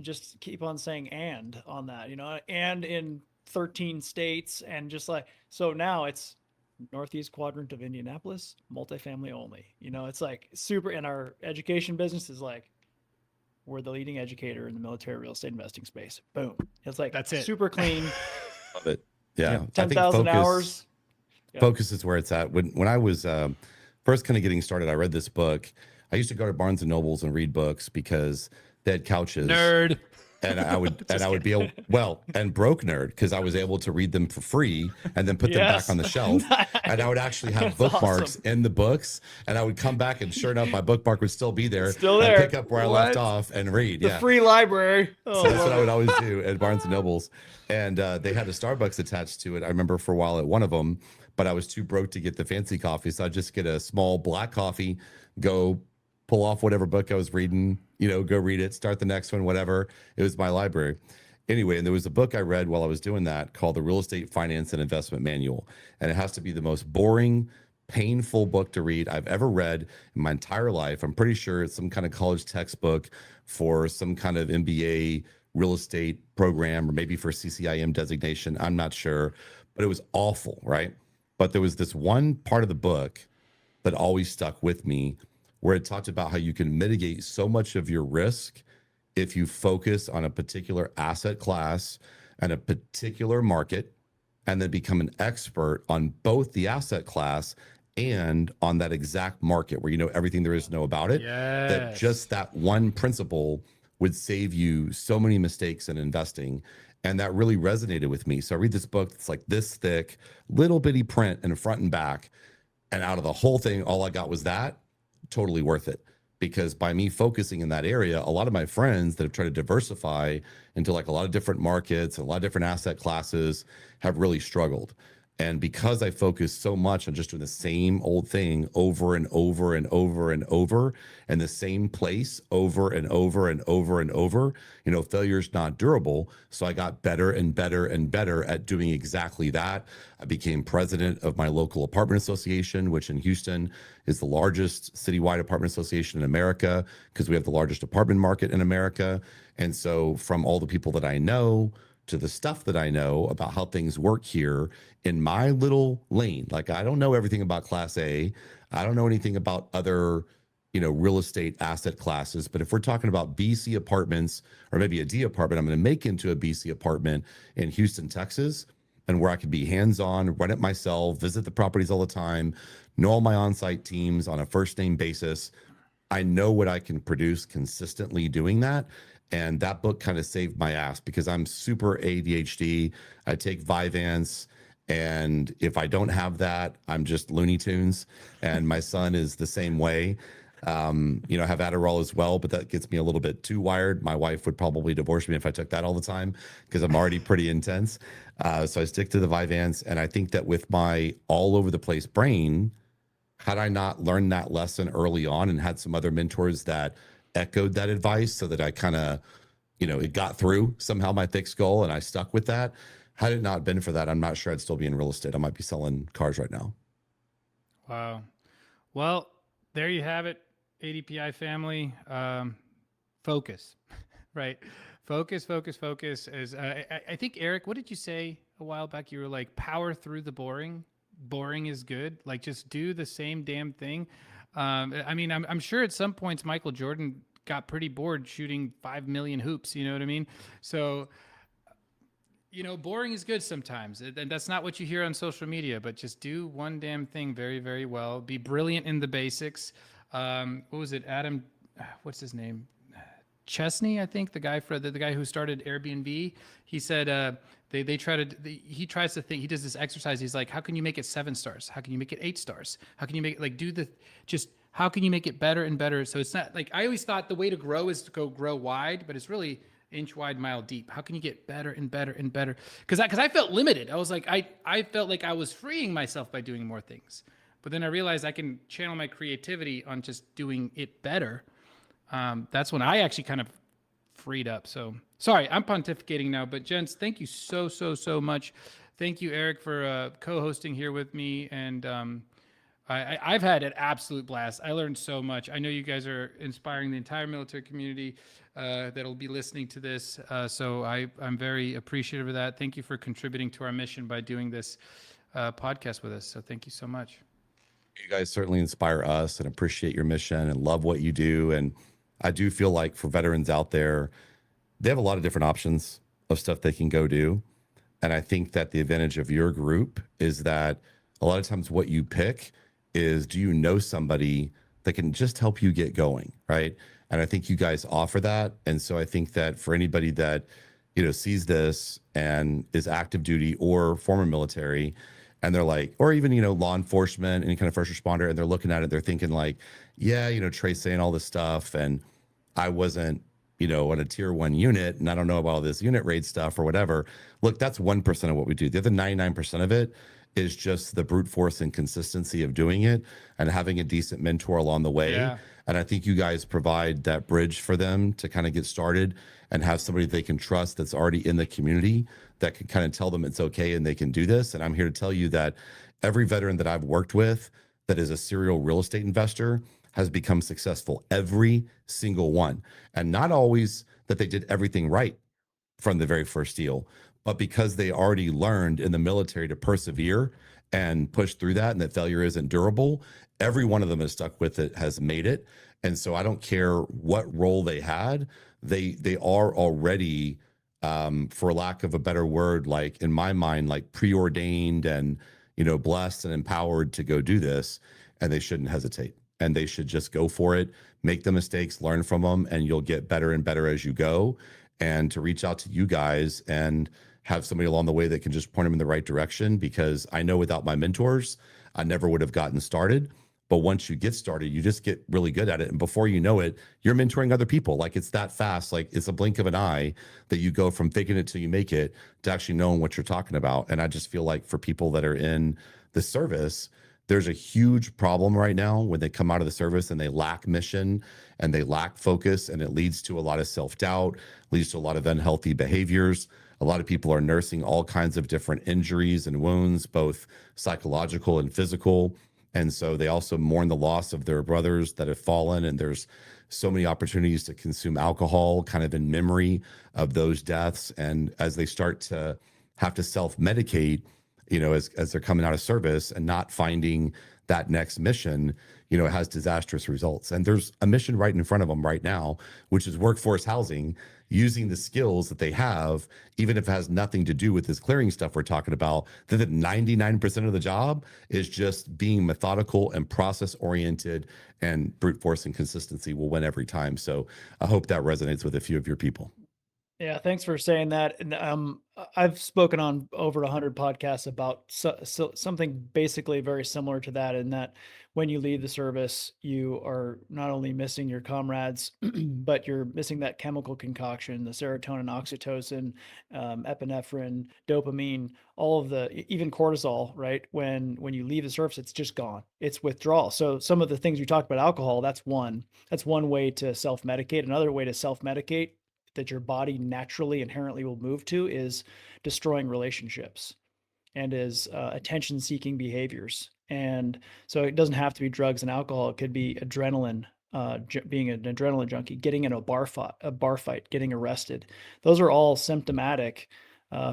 just keep on saying and on that, and in 13 states and just like, so now it's northeast quadrant of Indianapolis, multifamily only. It's like super. And our education business is like, we're the leading educator in the military real estate investing space. Boom. It's like, that's it. Super clean. Love it. Yeah. 10,000 hours. Focus is where it's at. When I was first kind of getting started, I read this book. I used to go to Barnes and Nobles and read books because they had couches. Nerd. And I would be and broke nerd because I was able to read them for free and then put them back on the shelf. And I would actually have bookmarks in the books, and I would come back and sure enough, my bookmark would still be there. Still there. And pick up where I left off and read. The free library. So that's what I would always do at Barnes and Nobles. And they had a Starbucks attached to it. I remember for a while at one of them, but I was too broke to get the fancy coffee. So I'd just get a small black coffee, go pull off whatever book I was reading, go read it, start the next one, whatever. It was my library. Anyway, and there was a book I read while I was doing that called The Real Estate Finance and Investment Manual. And it has to be the most boring, painful book to read I've ever read in my entire life. I'm pretty sure it's some kind of college textbook for some kind of MBA real estate program, or maybe for CCIM designation. I'm not sure, but it was awful, right? But there was this one part of the book that always stuck with me where it talked about how you can mitigate so much of your risk if you focus on a particular asset class and a particular market, and then become an expert on both the asset class and on that exact market where you know everything there is to know about it. That just that one principle would save you so many mistakes in investing. And that really resonated with me. So I read this book that's like this thick, little bitty print in front and back. And out of the whole thing, all I got was that. Totally worth it. Because by me focusing in that area, a lot of my friends that have tried to diversify into like a lot of different markets, a lot of different asset classes have really struggled. And because I focus so much on just doing the same old thing over and over and over and over, and the same place over and over and over and over, you know, failure's not durable. So I got better and better and better at doing exactly that. I became president of my local apartment association, which in Houston is the largest citywide apartment association in America, because we have the largest apartment market in America. And so from all the people that I know to the stuff that I know about how things work here in my little lane. Like, I don't know everything about Class A. I don't know anything about other, you know, real estate asset classes. But if we're talking about BC apartments, or maybe a D apartment, I'm going to make into a BC apartment in Houston, Texas, and where I could be hands-on, run it myself, visit the properties all the time, know all my on-site teams on a first name basis. I know what I can produce consistently doing that. And that book kind of saved my ass because I'm super ADHD. I take Vyvanse, and if I don't have that, I'm just Looney Tunes. And my son is the same way. You know, I have Adderall as well, but that gets me a little bit too wired. My wife would probably divorce me if I took that all the time because I'm already pretty intense. So I stick to the Vyvanse. And I think that with my all over the place brain, had I not learned that lesson early on and had some other mentors that echoed that advice so that I kind of, you know, it got through somehow my thick skull and I stuck with that. Had it not been for that, I'm not sure I'd still be in real estate. I might be selling cars right now. Wow. Well, there you have it, ADPI family. Focus, right? Focus. Is I think, Eric, what did you say a while back? You were like, power through the boring. Boring is good. Like, just do the same damn thing. I mean, I'm sure at some points Michael Jordan got pretty bored shooting 5 million hoops. You know what I mean? So, you know, boring is good sometimes. And that's not what you hear on social media, but just do one damn thing very, very well. Be brilliant in the basics. What was it? Adam, what's his name? Chesney, I think, the guy who started Airbnb. He said, he tries to think, he does this exercise. He's like, how can you make it 7 stars? How can you make it 8 stars? How can you make it how can you make it better and better? So it's not like, I always thought the way to grow is to go grow wide, but it's really inch wide, mile deep. How can you get better and better and better? Cause I felt limited. I was like, I felt like I was freeing myself by doing more things, but then I realized I can channel my creativity on just doing it better. That's when I actually kind of freed up. So sorry, I'm pontificating now, but gents, thank you so much. Thank you, Eric, for co-hosting here with me. And I've had an absolute blast. I learned so much. I know you guys are inspiring the entire military community that'll be listening to this. So I'm very appreciative of that. Thank you for contributing to our mission by doing this podcast with us. So thank you so much. You guys certainly inspire us and appreciate your mission and love what you do. And I do feel like for veterans out there, they have a lot of different options of stuff they can go do. And I think that the advantage of your group is that a lot of times what you pick is, do you know somebody that can just help you get going, right? And I think you guys offer that. And so I think that for anybody that, you know, sees this and is active duty or former military, and they're like, or even, you know, law enforcement, any kind of first responder, and they're looking at it, they're thinking like, yeah, you know, Trey's saying all this stuff, and I wasn't, you know, on a tier 1 unit, and I don't know about all this unit raid stuff or whatever. Look, that's 1% of what we do. The other 99% of it is just the brute force and consistency of doing it and having a decent mentor along the way. Yeah. And I think you guys provide that bridge for them to kind of get started and have somebody they can trust that's already in the community that can kind of tell them it's okay and they can do this. And I'm here to tell you that every veteran that I've worked with that is a serial real estate investor has become successful, every single one. And not always that they did everything right from the very first deal, but because they already learned in the military to persevere and push through that and that failure isn't durable, every one of them has stuck with it, has made it. And so I don't care what role they had, they are already, for lack of a better word, like in my mind, like preordained and, you know, blessed and empowered to go do this, and they shouldn't hesitate. And they should just go for it, make the mistakes, learn from them, and you'll get better and better as you go. And to reach out to you guys and have somebody along the way that can just point them in the right direction, because I know without my mentors, I never would have gotten started. But once you get started, you just get really good at it. And before you know it, you're mentoring other people. Like it's that fast, like it's a blink of an eye that you go from faking it till you make it to actually knowing what you're talking about. And I just feel like for people that are in the service, there's a huge problem right now when they come out of the service and they lack mission and they lack focus, and it leads to a lot of self-doubt, leads to a lot of unhealthy behaviors. A lot of people are nursing all kinds of different injuries and wounds, both psychological and physical. And so they also mourn the loss of their brothers that have fallen. And there's so many opportunities to consume alcohol kind of in memory of those deaths. And as they start to have to self-medicate, you know, as they're coming out of service and not finding that next mission, you know, it has disastrous results. And there's a mission right in front of them right now, which is workforce housing, using the skills that they have, even if it has nothing to do with this clearing stuff we're talking about, that 99% of the job is just being methodical and process oriented, and brute force and consistency will win every time. So I hope that resonates with a few of your people. Yeah, thanks for saying that. And I've spoken on over 100 podcasts about something basically very similar to that, in that when you leave the service, you are not only missing your comrades, but you're missing that chemical concoction, the serotonin, oxytocin, epinephrine, dopamine, all of even cortisol, right? When you leave the service, it's just gone. It's withdrawal. So some of the things you talked about, alcohol, that's one way to self-medicate. Another way to self-medicate that your body naturally inherently will move to is destroying relationships and is attention-seeking behaviors. And so it doesn't have to be drugs and alcohol. It could be adrenaline, being an adrenaline junkie, getting in a bar fight, getting arrested. Those are all symptomatic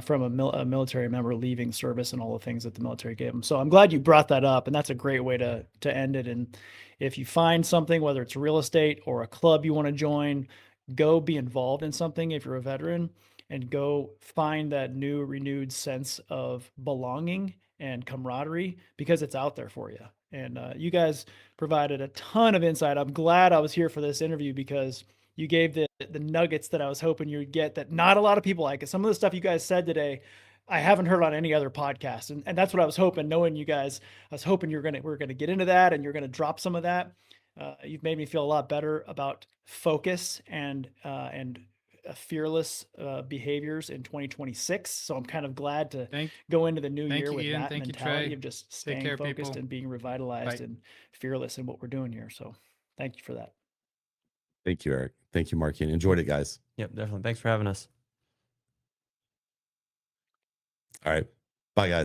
from a military member leaving service and all the things that the military gave them. So I'm glad you brought that up, and that's a great way to end it. And if you find something, whether it's real estate or a club you want to join, go be involved in something if you're a veteran, and go find that new renewed sense of belonging and camaraderie, because it's out there for you. And you guys provided a ton of insight. I'm glad I was here for this interview, because you gave the nuggets that I was hoping you'd get, that not a lot of people like. Some of the stuff you guys said today, I haven't heard on any other podcast. And that's what I was hoping, knowing you guys, I was hoping we're going to get into that and you're going to drop some of that. You've made me feel a lot better about focus and fearless behaviors in 2026. So I'm kind of glad to go into the new year with Ian. that Thank mentality you, of just staying focused and being revitalized and fearless in what we're doing here. So thank you for that. Thank you, Eric. Thank you, Markian. Enjoyed it, guys. Yep, definitely. Thanks for having us. All right. Bye, guys.